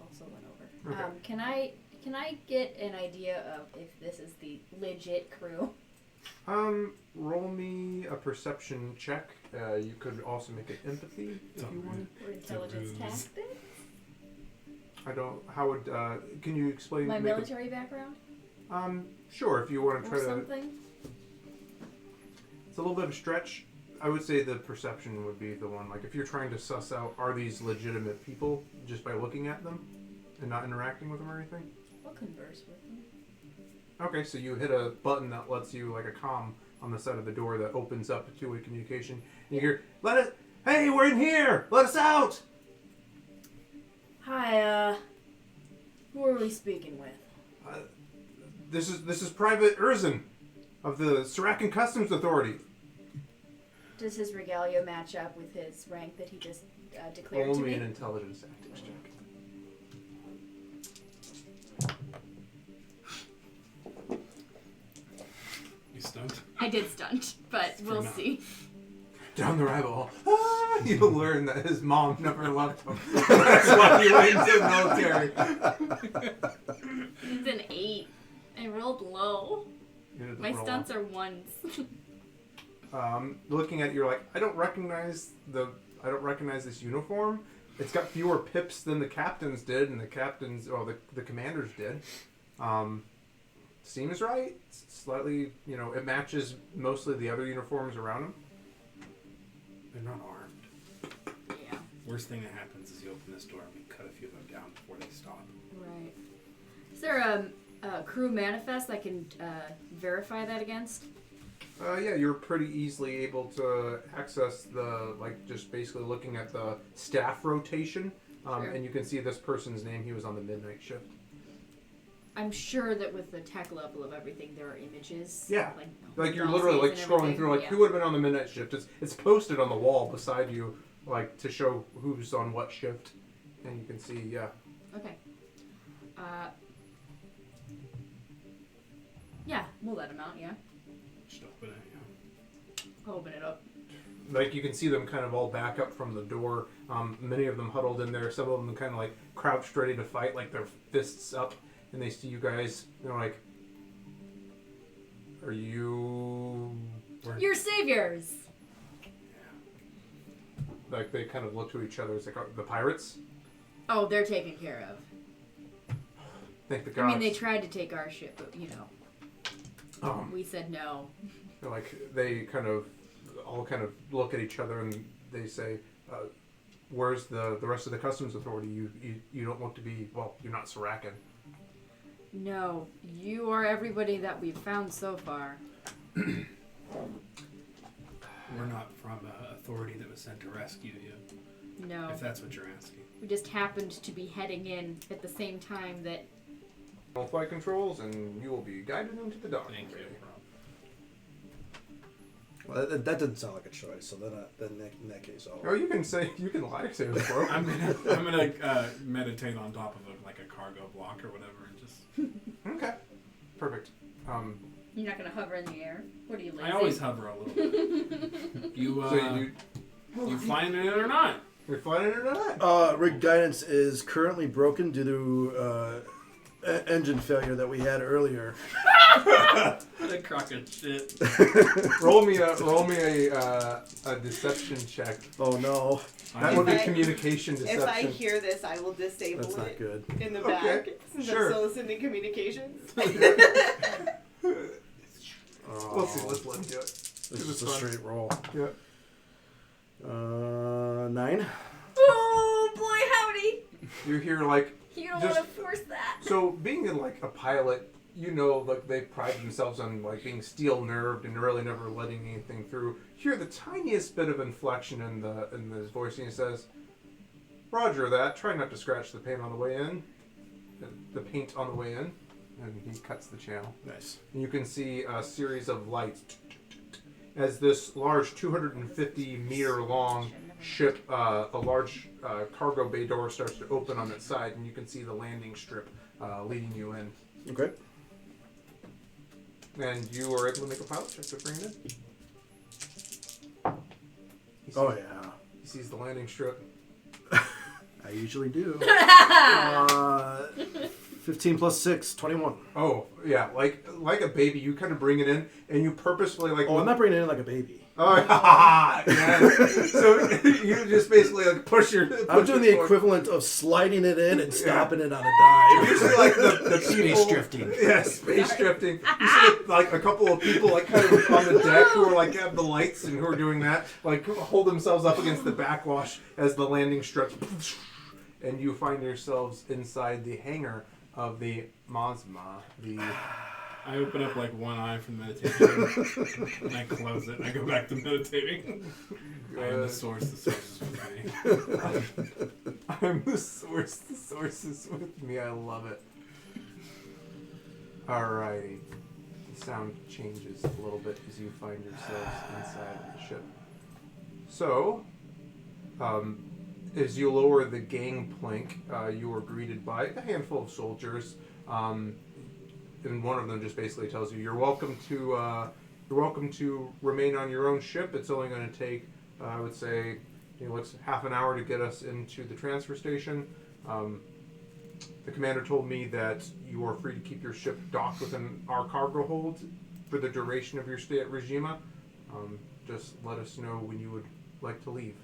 also went over. Okay. Can I get an idea of if this is the legit crew? Roll me a perception check. You could also make it empathy if you want. Or intelligence tactics? I don't. How would? Can you explain? My make military background? Sure. If you want to Or try to. something? It's a little bit of a stretch. I would say the perception would be the one. Like if you're trying to suss out, are these legitimate people just by looking at them and not interacting with them or anything? I'll converse with them. Okay, so you hit a button that lets you, like a comm on the side of the door that opens up a two-way communication. And you hear, hey, we're in here! Let us out! Hi, who are we speaking with? This is Private Erzin of the Sarakan Customs Authority. Does his regalia match up with his rank that he just declared Roll to me me? an intelligence tactics check. You stunned? I did stunt, but we'll enough. see. Down the rabbit hole. You'll learn that his mom never loved him. That's why he went into the military. It's an 8. I rolled low. You didn't My roll. stunts are 1s. Looking at it, you're like, I don't recognize this uniform. It's got fewer pips than the captains did, and the commanders did. Seems right. It's slightly, it matches mostly the other uniforms around them. They're not armed. Yeah. Worst thing that happens is you open this door and we cut a few of them down before they stop. Right. Is there a crew manifest I can verify that against? Yeah, you're pretty easily able to access just basically looking at the staff rotation, Sure. and you can see this person's name. He was on the midnight shift. I'm sure that with the tech level of everything, there are images. Yeah. Like you're policies literally like and scrolling everything. through like Yeah. who would have been on the midnight shift. It's posted on the wall beside you, like to show who's on what shift, and you can see Okay. Yeah, we'll let him out, yeah. Just open it, yeah. I'll open it up. like you can see them kind of all back up from the door. Many of them huddled in there. Some of them kind of like crouched ready to fight, like their fists up, and they see you guys. They're like, "Are you?" Your saviors! Like they kind of look to each other. It's like the pirates. Oh, they're taken care of. Thank the I gods. mean, they tried to take our ship, but, you know, we said no. They're like they all kind of look at each other and they say, "Where's the rest of the customs authority? You don't look to be you're not Sarakan." No, you are everybody that we've found so far. We're not from an authority that was sent to rescue you, No. if that's what you're asking. We just happened to be heading in at the same time that... All flight controls, and you will be guided into the dock. Thank you. Well, that didn't sound like a choice. So then in that case, Oh, you can say lie say this, bro. I'm gonna meditate on top of a cargo block or whatever and just. Okay, perfect. You're not going to hover in the air? What are you, lazy? I always hover a little bit. You flying in it or not? You're flying it or not? Rig guidance is currently broken due to engine failure that we had earlier. What a crock of shit. roll me a deception check. Oh no, That would be communication deception. If I hear this, I will disable that's not it good. in the Okay, back. Since sure. I'm still listening to communications. Let's see. Let's let him do it. This This is is a fun. straight roll. Yeah. 9. Oh, boy, howdy! You hear like You don't Just- want to force that. So being in like a pilot, you know, like they pride themselves on like being steel nerved and really never letting anything through. Hear the tiniest bit of inflection in his voice, and he says, "Roger that. Try not to scratch the paint on the way in." The paint on the way in, and he cuts the channel. Nice. And you can see a series of lights as this large 250 meter long ship, a large cargo bay door starts to open on its side, and you can see the landing strip leading you in. Okay. And you are able to make a pilot check to bring it in. He sees, Oh yeah. He sees the landing strip. I usually do. 15 plus 6, 21. Oh yeah, like a baby, you kind of bring it in, and you purposefully like. Oh, I'm not bringing it in like a baby. Oh, yeah. So you just basically like push your. I'm doing the equivalent of sliding it in and stopping it on a dime. Usually, like the Space people, drifting. Yeah, space drifting. You see like a couple of people like kind of on the deck who are like have the lights and who are doing that, like hold themselves up against the backwash as the landing strip, and you find yourselves inside the hangar of the Mazma. I open up like one eye from meditation, and I close it, and I go back to meditating. I am the source is with me. I'm the source is with me. I love it. Alrighty. The sound changes a little bit as you find yourselves inside the ship. So, as you lower the gangplank, you are greeted by a handful of soldiers. And one of them just basically tells you, "You're welcome to remain on your own ship. It's only going to take, I would say, it's half an hour to get us into the transfer station. The commander told me that you are free to keep your ship docked within our cargo hold for the duration of your stay at Regima. Just let us know when you would like to leave.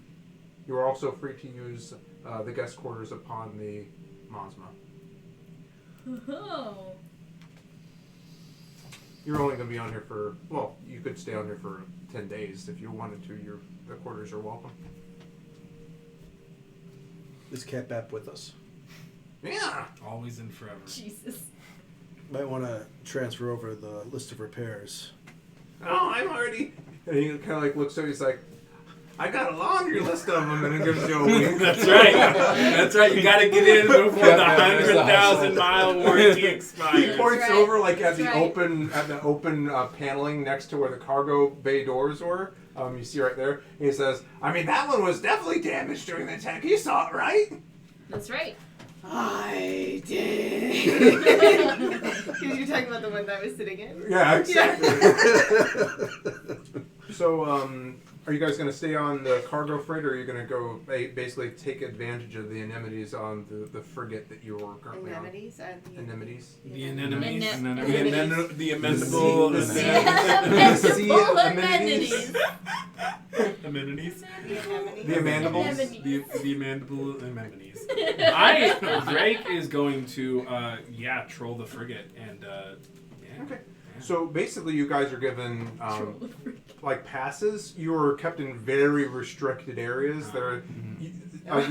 You are also free to use the guest quarters upon the Mazma." Oh. You're only going to be on here for, well, you could stay on here for 10 days if you wanted to. The quarters are welcome. Is Cat Bap with us? Yeah. Always and forever. Jesus. Might want to transfer over the list of repairs. Oh, I'm already. And he kind of like looks over. He's like, "I got a laundry list of them," and it gives you a wink. That's right. That's right. You got to get in before the 100,000-mile warranty He expires. points right. over like at the That's right. open paneling next to where the cargo bay doors were. You see right there. He says, "I mean, that one was definitely damaged during the attack. You saw it, right?" That's right. I did. Because you're talking about the one that I was sitting in. Yeah, exactly. So, are you guys going to stay on the cargo freight, or are you going to go basically take advantage of the anemonies on the frigate that you're currently Anemones? Anemones? The anemones. Anemones. The amendable. The sea- Amendable amenities. Amenities. The anemones? The amandibles? Anemones. The amendable anemones. Drake is going to, troll the frigate and, Okay. So basically, you guys are given like passes. You are kept in very restricted areas. There, a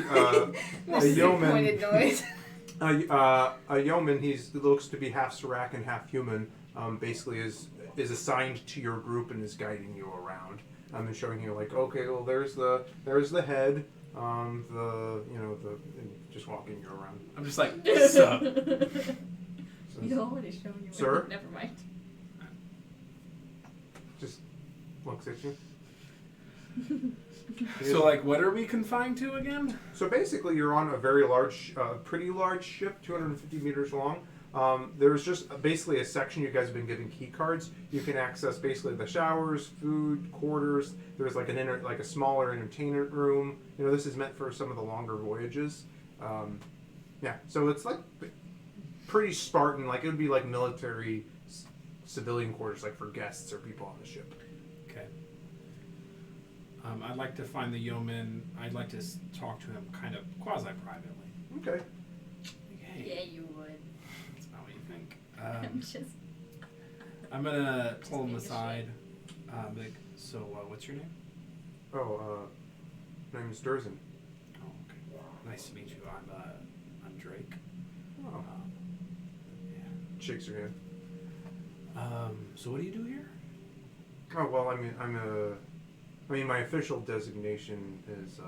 yeoman. Pointed noise. A yeoman. He looks to be half Serac and half human. Basically, is assigned to your group and is guiding you around. And showing you like, okay, well, there's the head. And just walking you around. I'm just like, sup? You already shown you. Sir? Never mind. Just looks at you. So, like, what are we confined to again? So basically, you're on a very large, pretty large ship, 250 meters long. There's just basically a section you guys have been given key cards. You can access basically the showers, food, quarters. There's like a smaller entertainment room. This is meant for some of the longer voyages. So it's like pretty Spartan. Like it would be like military civilian quarters, like for guests or people on the ship. Okay. I'd like to find the yeoman. I'd like to talk to him kind of quasi-privately. Okay. Yeah, you would. That's not what you think. I'm just. I'm gonna pull him aside. So, what's your name? Oh, name's Durzen. Oh, okay. Nice to meet you. I'm Drake. Oh. Yeah. Shakes your hand. So what do you do here? Oh well, I mean, my official designation is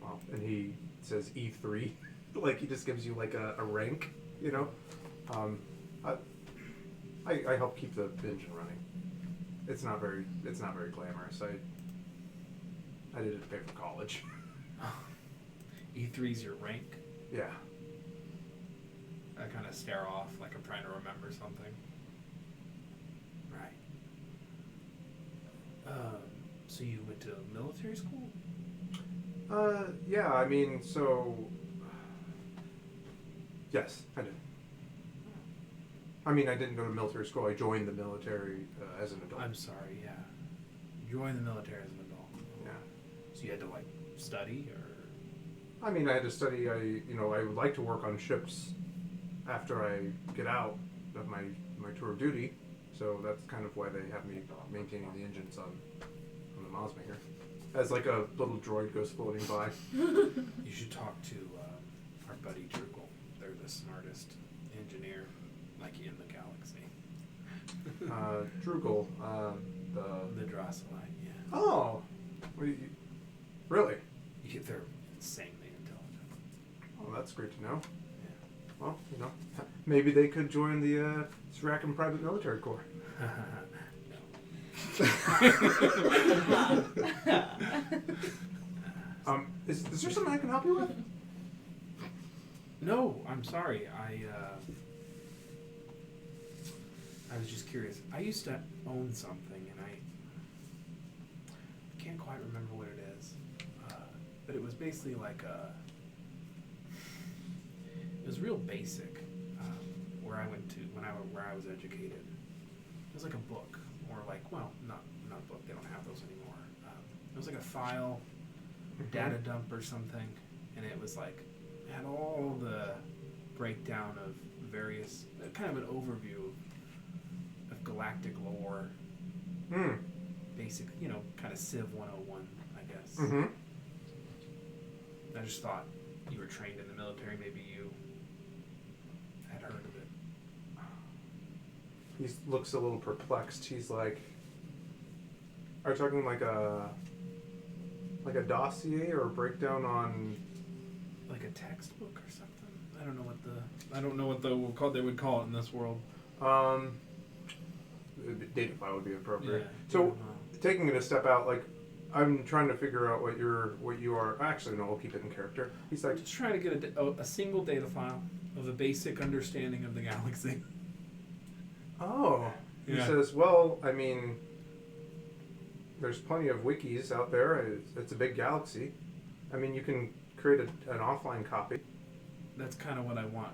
well, and he says E3, like he just gives you like a rank, you know. I help keep the engine running. It's not very glamorous. I did it to pay for college. E3's your rank? Yeah. I kind of stare off like I'm trying to remember something. Right. So you went to military school? Yeah, I mean, so... Yes, I did. I mean, I didn't go to military school. I joined the military as an adult. I'm sorry, yeah. You joined the military as an adult. Yeah. So you had to, like, study, or... I mean, I had to study. I would like to work on ships after I get out of my tour of duty. So that's kind of why they have me maintaining the engines on the Mazma here. As like a little droid goes floating by. You should talk to our buddy Drupal. They're the smartest engineer, like, in the galaxy. Drugel, The Drosselite, yeah. Oh! Really? Yeah, they're insanely intelligent. Oh, that's great to know. Yeah. Well, you know, maybe they could join the Sraken Private Military Corps. Is there something I can help you with? No, I'm sorry. I was just curious. I used to own something, and I can't quite remember what it is. But it was basically like it was real basic. Where I went to where I was educated. It was like a book, or like, well, not a book. They don't have those anymore. It was like a file, data dump or something, and it was like it had all the breakdown of various, kind of an overview of galactic lore. Basic, kind of Civ 101, I guess. Mm-hmm. I just thought you were trained in the military. Maybe you had heard of it. He looks a little perplexed. He's like, "Are you talking like a dossier or a breakdown on Like a textbook or something? I don't know what they would call it in this world. Data file would be appropriate." Yeah. So, taking it a step out, like, I'm trying to figure out what you are. Actually, no, I'll keep it in character. He's like, Just trying to get a single data file of a basic understanding of the galaxy. "Oh." He Yeah. says, "Well, I mean, there's plenty of wikis out there. It's a big galaxy. I mean, you can create an offline copy." That's kind of what I want,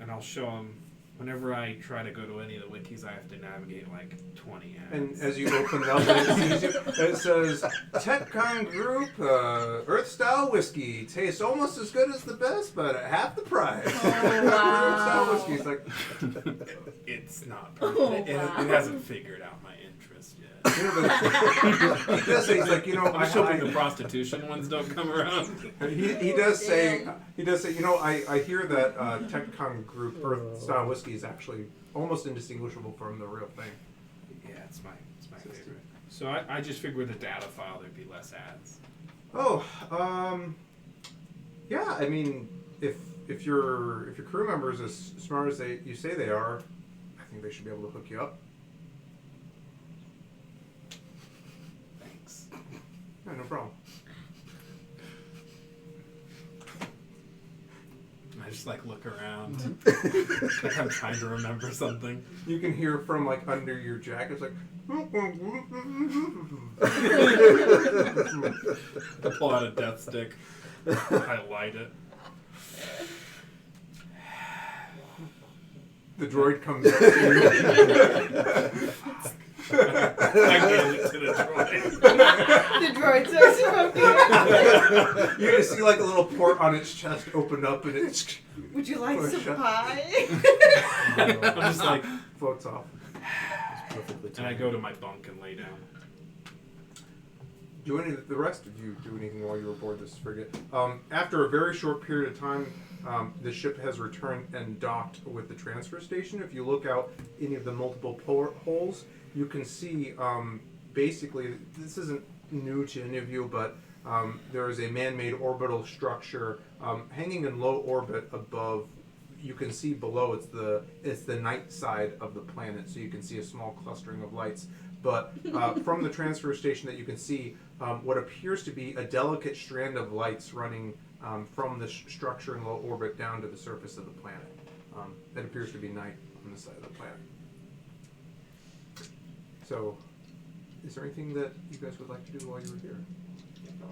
and I'll show them. Whenever I try to go to any of the wikis, I have to navigate like 20 ads. And as you open up, it says, "TechCon Group, Earth-style whiskey. Tastes almost as good as the best, but at half the price." Earth-style whiskey. It's like, It's not perfect. It hasn't figured out my interest yet. he does say, he's like, I'm just hoping the prostitution ones don't come around. He does say, I hear that TechCon Group Earth-style whiskey is actually almost indistinguishable from the real thing. Yeah, it's my favorite. So I just figured with a data file there'd be less ads. Oh, yeah. I mean, if your crew member is as smart as you say they are, I think they should be able to hook you up. Thanks. Yeah, no problem. I just like look around, like I'm trying to remember something. You can hear from like under your jacket, it's like. I pull out a death stick. I light it. The droid comes up to you. I hand it to the droid. The droid starts smoking. You just see like a little port on its chest open up and it's Would you like Push some up. pie? I'm just like, floats off. Perfectly and I go to my bunk and lay down. Do any of the rest of you do anything while you're aboard this frigate? After a very short period of time, the ship has returned and docked with the transfer station. If you look out any of the multiple portholes, you can see basically, this isn't new to any of you, but there is a man-made orbital structure hanging in low orbit above. You can see below it's the night side of the planet, so you can see a small clustering of lights. But from the transfer station that you can see, what appears to be a delicate strand of lights running from the structure in low orbit down to the surface of the planet. That appears to be night on the side of the planet. So, is there anything that you guys would like to do while you're here?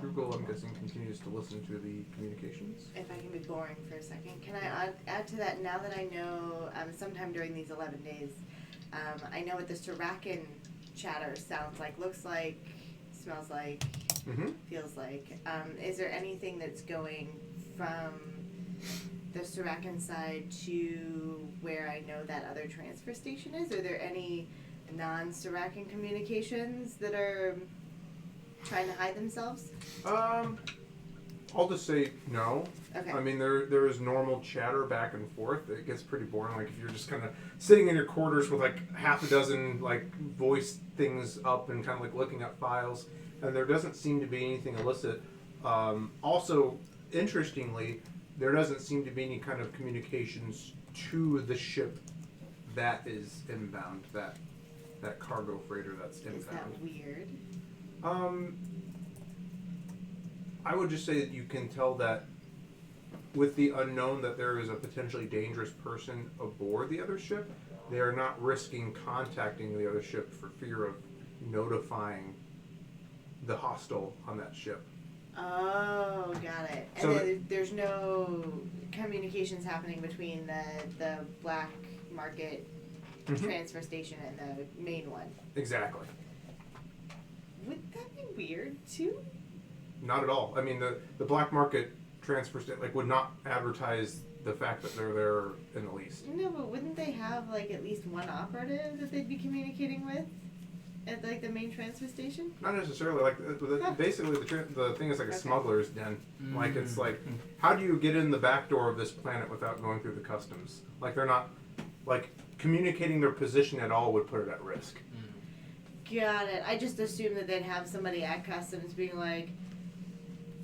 Drugel, I'm guessing, continues to listen to the communications. If I can be boring for a second, can I add to that? Now that I know, sometime during these 11 days, I know what the Sarakan chatter sounds like, looks like, smells like, feels like. Is there anything that's going from the Sarakan side to where I know that other transfer station is? Are there any non-Sarakan communications that are trying to hide themselves? I'll just say no. Okay. I mean, there is normal chatter back and forth. It gets pretty boring. Like if you're just kind of sitting in your quarters with like half a dozen like voice things up and kind of like looking at files, and there doesn't seem to be anything illicit. Also, interestingly, there doesn't seem to be any kind of communications to the ship that is inbound. That cargo freighter that's inbound. Is that weird? I would just say that you can tell that with the unknown that there is a potentially dangerous person aboard the other ship, they are not risking contacting the other ship for fear of notifying the hostile on that ship. Oh, got it. And So then there's no communications happening between the black market transfer station and the main one. Exactly. Would that be weird too? Not at all. I mean, the black market transfer would not advertise the fact that they're there in the least. No, but wouldn't they have like at least one operative that they'd be communicating with at like the main transfer station? Not necessarily. Like basically, the thing is like a Okay. smuggler's den. Like it's like, how do you get in the back door of this planet without going through the customs? Like they're not like communicating their position at all would put it at risk. Got it. I just assumed that they'd have somebody at customs being like,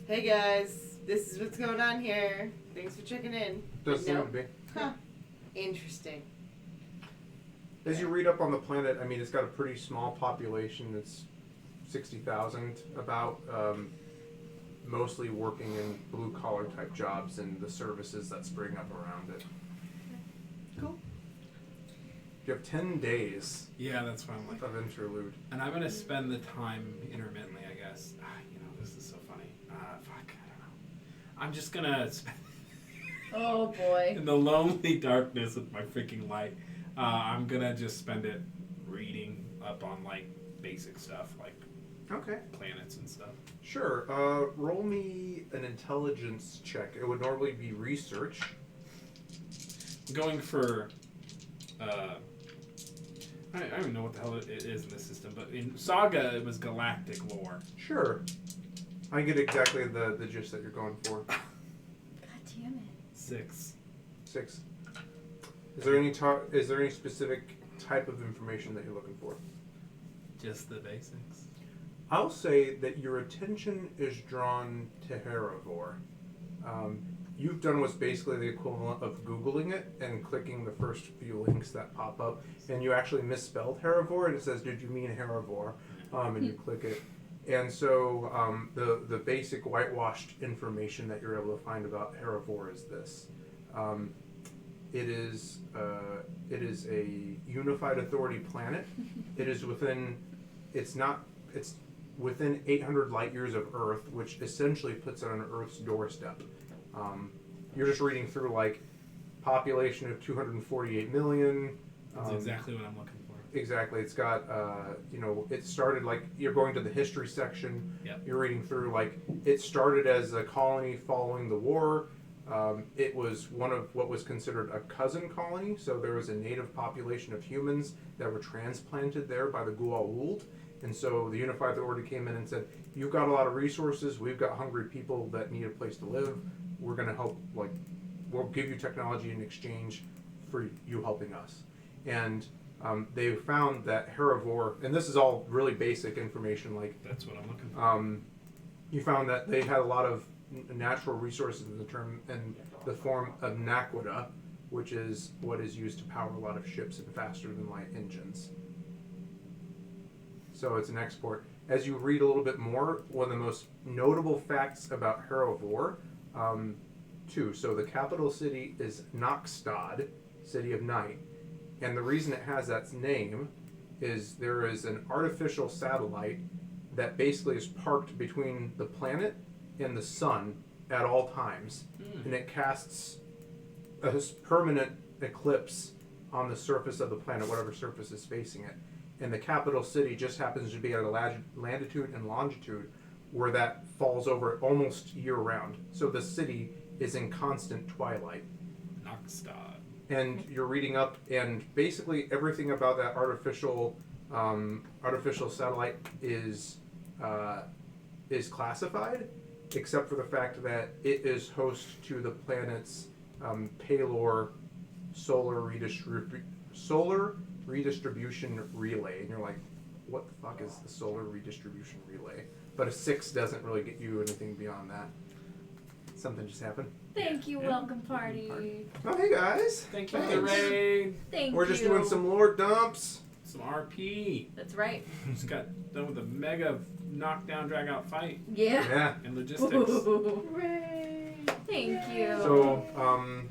"Hey guys, this is what's going on here. Thanks for checking in." Does seem Nope. to be. Huh. Interesting. As you read up on the planet, I mean, it's got a pretty small population. It's 60,000 about, mostly working in blue-collar type jobs and the services that spring up around it. Cool. You have 10 days Yeah, that's what I'm like. of interlude. And I'm going to spend the time intermittently, I guess. This is so funny. I don't know. I'm just going to spend Oh boy. in the lonely darkness of my freaking light. I'm going to just spend it reading up on, like, basic stuff, like Okay. planets and stuff. Sure. Roll me an intelligence check. It would normally be research. I'm going for... I don't even know what the hell it is in this system, but in Saga it was galactic lore. Sure. I get exactly the gist that you're going for. God damn it. 6. 6. Is there any specific type of information that you're looking for? Just the basics. I'll say that your attention is drawn to Heravor. You've done what's basically the equivalent of Googling it and clicking the first few links that pop up, and you actually misspelled Heravor, and it says, "Did you mean Heravor?" And you click it. And so the basic whitewashed information that you're able to find about Heravor is this. It is a unified authority planet. It is within 800 light years of Earth, which essentially puts it on Earth's doorstep. You're just reading through like population of 248 million. That's exactly what I'm looking for. Exactly. It's got, it started like, you're going to the history section. Yep. You're reading through like, it started as a colony following the war. It was one of what was considered a cousin colony. So there was a native population of humans that were transplanted there by the Gua'uld. And so the Unified Authority came in and said, you've got a lot of resources, we've got hungry people that need a place to live, we're going to help, we'll give you technology in exchange for you helping us. And they found that Heravor, and this is all really basic information, That's what I'm looking for. you found that they had a lot of natural resources in the form of naquita, which is what is used to power a lot of ships and faster than light engines. So it's an export. As you read a little bit more, one of the most notable facts about Heravor, too. So the capital city is Noxstad, City of Night. And the reason it has that name is there is an artificial satellite that basically is parked between the planet and the sun at all times. And it casts a permanent eclipse on the surface of the planet, whatever surface is facing it. And the capital city just happens to be at a latitude and longitude where that falls over almost year-round. So the city is in constant twilight. Noxstad. And you're reading up, and basically everything about that artificial satellite is classified, except for the fact that it is host to the planet's Palor solar redistribution relay. And you're like, what the fuck is the solar redistribution relay? But a 6 doesn't really get you anything beyond that. Something just happened. Thank you, welcome party. Oh, hey guys. Thank you Thanks. for the raid. Thank We're you. just doing some lore dumps. Some RP. That's right. Just got done with a mega knockdown, drag out fight Yeah. Yeah. and logistics. Hooray! Thank you. So,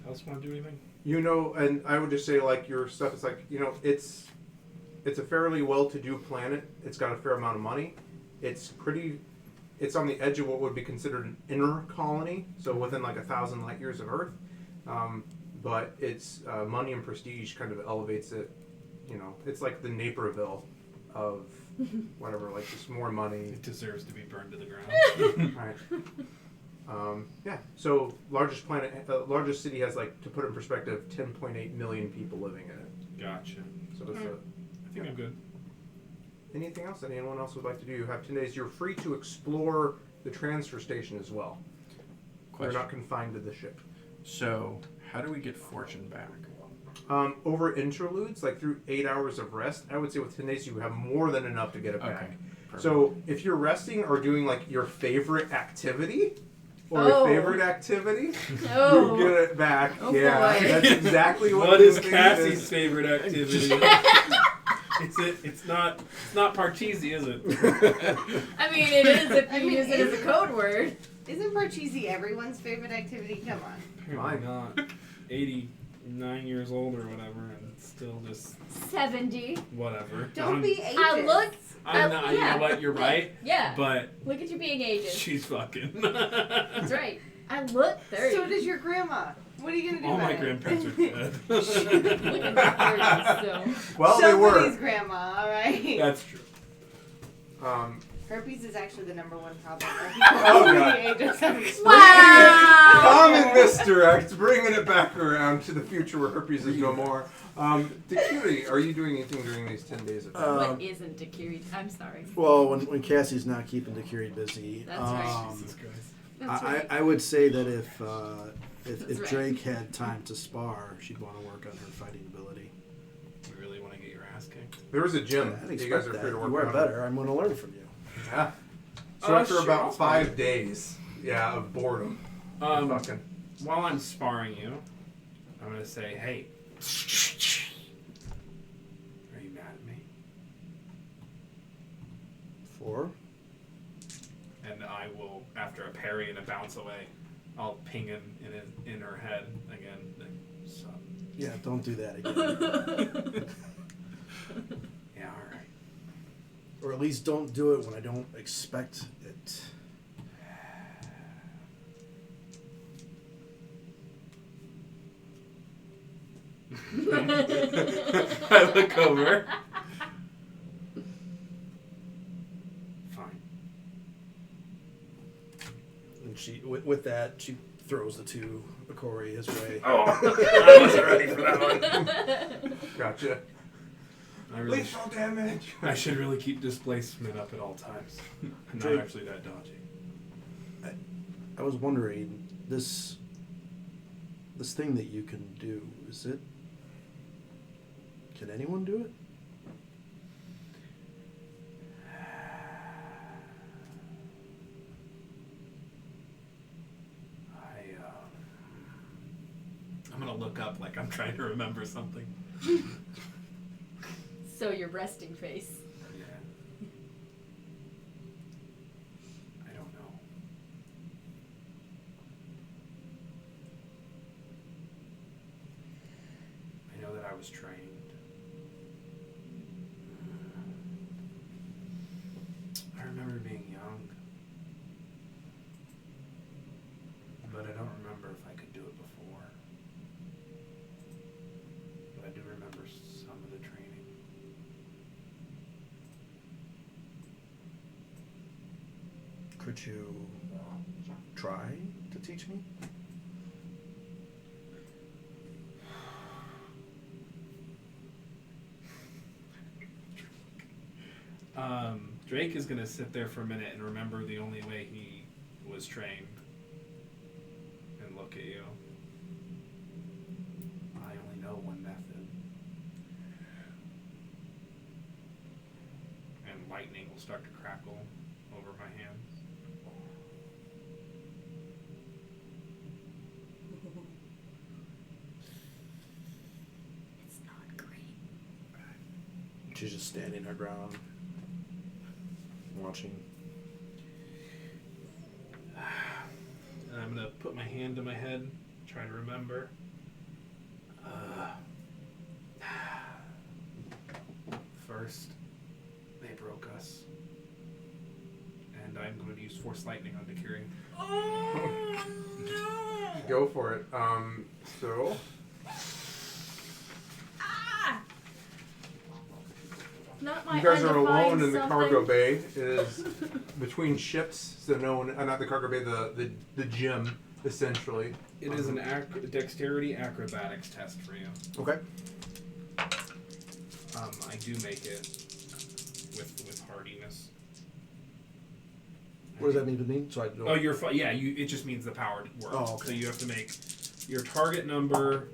Else want to do anything? and I would just say, your stuff is it's a fairly well-to-do planet. It's got a fair amount of money. It's on the edge of what would be considered an inner colony, so within 1,000 light years of Earth. But its money and prestige kind of elevates it. It's like the Naperville of whatever, just more money. It deserves to be burned to the ground. Right. Yeah. So largest city has, to put it in perspective, 10.8 million people living in it. Gotcha. So it's I think I'm good. anything else that anyone else would like to do? You have 10 days. You're free to explore the transfer station as well. Question. You're not confined to the ship. So, how do we get fortune back? Over interludes, through 8 hours of rest, I would say with 10 days you have more than enough to get it back. Okay. Perfect. So if you're resting or doing your favorite activity, or Oh. a favorite activity, Oh. you get it back. Oh, yeah, boy. that's exactly what. What the is thing Cassie's favorite activity? It's not Parcheesi, is it? I mean, it is if you use it as a code word. Isn't Parcheesi everyone's favorite activity? Come on. Why not? 89 years old or whatever, and still just 70. whatever. Don't be ageist. I look. I'm not. You yeah. know what? You're right. Yeah. But Look at you being ageist. she's fucking. That's right. I look 30. So does your grandma. What are you gonna do All about my it? grandparents are dead. Look at my 30s, so. Well, they Somebody's were. grandma, all right. That's true. Herpes is actually the number one problem. Oh, God. The age of 70. Wow. Common misdirect, bringing it back around to the future where herpes is no more. Dakiri, are you doing anything during these 10 days of What isn't Dakiri? I'm sorry. Well, when Cassie's not keeping Dakiri busy, That's right. Jesus Christ. That's right. I would say that if right. Drake had time to spar, she'd want to work on her fighting ability. You really want to get your ass kicked? There was a gym. I that didn't you guys expect are that. free to work You are on. better. I'm going to learn from you. Yeah. So after sure, about I'll 5 days, of boredom, fucking. While I'm sparring you, I'm gonna say, hey, are you mad at me? 4. And I will, after a parry and a bounce away, I'll ping him in her head again. Son. Yeah, don't do that again. Yeah, all right. Or at least don't do it when I don't expect it. I look over. Fine. And she, with that, she throws the 2 Akori his way. Oh, I wasn't ready for that one. Gotcha. I really Lethal damage. I should really keep displacement up at all times. I'm not Drake. actually that dodgy. I was wondering, this thing that you can do, can anyone do it? I'm gonna look up like I'm trying to remember something. So your resting face. Yeah. I don't know. I know that I was trained. I remember being young. But I don't remember if I could do it before. But I do remember some of the training. Could you try to teach me? Drake is gonna sit there for a minute and remember the only way he was trained and look at you. I only know one method. And lightning will start to crackle over my hands. It's not great. She's just standing her ground, watching. And I'm gonna put my hand to my head, try to remember. First, they broke us. And I'm going to use Force Lightning on Dakiri. Go for it. So Not my you guys are undefined alone in the something. cargo bay. It is between ships. So not the cargo bay, the gym essentially. It is an dexterity acrobatics test for you. Okay. I do make it with hardiness. What does that mean to me? So I don't. Oh, you're fine. Yeah, it just means the power works. Oh, okay. So you have to make your target number.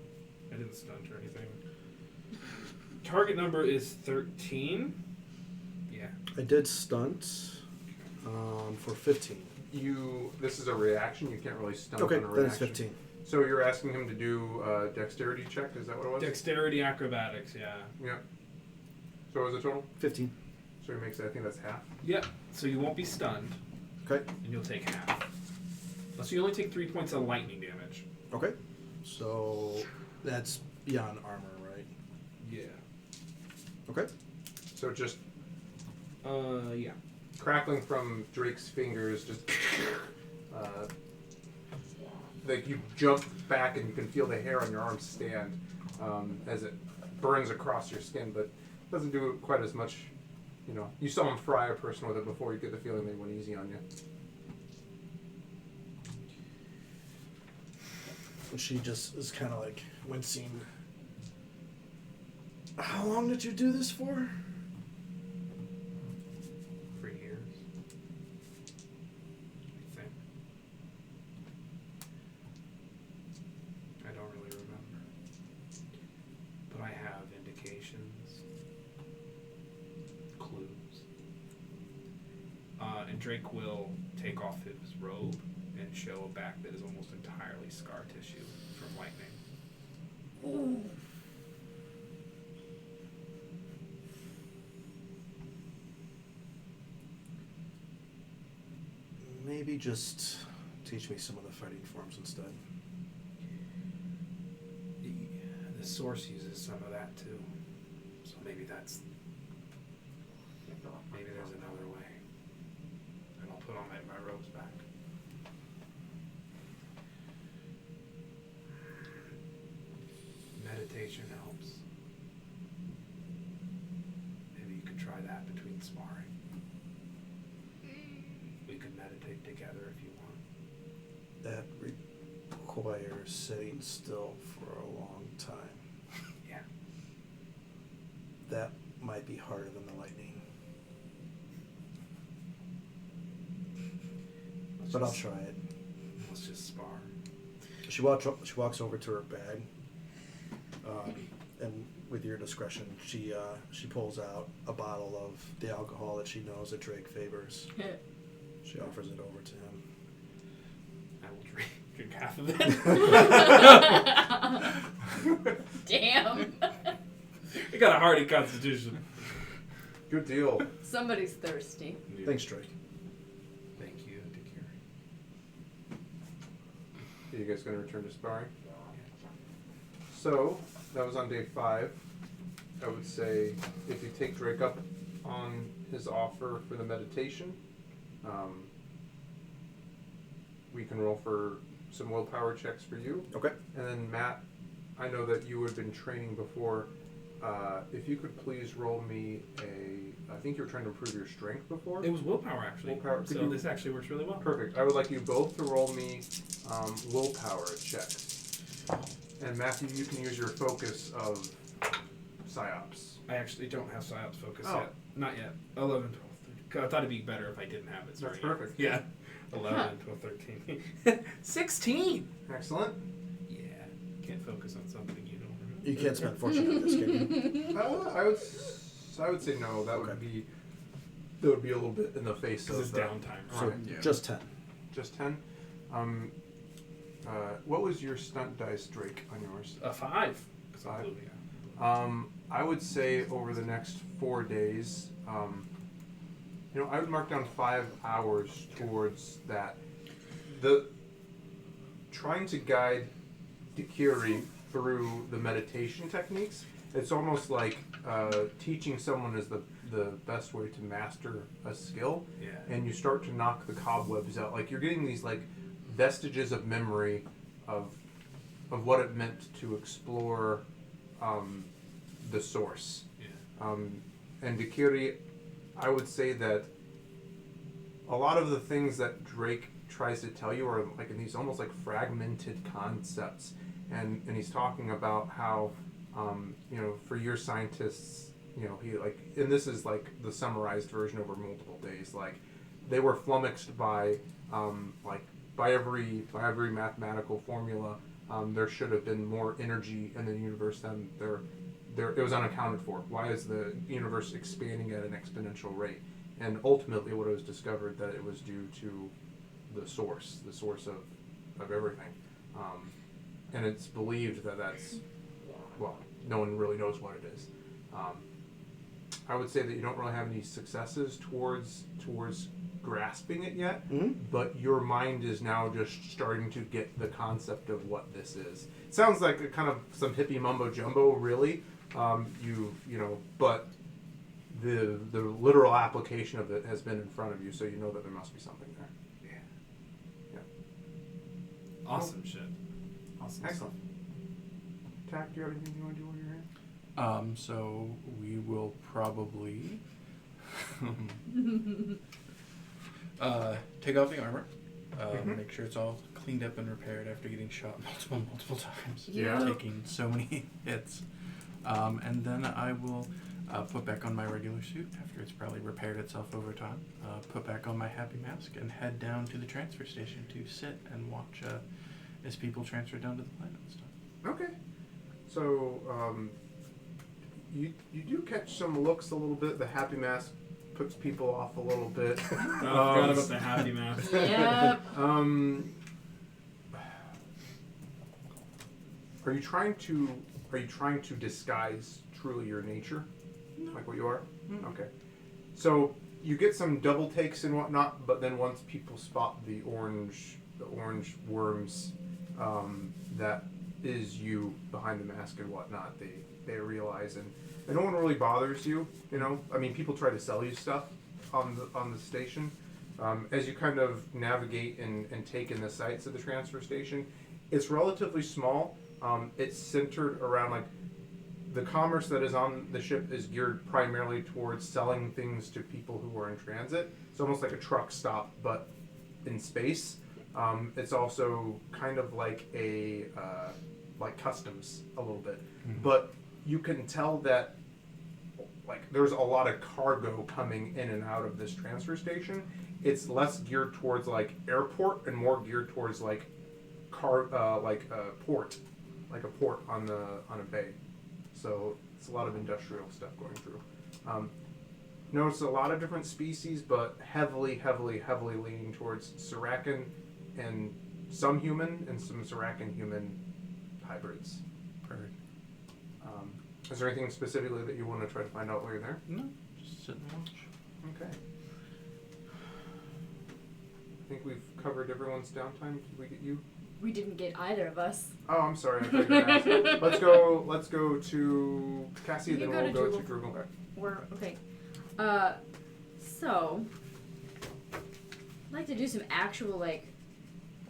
I didn't stunt or anything. Target number is 13. Yeah. I did stunt for 15. This is a reaction. You can't really stun Okay, on a then it's reaction. 15. So you're asking him to do a dexterity check? Is that what it was? Dexterity acrobatics. Yeah. Yeah. So what was the total? 15. So he makes. I think that's half. Yep. So you won't be stunned, Okay. and you'll take half. So you only take 3 points of lightning damage. Okay. So that's beyond armor, right? Yeah. Okay. So just Yeah. crackling from Drake's fingers, just like you jump back and you can feel the hair on your arm stand as it burns across your skin, but doesn't do quite as much. You know, you saw him fry a person with it before. You get the feeling they went easy on you. She just is kind of like wincing. How long did you do this for? For years. I think. I don't really remember. But I have indications. Clues. And Drake will take off his robe and show a back that is almost entirely scar tissue from lightning. Maybe just teach me some of the fighting forms instead. The source uses some of that too. So maybe there's another way. And I'll put on my robes back. Meditation helps. Maybe you could try that between sparring. We could meditate together if you want. That requires sitting still for a long time. Yeah. That might might be harder than the lightning. But I'll try it. Let's just spar. She walks over to her bag, and with your discretion, she pulls out a bottle of the alcohol that she knows that Drake favors. She offers it over to him. I will drink half of it. Damn. I got a hardy constitution. Good deal. Somebody's thirsty. Thanks, Drake. Thank you, Dakiri. Are you guys going to return to sparring? So, that was on day 5. I would say if you take Drake up on his offer for the meditation, we can roll for some willpower checks for you. Okay. And then Matt, I know that you had been training before. If you could please roll me I think you were trying to improve your strength before? It was willpower, actually. Willpower. So this actually works really well. Perfect. I would like you both to roll me willpower checks. And Matthew, you can use your focus of PsyOps. I actually don't have PsyOps focus Oh. yet. Not yet. 11, 12, 13. I thought it'd be better if I didn't have it. Sorry. That's perfect. Yeah. 11, 12, 13. 16! Excellent. Yeah. Can't focus on something you don't remember. You can't spend fortune on this, can you? I would say no. That would be a little bit in the face Because of it's the downtime. So Right. Yeah. just 10. Just 10. What was your stunt dice, Drake, on yours? A 5. 'Cause I'm 5. blue, yeah. I would say over the next 4 days, I would mark down 5 hours towards that. Trying to guide Dakiri through the meditation techniques, it's almost like teaching someone is the best way to master a skill. Yeah. And you start to knock the cobwebs out. Like you're getting these like vestiges of memory of what it meant to explore the source. Yeah. And Dakiri, I would say that a lot of the things that Drake tries to tell you are like in these almost like fragmented concepts, and he's talking about how for your scientists, he like, and this is like the summarized version over multiple days, like they were flummoxed by every mathematical formula. There should have been more energy in the universe than there it was unaccounted for. Why is the universe expanding at an exponential rate? And ultimately what it was discovered that it was due to the source of everything. And it's believed that that's, well, no one really knows what it is. I would say that you don't really have any successes towards grasping it yet, but your mind is now just starting to get the concept of what this is. It sounds like a kind of some hippie mumbo jumbo, really. But the literal application of it has been in front of you, so you know that there must be something there. Yeah. Awesome shit. Awesome. Excellent. Tack, do you have anything you want to do while you're here? So we will probably take off the armor, make sure it's all cleaned up and repaired after getting shot multiple times. Yeah. Taking so many hits. And then I will put back on my regular suit after it's probably repaired itself over time. Put back on my happy mask and head down to the transfer station to sit and watch as people transfer down to the planet and stuff. Okay. So, you do catch some looks a little bit. The happy mask puts people off a little bit. I forgot about the happy mask. Yep. Are you trying to disguise truly your nature? No. Like what you are? Mm-hmm. Okay. So you get some double takes and whatnot, but then once people spot the orange worms, that is you behind the mask and whatnot, they realize, and no one really bothers you. I mean, people try to sell you stuff on the station. As you kind of navigate and take in the sights of the transfer station, it's relatively small. It's centered around like the commerce that is on the ship is geared primarily towards selling things to people who are in transit. It's almost like a truck stop, but in space. It's also kind of like a like customs a little bit, but you can tell that there's a lot of cargo coming in and out of this transfer station. It's less geared towards like airport and more geared towards like port, like a port on a bay. So it's a lot of industrial stuff going through. Notice a lot of different species, but heavily leaning towards Seracan and some human and some Seracan human hybrids. Perfect. Is there anything specifically that you want to try to find out while you're there? No, just sit and watch. Okay. I think we've covered everyone's downtime. Did we get you? We didn't get either of us. Oh, I'm sorry. I thought you were asking. Let's go to Cassie, You then can we'll go go to to Grugel. We're okay. So I'd like to do some actual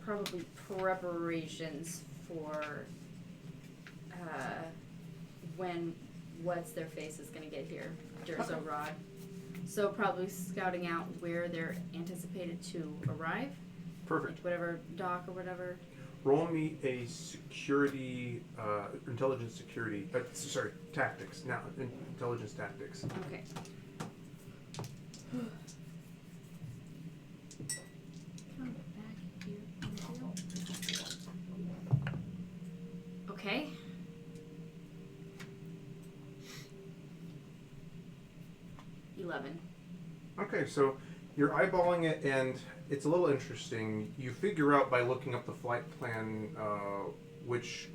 probably preparations for when what's their face is gonna get here, Durzo Rod. So probably scouting out where they're anticipated to arrive. Perfect. Like whatever dock or whatever. Roll me a security, intelligence security. Tactics. Now, intelligence tactics. Okay. Come back here. Okay. Okay, so you're eyeballing it, and it's a little interesting. You figure out by looking up the flight plan which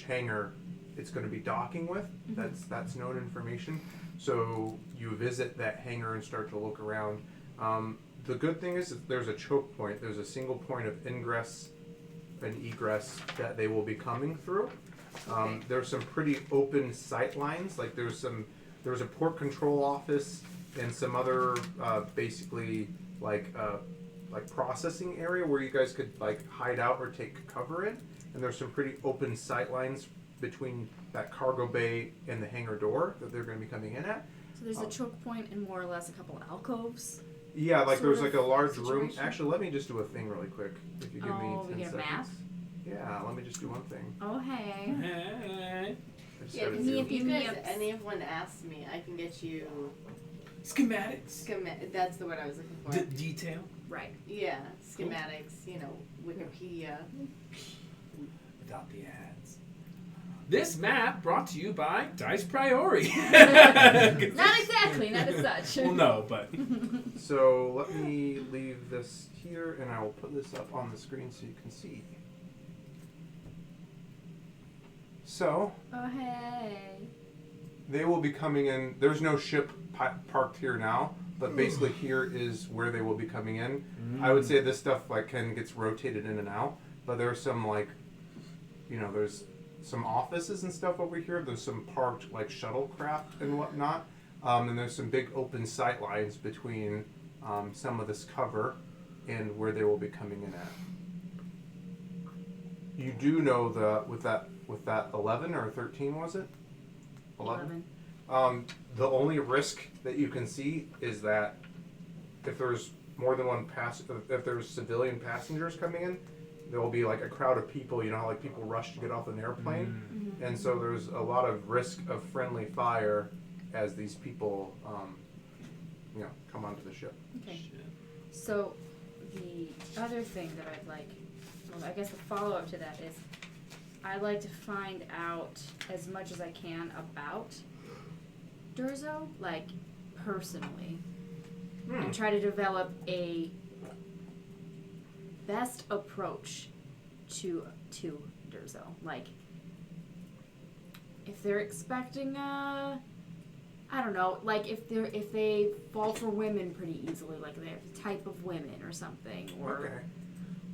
hangar it's going to be docking with. Mm-hmm. That's known information. So you visit that hangar and start to look around. The good thing is that there's a choke point. There's a single point of ingress and egress that they will be coming through. Okay. There's some pretty open sight lines. Like there's a port control office and some other basically like processing area where you guys could like hide out or take cover in. And there's some pretty open sight lines between that cargo bay and the hangar door that they're going to be coming in at. So there's a choke point and more or less a couple alcoves. Yeah, like there's sort like a of large room. situation? Actually, let me just do a thing really quick. If you give me 10 we get a seconds. map? Yeah, let me just do one thing. Oh hey. Hey. I just Yeah, had to because do- if you guys, Yep. anyone asks me, I can get you Schematics. that's the word I was looking for. Detail. Right. Yeah, schematics, Wikipedia. Without the ads. This map brought to you by Dice Priori. Not exactly, not as such. Well, no, but So let me leave this here, and I will put this up on the screen so you can see. So Oh hey. they will be coming in. There's no ship parked here now, but basically here is where they will be coming in. I would say this stuff gets rotated in and out, but there's some there's some offices and stuff over here. There's some parked shuttlecraft and whatnot, and there's some big open sight lines between some of this cover and where they will be coming in at. You do know that with that 11 or 13 was it? 11. The only risk that you can see is that if there's more than one if there's civilian passengers coming in, there will be a crowd of people. You know how people rush to get off an airplane, and so there's a lot of risk of friendly fire as these people, come onto the ship. Okay. So the other thing that I'd like, well, I guess the follow-up to that is I'd like to find out as much as I can about Durzo, personally, and try to develop a best approach to Durzo. If they're expecting I don't know, if they fall for women pretty easily, they're the type of women or something, or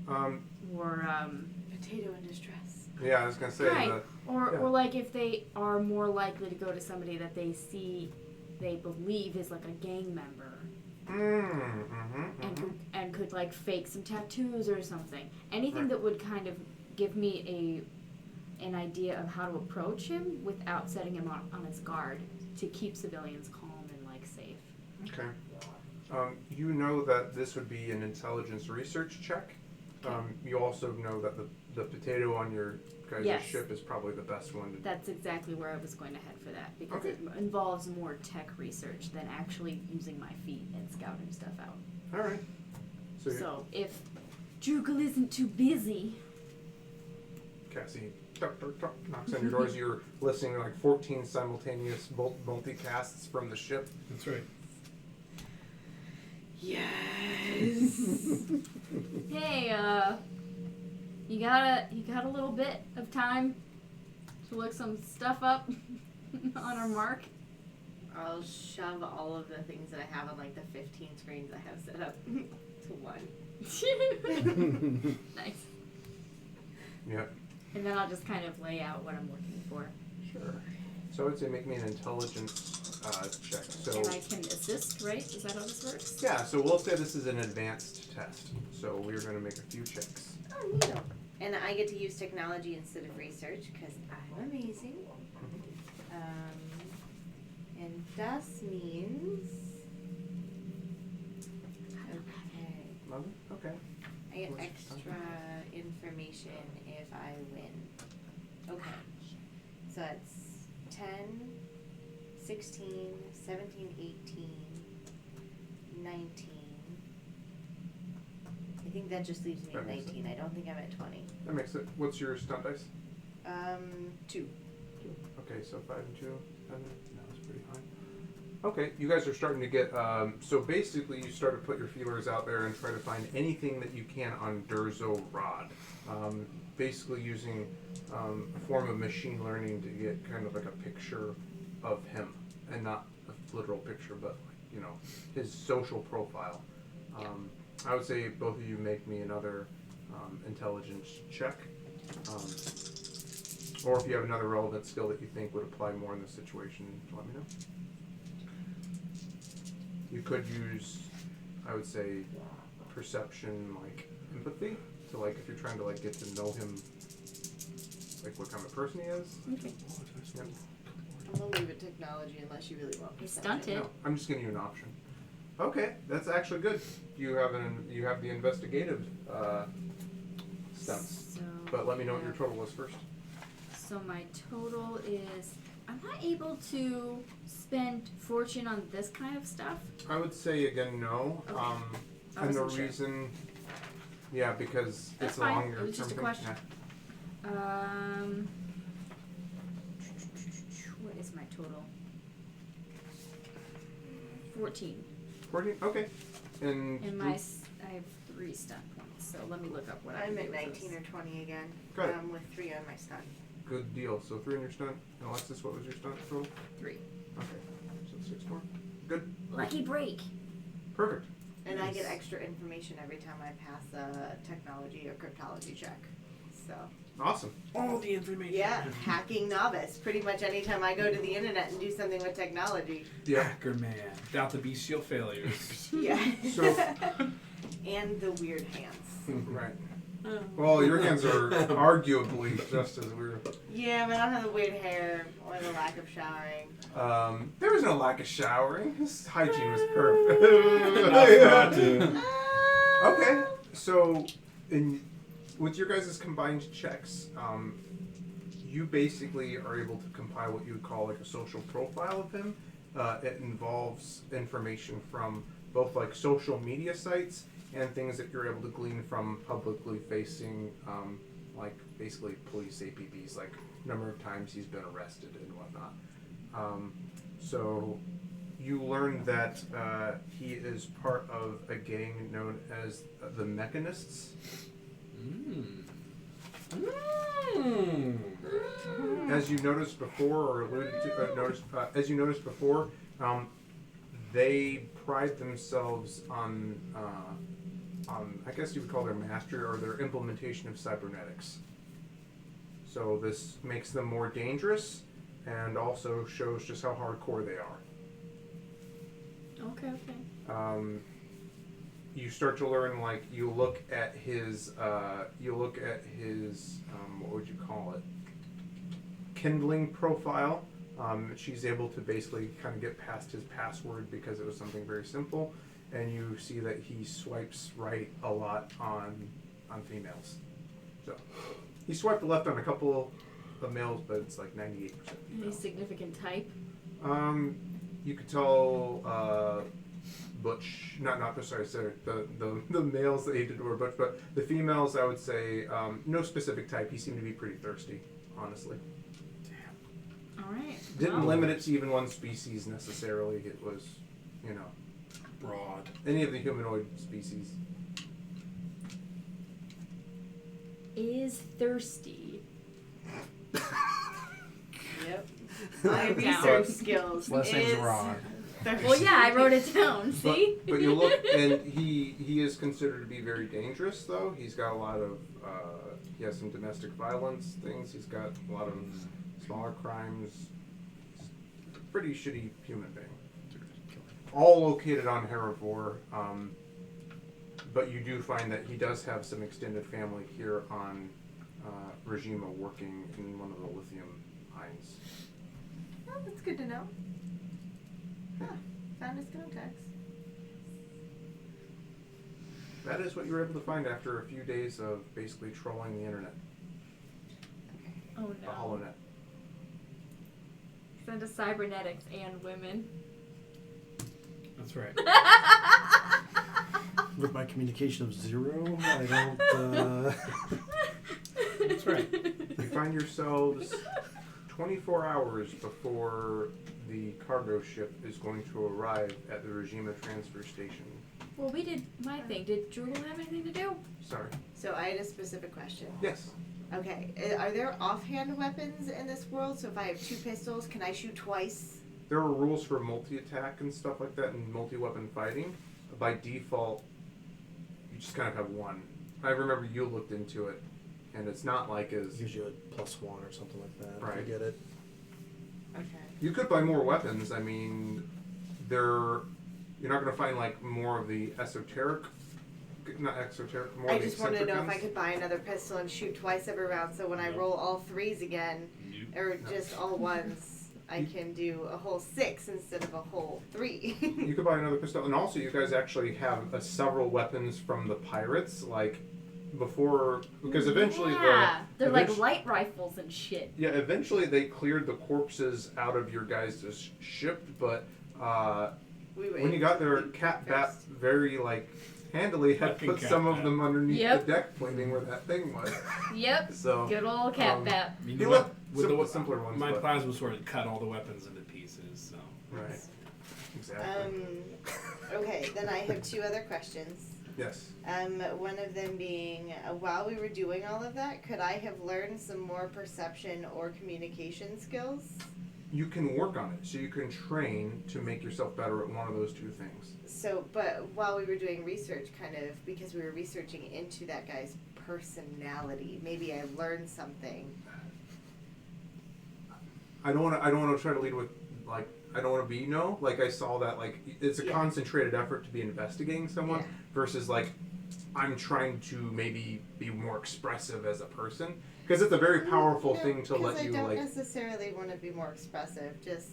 Potato in distress. Yeah, I was gonna say right, that. or if they are more likely to go to somebody that they believe is a gang member. And could fake some tattoos or something. Anything Right. that would kind of give me an idea of how to approach him without setting him on his guard to keep civilians calm and safe. Okay. You know that this would be an intelligence research check. You also know that the potato on your guys' Yes. ship is probably the best one to That's exactly where I was going to head for that because Okay. it involves more tech research than actually using my feet and scouting stuff out. All right. So, So if Jugal isn't too busy, Cassie tuck, tuck, tuck, knocks on your doors. You're listening to like 14 simultaneous multicasts from the ship. That's right. Yes. hey, you got a little bit of time to look some stuff up on our mark. I'll shove all of the things that I have on like the 15 screens I have set up to one. Nice. Yep. And then I'll just kind of lay out what I'm looking for. Sure. So I would say make me an intelligence check. So And I can assist, right? Is that how this works? yeah. So we'll say this is an advanced test. So we're going to make a few checks. Oh, neat. And I get to use technology instead of research because I'm amazing. And das means. Okay. Okay. I get What's your extra information if I win. Okay. So it's 10, 16, 17, 18, 19. I think that just leaves me That at makes 19. I don't think I'm at 20. That makes it. What's your stunt dice? 2. Okay, so 5 and 2. And that's pretty high. Okay, you guys are starting to get. So basically, you start to put your feelers out there and try to find anything that you can on Durzo Rod. Basically, using a form of machine learning to get kind of like a picture of him, and not a literal picture, but like, his social profile. I would say both of you make me another intelligence check. Or if you have another relevant skill that you think would apply more in this situation, let me know. You could use, I would say, perception, like empathy, to like if you're trying to like get to know him, like what kind of person he is. Okay. Yep. I'm gonna leave it technology unless you really want You perception. stunted. No, I'm just giving you an option. Okay, that's actually good. You have the investigative stunts, So, but let me know what your total was first. So my total is. I'm not able to spend fortune on this kind of stuff. I would say again no. Okay. I And the wasn't sure. reason, yeah, because That's it's a fine. longer It was just a term question. thing. What is my total? 14. 14. Okay. And And I have 3 stunt points. So let me look up what I'm I at can do with 19 those. or 20 again. Got it. With 3 on my stun. good deal. So 3 on your stunt. And Alexis, what was your stunt total? 3. Okay. So 6 more. Good. Lucky break. Perfect. And I get Nice. extra information every time I pass a technology or cryptology check. So, Awesome. All the information. yeah, hacking novice. Pretty much anytime I go to the internet and do something with technology. Yeah. Hacker man. Doubt the bestial failures. Yeah. So And the weird hands. right. Well, your hands are arguably just as weird. Yeah, but I don't have the weird hair or the lack of showering. There was no lack of showering. His hygiene was perfect. Okay, so with your guys' combined checks, you basically are able to compile what you would call like a social profile of him. It involves information from both like social media sites and things that you're able to glean from publicly facing, like basically police APBs, like number of times he's been arrested and whatnot. So you learn that he is part of a gang known as the Mechanists. As you noticed before, or alluded to, as you noticed before, they pride themselves on I guess you would call their mastery or their implementation of cybernetics. So this makes them more dangerous, and also shows just how hardcore they are. Okay. You start to learn, like, you look at his what would you call it? Kindling profile. She's able to basically kind of get past his password because it was something very simple, and you see that he swipes right a lot on females. So He swiped left on a couple of males, but it's like 98% Any female. significant type? You could tell butch, the males that he did were butch, but the females, I would say, no specific type. He seemed to be pretty thirsty, honestly. All right. Didn't well, limit it to even one species necessarily. It was, Broad. any of the humanoid species. Is thirsty. Yep. My Down. research skills Last name's is Ron. thirsty. Well, yeah, I wrote it down. See? But you look, and he is considered to be very dangerous, though. He's got a lot of, he has some domestic violence things. He's got a lot of smaller crimes. He's a pretty shitty human being. All located on Herivore, but you do find that he does have some extended family here on Regima working in one of the lithium mines. Oh, that's good to know. Huh. Found his contacts. That is what you were able to find after a few days of basically trolling the internet, Oh the no. HoloNet. Send to cybernetics and women. That's right. With my communication of 0, I don't. That's right. You find yourselves 24 hours before the cargo ship is going to arrive at the Regima transfer station. Well, we did my thing. Did Jewel have anything to do? Sorry. So I had a specific question. Yes. Okay, are there offhand weapons in this world? So if I have 2 pistols, can I shoot twice? There are rules for multi-attack and stuff like that and multi-weapon fighting. By default, you just kind of have one. I remember you looked into it, and it's not like as... Gives you a +1 or something like that. Right. If you get it. Okay. You could buy more weapons. I mean, you're not going to find like more of the esoteric, not exoteric, more I of the just wanted to eccentric know if I guns. could buy another pistol and shoot twice every round, so when I roll all 3s again, or just all 1s, I can do a whole 6 instead of a whole 3. You could buy another pistol, and also you guys actually have several weapons from the pirates, like before, because eventually yeah, they're like eventu- light rifles and shit. Yeah, eventually they cleared the corpses out of your guys' ship, but when you got there, Cat Bat very handily had Fucking put Cat some Bat. of them underneath Yep. the deck plating where that thing was. Yep. So Good old cat bat. I mean, He the looked with the simpler ones, my but- plasma sword cut all the weapons into pieces. So right, exactly. Okay, then I have 2 other questions. Yes. One of them being, while we were doing all of that, could I have learned some more perception or communication skills? You can work on it, so you can train to make yourself better at one of those 2 things. So, but while we were doing research, kind of, because we were researching into that guy's personality, maybe I learned something. I don't want to try to lead with I don't want to be I saw that it's a Yeah. concentrated effort to be investigating someone Yeah. versus I'm trying to maybe be more expressive as a person because it's a very powerful thing to let you I don't necessarily want to be more expressive, just,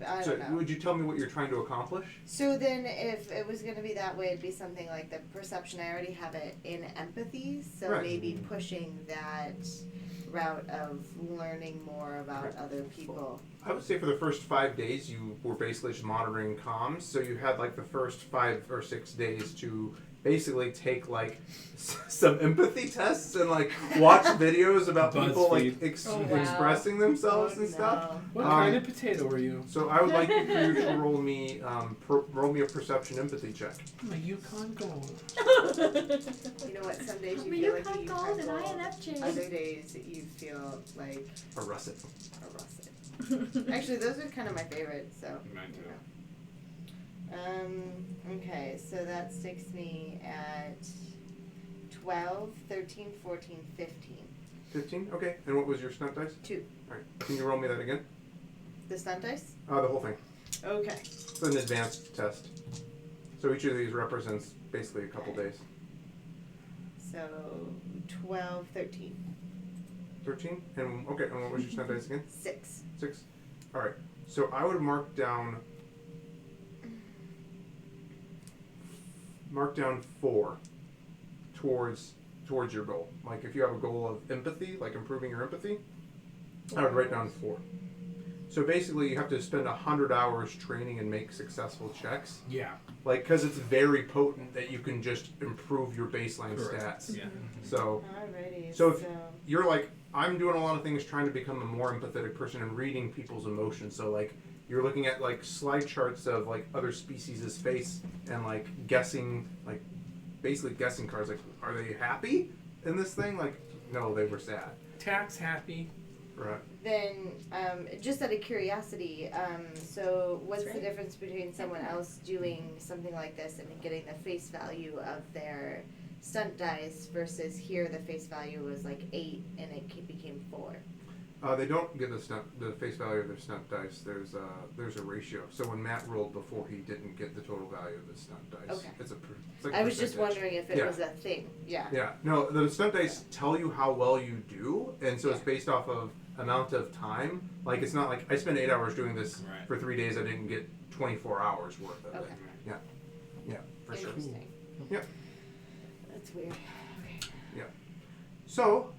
I So don't know. would you tell me what you're trying to accomplish? So then if it was going to be that way, it'd be something like the perception. I already have it in empathy, so Right. maybe pushing that route of learning more about Right. other people. I would say for the first 5 days you were basically just monitoring comms, so you had the first 5 or 6 days to basically take some empathy tests and watch videos about people BuzzFeed. Oh, wow. expressing themselves and stuff. what kind of potato are you? So I would like for you to roll me a perception empathy check. I'm a Yukon Gold. You know what? Some days I you mean, feel you like can't you call have it gold. INFJ. Other days you feel like A russet. a russet. Actually, those are kind of my favorite. So. Mine too. Okay, so that sticks me at 12, 13, 14, 15. 15? Okay. And what was your stunt dice? 2. Alright. Can you roll me that again? The stunt dice? The whole thing. Okay. It's an advanced test. So each of these represents basically a couple days. So 12, 13. 13? And okay, and what was your stunt dice again? 6. 6? Alright. So I would mark down 4 towards towards your goal. Like if you have a goal of empathy, like improving your empathy, I would write down 4. So basically, you have to spend 100 hours training and make successful checks. Yeah. Like, because it's very potent that you can just improve your baseline Correct. stats. Yeah. So, Alrighty. So if you're like, I'm doing a lot of things trying to become a more empathetic person and reading people's emotions. So like, you're looking at like slide charts of like other species' face and like guessing, like basically guessing cards. Like, are they happy in this thing? Like, no, they were sad. Tax happy. Right. Then, just out of curiosity, so what's That's the right. difference between someone else doing something like this and getting the face value of their stunt dice versus here the face value was like 8 and it became 4? They don't get the face value of their stunt dice. There's a ratio. So when Matt rolled before, he didn't get the total value of the stunt dice. Okay. It's like I was just percentage. wondering if it Yeah. was a thing. Yeah. Yeah. No, the stunt dice tell you how well you do, and so it's Yeah. based off of amount of time. Like it's not like I spent 8 hours doing this Right. for 3 days. I didn't get 24 hours worth of Okay. it. Yeah. Yeah, for sure. Interesting. Yeah. That's weird. Okay. So,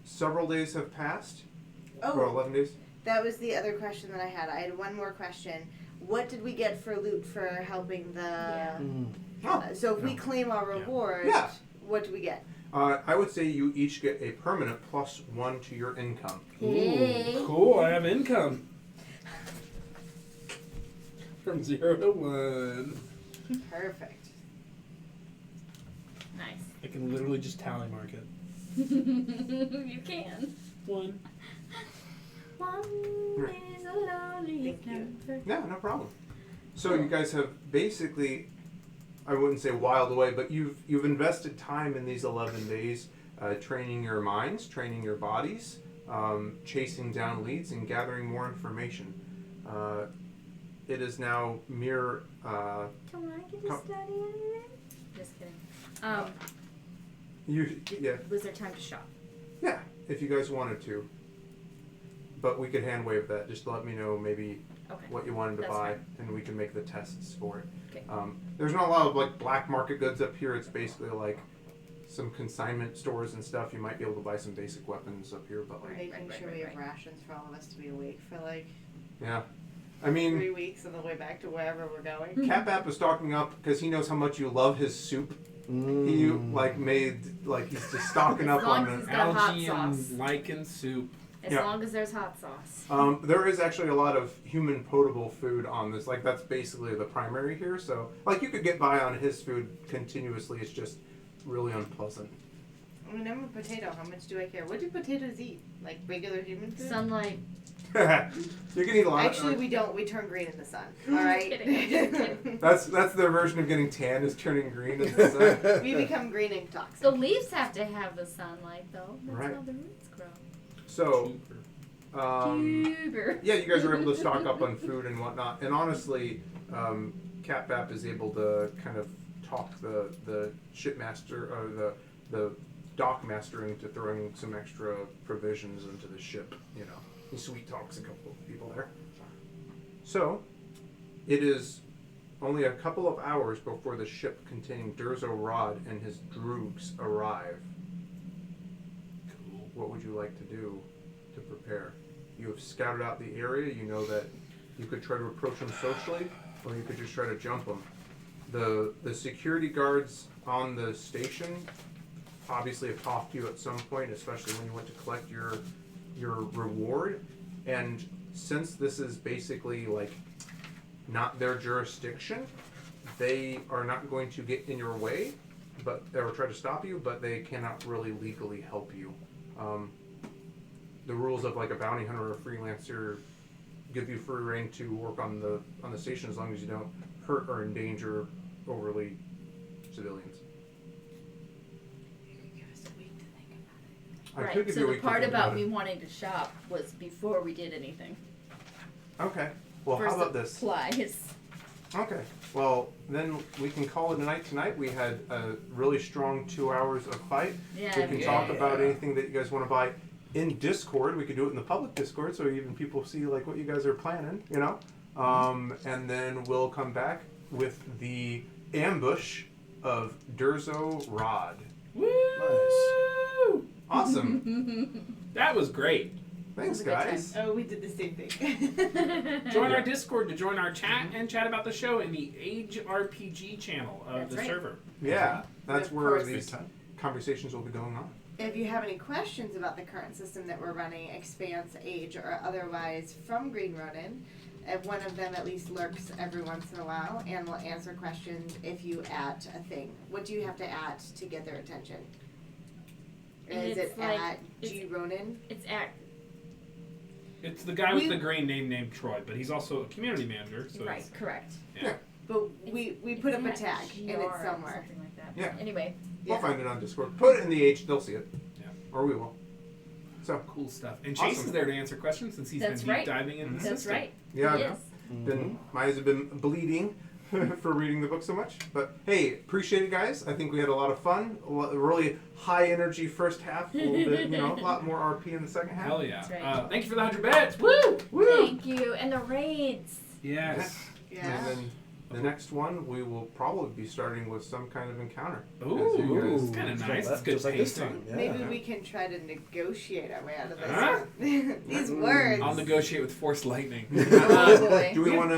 several days have passed. Or Oh, 11 days. that was the other question that I had. I had one more question. What did we get for loot for helping the? Yeah. Oh. So if we claim our reward, Yeah. what do we get? I would say you each get a permanent +1 to your income. Hey. Ooh, cool. I have income. From 0 to 1. Perfect. Nice. I can literally just tally mark it. You can. 1. One is a lonely Thank you. number. Yeah, no problem. So you guys have basically, I wouldn't say whiled away, but you've invested time in these 11 days, training your minds, training your bodies, chasing down leads, and gathering more information. It is now mere. Can I get a Come- study in it? Just kidding. Yeah, Was there time to shop? yeah. If you guys wanted to, but we could hand wave that. Just let me know maybe Okay. what you wanted to That's buy, fine. and we can make the tests for it. Okay. There's not a lot of like black market goods up here. It's basically like some consignment stores and stuff. You might be able to buy some basic weapons up here, but We're like, making right, sure right, we have right. rations for all of us to be awake for like yeah. I mean, 3 weeks on the way back to wherever we're going. Cat Bap is stocking up because he knows how much you love his soup. He like made like he's just stocking As up long on as it. it's got hot Algae sauce. and lichen soup. As Yeah. long as there's hot sauce. There is actually a lot of human potable food on this. Like that's basically the primary here. So like you could get by on his food continuously. It's just really unpleasant. I mean, I'm a potato. How much do I care? What do potatoes eat? Like regular human food? Sunlight. You can eat a lot. Actually, of, we don't. We turn green in the sun. All right. Kidding. That's their version of getting tan is turning green in the sun. We become green and The toxic. leaves have to have the sunlight, though. That's Right. how the roots grow. So, Tuber. yeah, you guys are able to stock up on food and whatnot. And honestly, Cat Bap is able to kind of talk the shipmaster or the dock master into throwing some extra provisions into the ship. You know, he sweet talks a couple of people there. So, it is only a couple of hours before the ship containing Durzo Rod and his droogs arrive. Cool. What would you like to do to prepare? You have scouted out the area. You know that you could try to approach them socially, or you could just try to jump them. The security guards on the station obviously have talked to you at some point, especially when you went to collect your reward. And since this is basically like not their jurisdiction, they are not going to get in your way, but or try to stop you, but they cannot really legally help you. The rules of like a bounty hunter or a freelancer give you free reign to work on the station as long as you don't hurt or endanger overly civilians. Give us a week to think about it. I Right. could give you So a the week to part think about about me it. wanting to shop was before we did anything. Okay. Well, For how about this? supplies. Okay. Well, then we can call it a night tonight. We had a really strong 2 hours of fight. Yeah. We can talk about anything that you guys want to buy in Discord. We could do it in the public Discord, so even people see like what you guys are planning, you know. And then we'll come back with the ambush of Durzo Rod. Woo! Awesome. That was great. Thanks, It was a good guys. Oh, we did the same thing. Join our Discord to join our chat and chat about the show in the Age RPG channel of That's the right. server. Yeah, that's Of where course. these conversations will be going on. If you have any questions about the current system that we're running, Expanse, Age, or otherwise from Green Ronin, one of them at least lurks every once in a while and will answer questions if you at a thing. What do you have to at to get their attention? Is It's it like- at G Ronin? It's act. It's the guy with We- the green name named Troy, but he's also a community manager. So Right, it's- correct. Yeah. But we put up a It's tag at and it's GR or somewhere. Something like that. Yeah. Anyway, We'll Yeah. find it on Discord. Put it in the Age, they'll see it. Yeah. Or we will. So, Cool stuff. And Chase Awesome. is there to answer questions since he's That's been deep right. diving into the that's system. right. yeah, It is. been, my eyes have been bleeding for reading the book so much. But hey, appreciate it, guys. I think we had a lot of fun. A really high energy first half. A little bit, a lot more RP in the second half. Hell yeah. That's right. Thank you for the 100 bits. Woo! Woo! Thank you. And the raids. Yes. Yeah. And then the next one, we will probably be starting with some kind of encounter. Ooh, As you guys- it's kind of Just nice. like It's good just like this pacing. time. Yeah. Maybe we can try to negotiate our way out of this. Huh? These words. I'll negotiate with Force Lightning. Oh boy. Do we want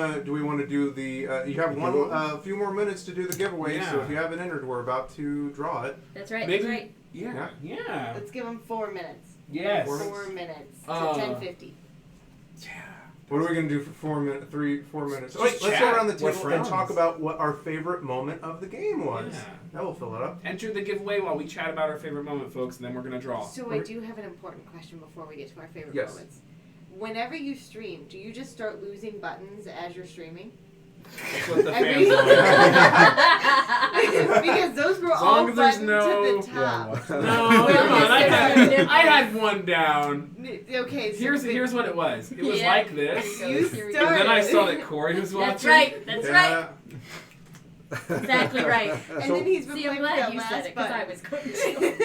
to do the? You have a few more minutes to do the giveaway. So Yeah. if you haven't entered, we're about to draw it. That's right. Maybe. That's right. Yeah. Yeah. Let's give them 4 minutes. Yes. 4 minutes to Uh, 10:50. Yeah. What are we gonna do for 4 minutes? 4 minutes. Just Wait, let's chat. go around the We're table and friends. talk about what our favorite moment of the game was. Yeah. That will fill it up. Enter the giveaway while we chat about our favorite moment, folks, and then we're gonna draw. So I do have an important question before we get to our favorite Yes. moments. Whenever you stream, do you just start losing buttons as you're streaming? That's what the Every- fans want. Because those were As all long as there's buttons no- to the top. No, Well, come on. I yes, had one down. Okay, so Here's what it was. It was Yeah. like this. You Here we started. go. And then I saw that Corey was watching. That's right. That's right. Exactly right. And So- then he's been See, I'm playing with glad that you last said it because I button. was going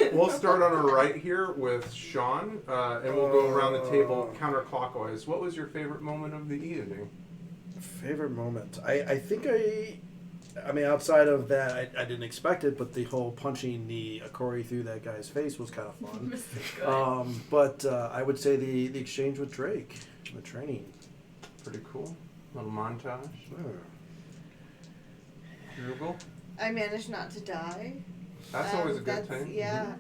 to. We'll start on our right here with Sean, and we'll go around the table counterclockwise. What was your favorite moment of the evening? Favorite moment. I think I mean, outside of that, I didn't expect it, but the whole punching the Akori through that guy's face was kind of fun. But I would say the exchange with Drake, the training. Pretty cool. Little montage. Oh. Google. I managed not to die. That's always a good That's- thing. Yeah.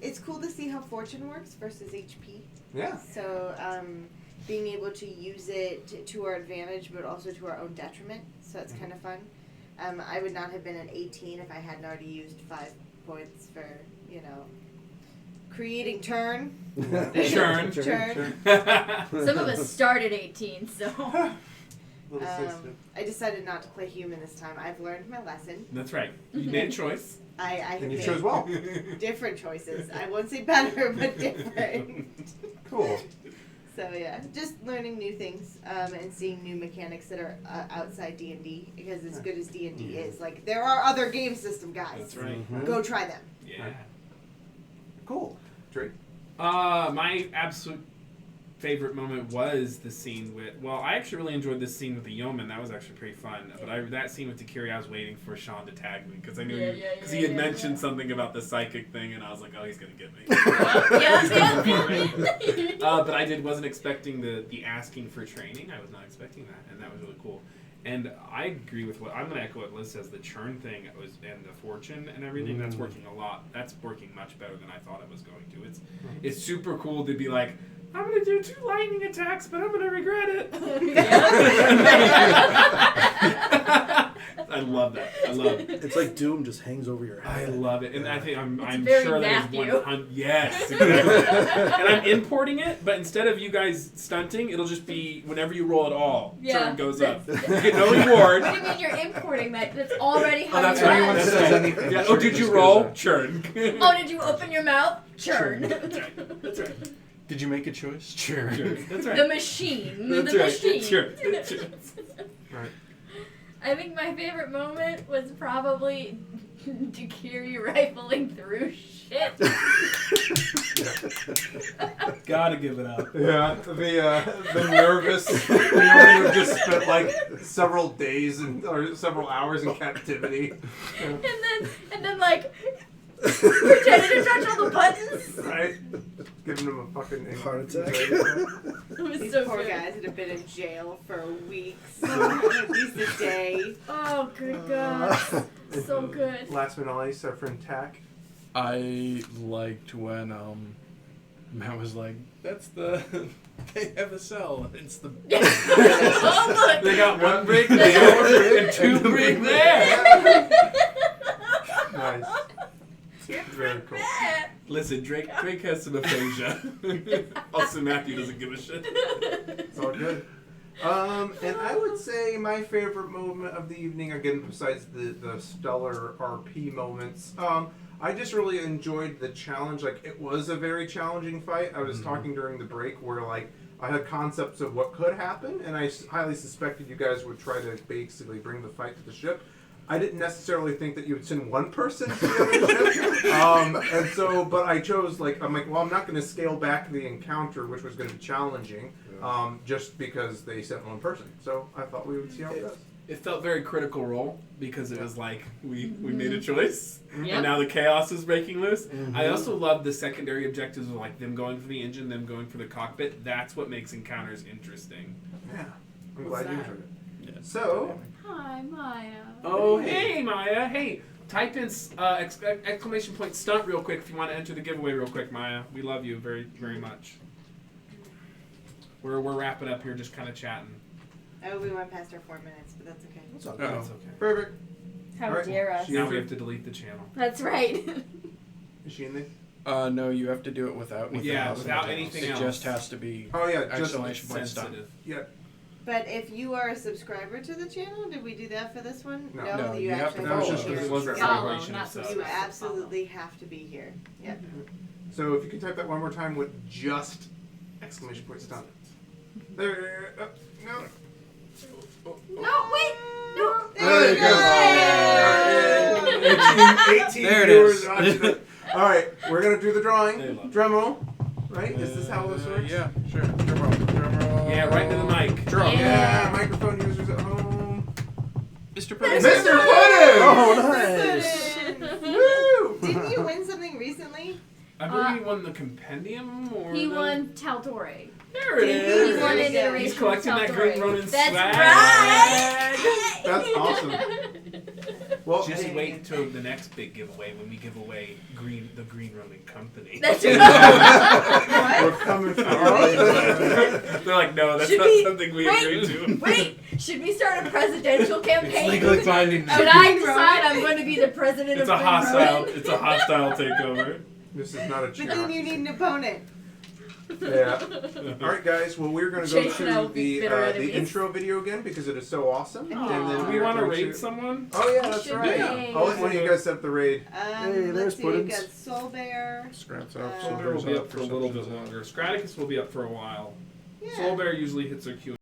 It's cool to see how fortune works versus HP. Yeah. So being able to use it to our advantage, but also to our own detriment. So that's kind of fun. I would not have been an 18 if I hadn't already used 5 points for, creating turn. Churn. Turn. Some of us started 18, so. Little sister. I decided not to play human this time. I've learned my lesson. That's right. You made a choice. I have And you made chose well. different choices. I won't say better, but different. Cool. So yeah, just learning new things and seeing new mechanics that are outside D&D. Because as good as D&D is, like there are other game system guys. That's right. Mhm. Go try them. Yeah. Cool. Drake. My absolute favorite moment was the scene with. Well, I actually really enjoyed this scene with the yeoman. That was actually pretty fun. But that scene with Takiri, I was waiting for Sean to tag me because I knew he had mentioned something about the psychic thing, and I was like, oh, he's gonna get me. But I wasn't expecting the asking for training. I was not expecting that, and that was really cool. And I agree with I'm going to echo what Liz says. The churn thing and the fortune and everything, that's working a lot. That's working much better than I thought it was going to. It's super cool to be like, I'm going to do 2 lightning attacks, but I'm going to regret it. I love that. I love it. It's like Doom just hangs over your I head. love it, and I think I'm very sure that Matthew. is 100. Yes, exactly. And I'm importing it, but instead of you guys stunting, it'll just be whenever you roll it all, turn goes up. You get no reward. What do you mean you're importing that? That's already how that's you right. run. That's says right. anything, Yeah. churn Oh, did you just roll? goes up. Churn. Oh, did you open your mouth? Churn. That's right. That's right. Did you make a choice? Sure. That's right. The machine. That's the right. machine. Sure. Sure. Right. I think my favorite moment was probably Takiri rifling through shit. Gotta give it up. Yeah, the nervous feeling of just spent like several days or several hours in captivity. and then like Pretending to touch all the buttons. Right? Giving him a fucking Heart attack. It was These so poor good. guys would have been in jail for weeks, at least a day. Oh, good God. So good. Last but not least, our friend Tack. I liked when Matt was like, "That's the they have a cell. It's the Oh, look. They got one brick there and two brick there. Nice. Very cool. Listen, Drake has some aphasia. Also, Matthew doesn't give a shit. It's all good. And I would say my favorite moment of the evening, again, besides the stellar RP moments, I just really enjoyed the challenge. Like, it was a very challenging fight. I was talking during the break where, like, I had concepts of what could happen, and I highly suspected you guys would try to basically bring the fight to the ship. I didn't necessarily think that you would send one person to the other ship. And so, but I chose, I'm like, well, I'm not going to scale back the encounter, which was going to be challenging, just because they sent one person. So I thought we would see how it goes. It felt very Critical Role because it was like we made a choice Yep. and now the chaos is breaking loose. Mhm. I also love the secondary objectives of like them going for the engine, them going for the cockpit. That's what makes encounters interesting. Yeah, I'm What's glad you that? enjoyed it. Yeah. So, Hi, Maya. Oh, hey Maya. Hey, type in exclamation point stunt real quick if you want to enter the giveaway real quick, Maya. We love you very, very much. We're wrapping up here, just kind of chatting. Oh, we went past our 4 minutes, but that's okay. What's up? That's okay. perfect. How Alright. dare us. Now we have to delete the channel. That's right. Is she in there? No, you have to do it without anything Yeah, else. without anything it else. just has to be Oh, yeah, just exclamation point stop. Sensitive. yeah. But if you are a subscriber to the channel, did we do that for this one? No. No, you have to actually That was follow just be because here. it wasn't was Follow, celebration not of stuff. subscribe. You absolutely have to be here. Yep. So if you can type that one more time with just exclamation point stop. There. No. No, wait. No. There you go. Yay! 18 There it viewers is. watching it. All right, we're gonna do the They drawing. love it. Drum roll. Right? Is this how this works? Yeah, sure. Drum roll. Drum roll. Yeah, right into the mic. Drum. Yeah. Microphone users at home. Mr. Mr. Pudding. Pudding! Oh, nice. Woo! Didn't you win something recently? I believe he won the compendium or He the... won Tal'Dorei. There it He is. won an He's iteration He's of collecting that Tal'Dorei. Green Ronin That's swag. right. That's awesome. Well, Just hey, wait till the next big giveaway when we give away the Green Ronin Company. That's we're coming for you. They're like, no, that's Should not we- something we wait, agreed to. Wait, should we start a presidential campaign? Legally binding. Should I decide I'm going to be the president It's of a Green hostile. Ronin? It's a hostile takeover. This is not a But chat. then you need an opponent. Yeah. All right, guys. Well, we're going to go Chase and I will to be the bitter the enemies. intro video again because it is so awesome. Aw. And then Do we we're want to going raid someone? Oh yeah, We that's should right. raid. I'll let one of you guys set the raid. Hey, there's Let's see, we've Puddins. got Soul Bear. Scraps up, up. Soul Soul Bear will be up for a little bit longer. Straticus will be up for a while. Yeah. Soul Bear usually hits her Q